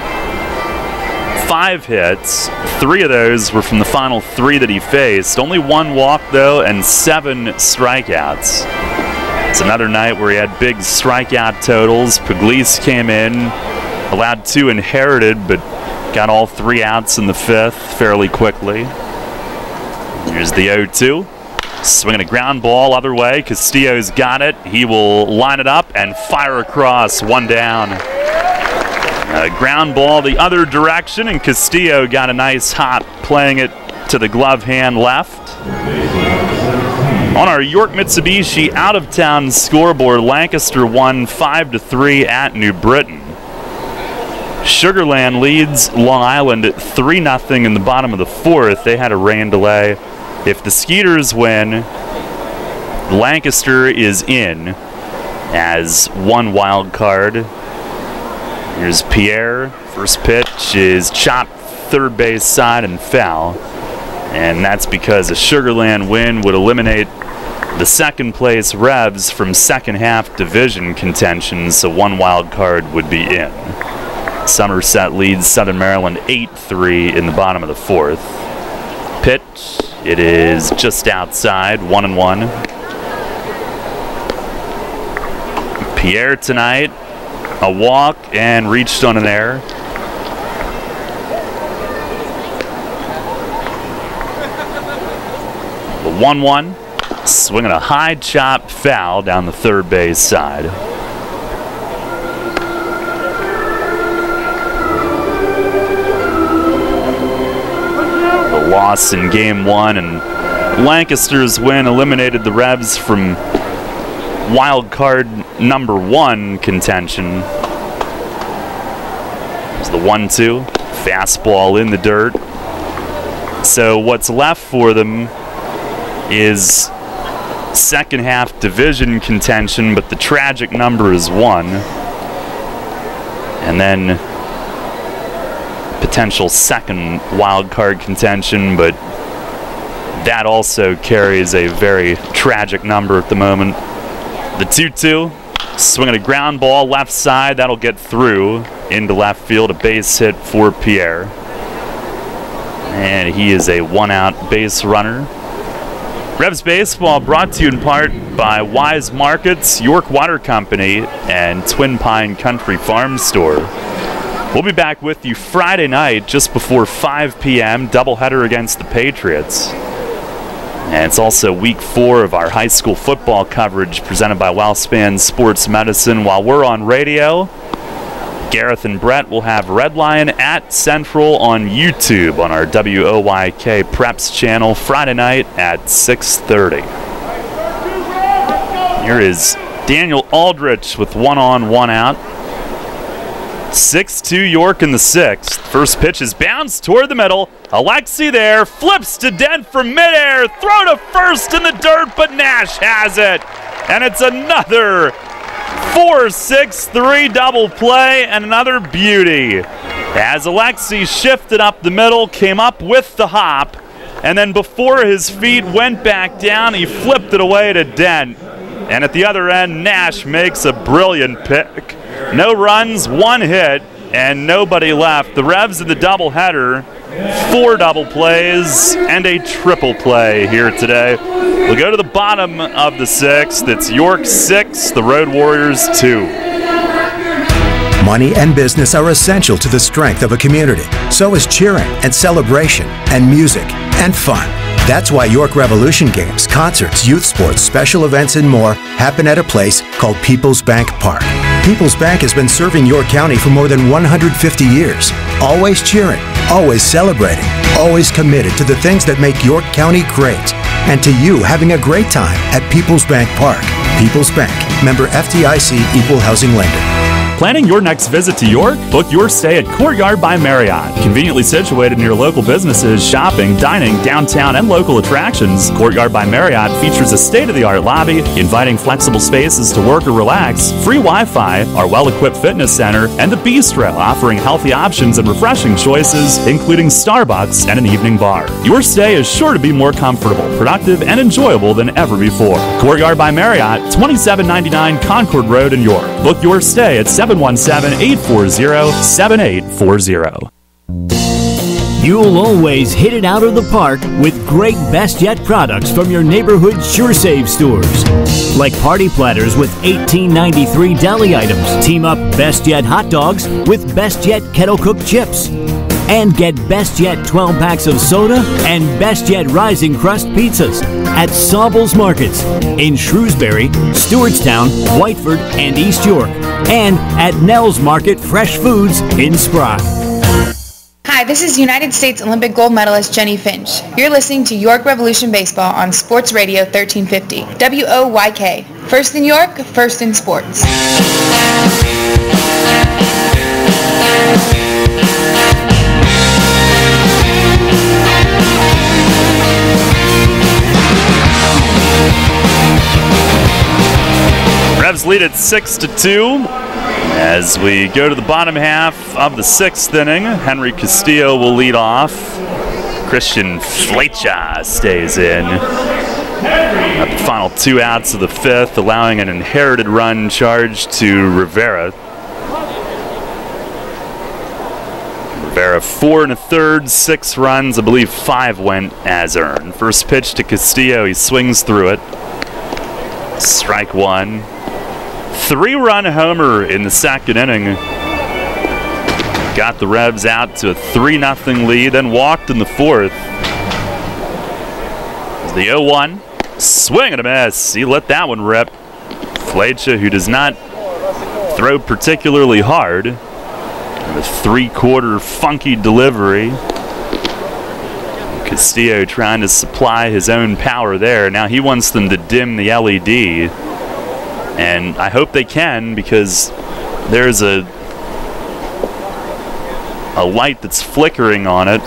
5 hits. 3 of those were from the final 3 that he faced. Only 1 walk, though, and 7 strikeouts. It's another night where he had big strikeout totals. Pugliese came in, allowed 2 inherited, but got all 3 outs in the 5th fairly quickly. Here's the 0-2. Swinging a ground ball other way. Castillo's got it. He will line it up and fire across. 1 down. A ground ball the other direction, and Castillo got a nice hop playing it to the glove hand left. On our York Mitsubishi out-of-town scoreboard, Lancaster won 5-3 at New Britain. Sugarland leads Long Island at 3-0 in the bottom of the 4th. They had a rain delay. If the Skeeters win, Lancaster is in as 1 wild card. Here's Pierre. First pitch is chopped 3rd base side and foul. And that's because a Sugarland win would eliminate the 2nd place Revs from 2nd half division contention, so 1 wild card would be in. Somerset leads Southern Maryland 8-3 in the bottom of the 4th. pitch. It is just outside, 1-1. Pierre tonight, a walk and reached on an error. The 1-1, swinging a high chop foul down the third base side. The loss in game 1 and Lancaster's win eliminated the Revs from wild card number 1 contention. It's the 1-2, fastball in the dirt. So what's left for them is second half division contention, but the tragic number is 1. And then potential second wild card contention, but that also carries a very tragic number at the moment. The 2-2, swinging a ground ball left side, that'll get through into left field, a base hit for Pierre. And he is a 1-out base runner. Revs Baseball brought to you in part by Wise Markets, York Water Company, and Twin Pine Country Farm Store. We'll be back with you Friday night just before 5 p.m., doubleheader against the Patriots. And it's also week 4 of our high school football coverage presented by Wellspan Sports Medicine. While we're on radio, Gareth and Brett will have Red Lion at Central on YouTube on our WOYK Preps channel Friday night at 6:30. Here is Daniel Aldrich with 1 on, 1 out. 6-2 York in the 6th. First pitch is bounced toward the middle. Alexi there, flips to Dent from midair. Throw to first in the dirt, but Nash has it. And it's another 4-6-3 double play and another beauty. As Alexi shifted up the middle, came up with the hop, and then before his feet went back down, he flipped it away to Dent. And at the other end, Nash makes a brilliant pick. No runs, 1 hit, and nobody left. The Revs in the doubleheader, 4 double plays and a triple play here today. We'll go to the bottom of the 6th. It's York 6, the Road Warriors 2. Money and business are essential to the strength of a community. So is cheering and celebration and music and fun. That's why York Revolution games, concerts, youth sports, special events, and more happen at a place called People's Bank Park. People's Bank has been serving York County for more than 150 years. Always cheering, always celebrating, always committed to the things that make York County great. And to you having a great time at People's Bank Park. People's Bank, member FDIC, equal housing lender. Planning your next visit to York? Book your stay at Courtyard by Marriott. Conveniently situated near local businesses, shopping, dining, downtown, and local attractions, Courtyard by Marriott features a state-of-the-art lobby, inviting flexible spaces to work or relax, free Wi-Fi, our well-equipped fitness center, and the bistro offering healthy options and refreshing choices, including Starbucks and an evening bar. Your stay is sure to be more comfortable, productive, and enjoyable than ever before. Courtyard by Marriott, 2799 Concord Road in York. Book your stay at 717-840-7840. You'll always hit it out of the park with great Best Yet products from your neighborhood SureSave stores. Like party platters with $18.93 deli items. Team up Best Yet hot dogs with Best Yet kettle cooked chips. And get Best Yet 12 packs of soda and Best Yet Rising Crust pizzas at Sobel's Markets in Shrewsbury, Stewartstown, Whiteford, and East York. And at Nell's Market Fresh Foods in Spry. Hi, this is United States Olympic gold medalist Jenny Finch. You're listening to York Revolution Baseball on Sports Radio 1350. WOYK. First in York, first in sports. Revs lead at 6-2 as we go to the bottom half of the 6th inning. Henry Castillo will lead off. Christian Flecha stays in. At the final 2 outs of the 5th, allowing an inherited run charge to Rivera. They're a 4 1/3, 6 runs. I believe 5 went as earned. First pitch to Castillo. He swings through it. Strike one. 3-run homer in the second inning. Got the Revs out to a 3-0 lead, then walked in the fourth. The 0-1. Swing and a miss. He let that one rip. Flecha, who does not throw particularly hard. A 3/4 funky delivery. Castillo trying to supply his own power there. Now he wants them to dim the LED. And I hope they can, because there's a light that's flickering on it.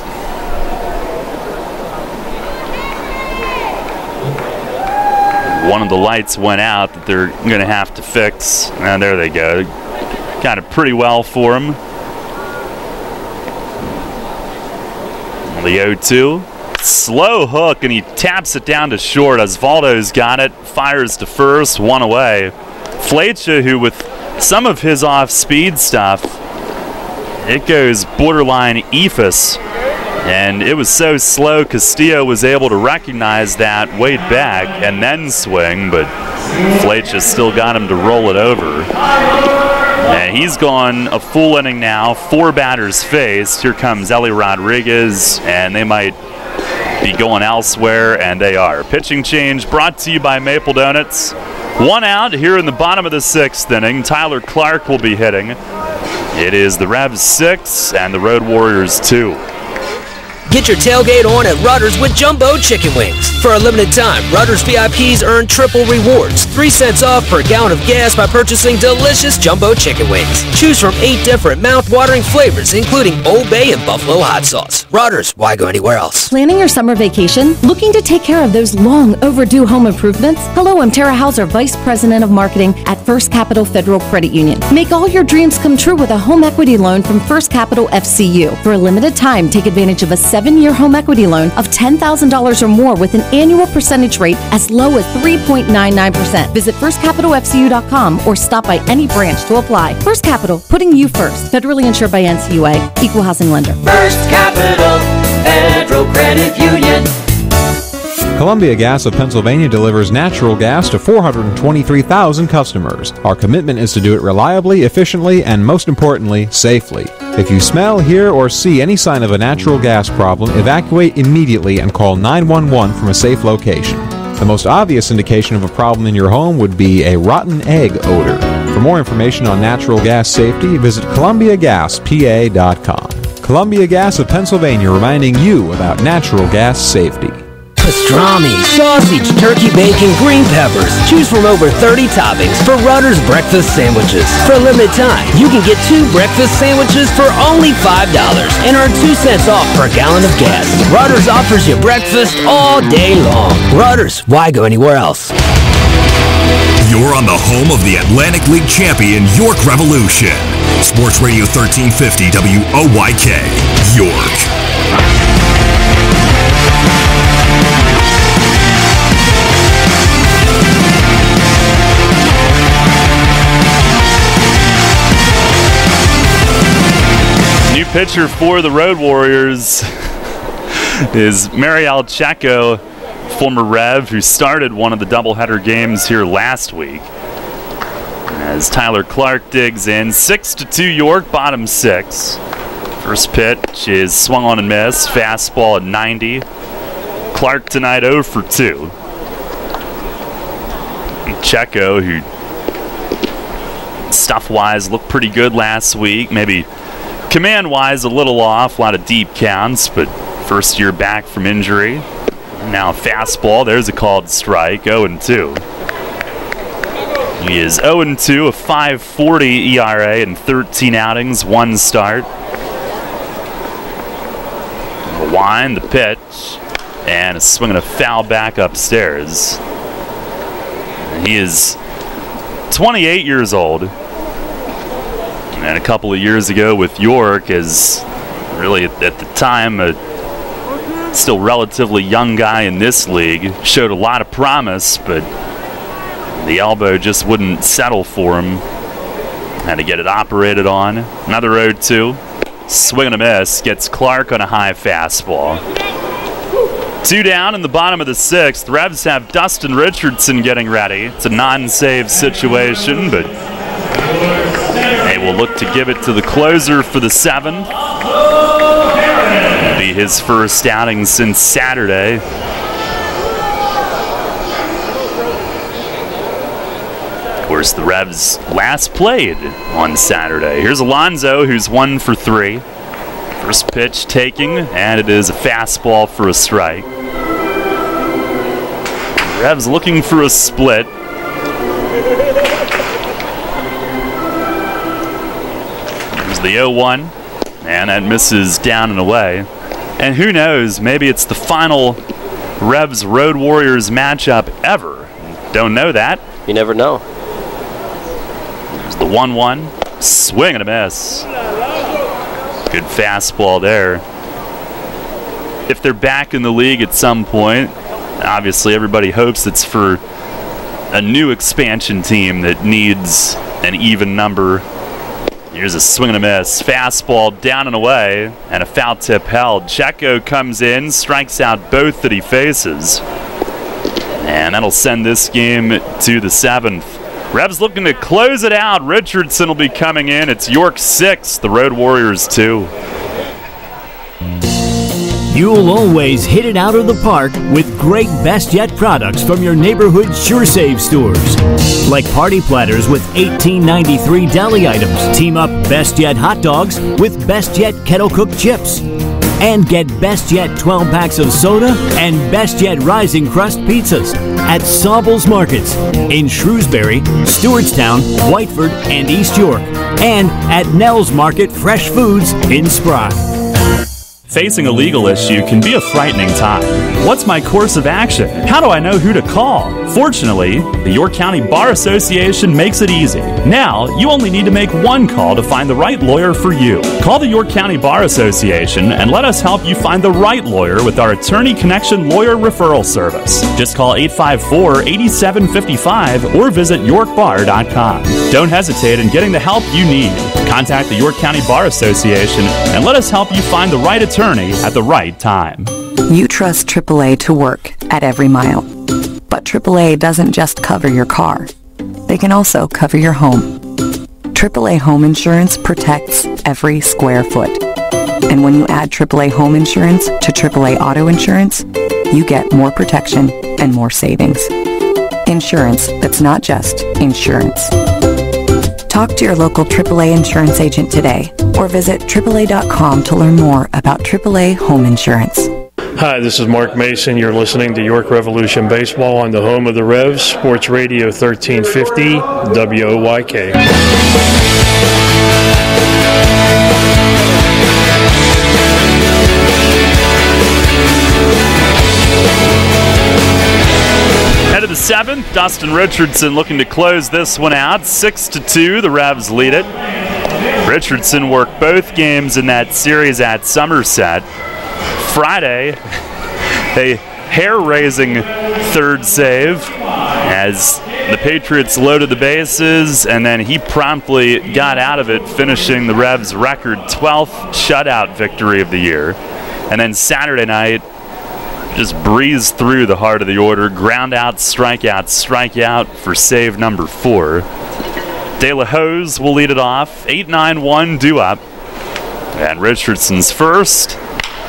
One of the lights went out that they're going to have to fix. And there they go. Got it pretty well for him. The 0-2. Slow hook, and he taps it down to short. Osvaldo's got it. Fires to first. One away. Flecha, who with some of his off-speed stuff, it goes borderline ephus. And it was so slow, Castillo was able to recognize that, wait back, and then swing, but Flecha still got him to roll it over. And he's gone a full inning now, 4 batters faced. Here comes Eli Rodriguez, and they might be going elsewhere, and they are. Pitching change brought to you by Maple Donuts. 1 out here in the bottom of the 6th inning. Tyler Clark will be hitting. It is the Revs 6 and the Road Warriors 2. Get your tailgate on at Rutter's with Jumbo Chicken Wings. For a limited time, Rutter's VIPs earn triple rewards. 3 cents off per gallon of gas by purchasing delicious Jumbo Chicken Wings. Choose from 8 different mouth-watering flavors, including Old Bay and Buffalo hot sauce. Rutter's, why go anywhere else? Planning your summer vacation? Looking to take care of those long overdue home improvements? Hello, I'm Tara Hauser, Vice President of Marketing at First Capital Federal Credit Union. Make all your dreams come true with a home equity loan from First Capital FCU. For a limited time, take advantage of a 7-year home equity loan of $10,000 or more with an annual percentage rate as low as 3.99%. Visit firstcapitalfcu.com or stop by any branch to apply. First Capital, putting you first. Federally insured by NCUA. Equal housing lender. First Capital Federal Credit Union. Columbia Gas of Pennsylvania delivers natural gas to 423,000 customers. Our commitment is to do it reliably, efficiently, and most importantly, safely. If you smell, hear, or see any sign of a natural gas problem, evacuate immediately and call 911 from a safe location. The most obvious indication of a problem in your home would be a rotten egg odor. For more information on natural gas safety, visit ColumbiaGasPA.com. Columbia Gas of Pennsylvania, reminding you about natural gas safety. Pastrami, sausage, turkey bacon, green peppers. Choose from over 30 toppings for Rutter's breakfast sandwiches. For a limited time, you can get 2 breakfast sandwiches for only $5 and earn 2 cents off per gallon of gas. Rutter's offers you breakfast all day long. Rutter's, why go anywhere else? You're on the home of the Atlantic League champion York Revolution. Sports Radio 1350 WOYK, York. New pitcher for the Road Warriors is Mariel Checo, former Rev, who started one of the doubleheader games here last week. As Tyler Clark digs in, 6-2 York, bottom 6. First pitch is swung on and missed, fastball at 90. Clark tonight 0 for 2. And Checo, who stuff-wise looked pretty good last week, maybe command-wise a little off, a lot of deep counts, but first year back from injury. Now a fastball, there's a called strike, 0-2. He is 0-2, a 5.40 ERA in 13 outings, 1 start. The wind, the pitch, and a swing and a foul back upstairs. He is 28 years old. And a couple of years ago with York, as really at the time a still relatively young guy in this league, showed a lot of promise, but the elbow just wouldn't settle for him. Had to get it operated on. Another 0-2. Swing and a miss. Gets Clark on a high fastball. 2 down in the bottom of the 6th. The Revs have Dustin Richardson getting ready. It's a non-save situation, but they will look to give it to the closer for the 7th. It'll be his first outing since Saturday. Of course, the Revs last played on Saturday. Here's Alonso, who's 1 for 3. First pitch taking, and it is a fastball for a strike. Revs looking for a split. There's the 0-1, and that misses down and away. And who knows, maybe it's the final Revs Road Warriors matchup ever. Don't know that. You never know. There's the 1-1, swing and a miss. Good fastball there. If they're back in the league at some point, obviously everybody hopes it's for a new expansion team that needs an even number. Here's a swing and a miss. Fastball down and away, and a foul tip held. Checo comes in, strikes out both that he faces. And that'll send this game to the 7th. Revs looking to close it out. Richardson will be coming in. It's York 6, the Road Warriors 2. You'll always hit it out of the park with great Best Yet products from your neighborhood SureSave stores. Like party platters with $18.93 deli items. Team up Best Yet hot dogs with Best Yet kettle cooked chips. And get Best Yet 12 packs of soda and Best Yet Rising Crust pizzas at Sobel's Markets in Shrewsbury, Stewartstown, Whiteford, and East York. And at Nell's Market Fresh Foods in Spry. Facing a legal issue can be a frightening time. What's my course of action? How do I know who to call? Fortunately, the York County Bar Association makes it easy. Now, you only need to make one call to find the right lawyer for you. Call the York County Bar Association and let us help you find the right lawyer with our Attorney Connection Lawyer Referral Service. Just call 854-8755 or visit yorkbar.com. Don't hesitate in getting the help you need. Contact the York County Bar Association and let us help you find the right attorney at the right time. You trust AAA to work at every mile. But AAA doesn't just cover your car. They can also cover your home. AAA Home Insurance protects every square foot. And when you add AAA Home Insurance to AAA Auto Insurance, you get more protection and more savings. Insurance that's not just insurance. Talk to your local AAA insurance agent today or visit AAA.com to learn more about AAA Home Insurance. Hi, this is Mark Mason. You're listening to York Revolution Baseball on the home of the Revs, Sports Radio 1350, WOYK. Head of the 7th, Dustin Richardson looking to close this one out. 6-2, the Revs lead it. Richardson worked both games in that series at Somerset. Friday, a hair-raising third save as the Patriots loaded the bases, and then he promptly got out of it, finishing the Revs' record 12th shutout victory of the year. And then Saturday night, just breezed through the heart of the order, ground out, strikeout for save number 4. De La Hoz will lead it off, 8-9-1 due up. And Richardson's first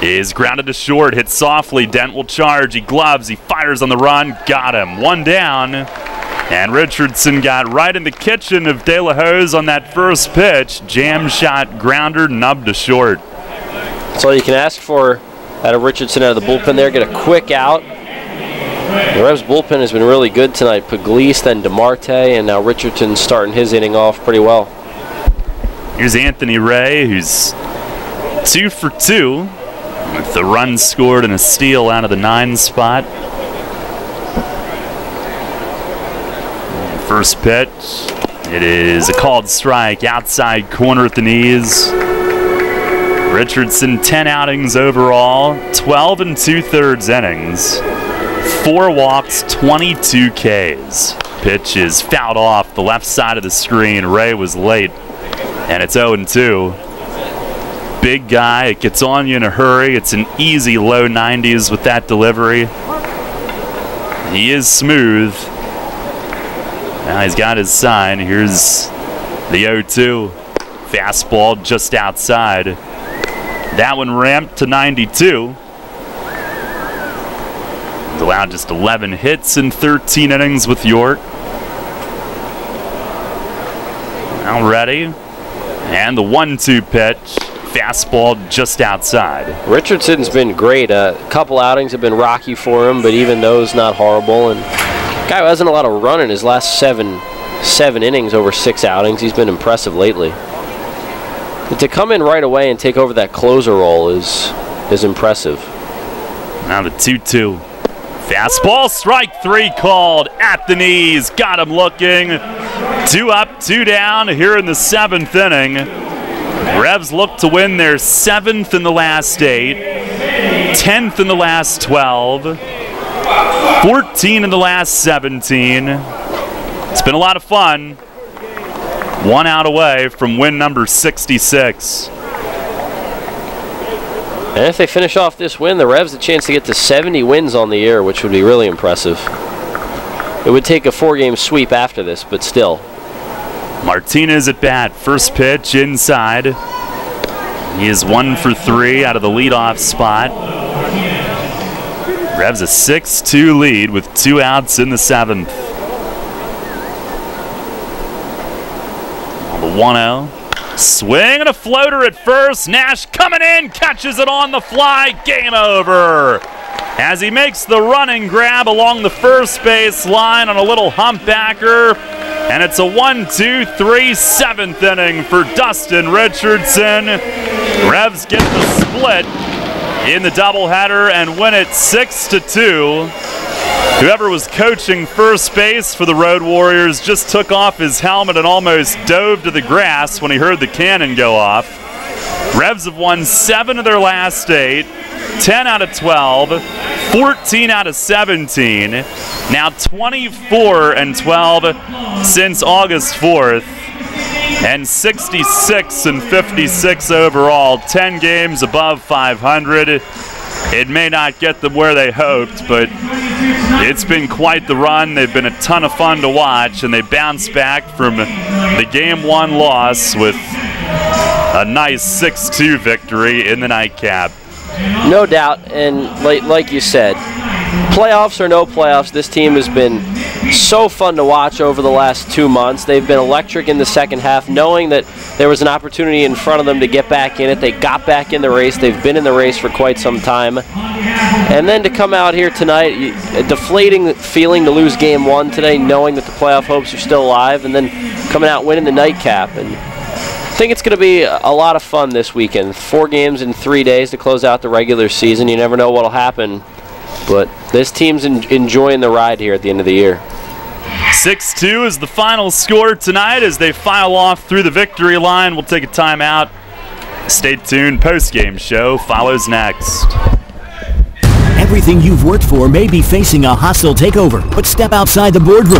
is grounded to short, hit softly. Dent will charge, he gloves, he fires on the run, got him. 1 down, and Richardson got right in the kitchen of De La Hoz on that first pitch. Jam shot, grounder, nubbed to short. That's all you can ask for out of Richardson out of the bullpen there. Get a quick out. The Revs bullpen has been really good tonight. Pugliese, then DeMarte, and now Richardson starting his inning off pretty well. Here's Anthony Ray, who's 2 for 2 with the run scored and a steal out of the 9 spot. First pitch, it is a called strike, outside corner at the knees. Richardson, 10 outings overall, 12 2/3 innings, 4 walks, 22 Ks. Pitch is fouled off the left side of the screen. Ray was late, and it's 0-2. big guy. It gets on you in a hurry. It's an easy low 90s with that delivery. He is smooth. Now he's got his sign. Here's the 0-2. Fastball just outside. That one ramped to 92. He's allowed just 11 hits in 13 innings with York. Now ready. And the 1-2 pitch. Fastball just outside. Richardson's been great. A couple outings have been rocky for him, but even those not horrible. And a guy who hasn't a lot of run in his last seven innings over 6 outings. He's been impressive lately. But to come in right away and take over that closer role is impressive. Now the 2-2. Fastball, strike 3 called at the knees. Got him looking. 2 up, 2 down here in the 7th inning. Revs look to win their 7th in the last 8, 10th in the last 12, 14 in the last 17. It's been a lot of fun. 1 out away from win number 66. And if they finish off this win, the Revs have a chance to get to 70 wins on the year, which would be really impressive. It would take a 4-game sweep after this, but still. Martinez at bat. First pitch inside. He is 1 for 3 out of the leadoff spot. Revs a 6-2 lead with 2 outs in the 7th. On the 1-0. Swing and a floater at first. Nash coming in, catches it on the fly. Game over. As he makes the running grab along the first base line on a little humpbacker. And it's a 1-2-3 7th inning for Dustin Richardson. Revs get the split in the doubleheader and win it 6-2. Whoever was coaching first base for the Road Warriors just took off his helmet and almost dove to the grass when he heard the cannon go off. Revs have won 7 of their last 8, 10 out of 12, 14 out of 17, now 24-12 since August 4th, and 66-56 overall, 10 games above 500. It may not get them where they hoped, but it's been quite the run. They've been a ton of fun to watch, and they bounced back from the Game 1 loss with a nice 6-2 victory in the nightcap. No doubt, and like you said, playoffs or no playoffs, this team has been so fun to watch over the last 2 months. They've been electric in the second half, knowing that there was an opportunity in front of them to get back in it. They got back in the race. They've been in the race for quite some time. And then to come out here tonight, a deflating feeling to lose Game 1 today, knowing that the playoff hopes are still alive, and then coming out winning the nightcap. And I think it's going to be a lot of fun this weekend. 4 games in 3 days to close out the regular season. You never know what will happen. But this team's enjoying the ride here at the end of the year. 6-2 is the final score tonight as they file off through the victory line. We'll take a timeout. Stay tuned. Post-game show follows next. Everything you've worked for may be facing a hostile takeover, but step outside the boardroom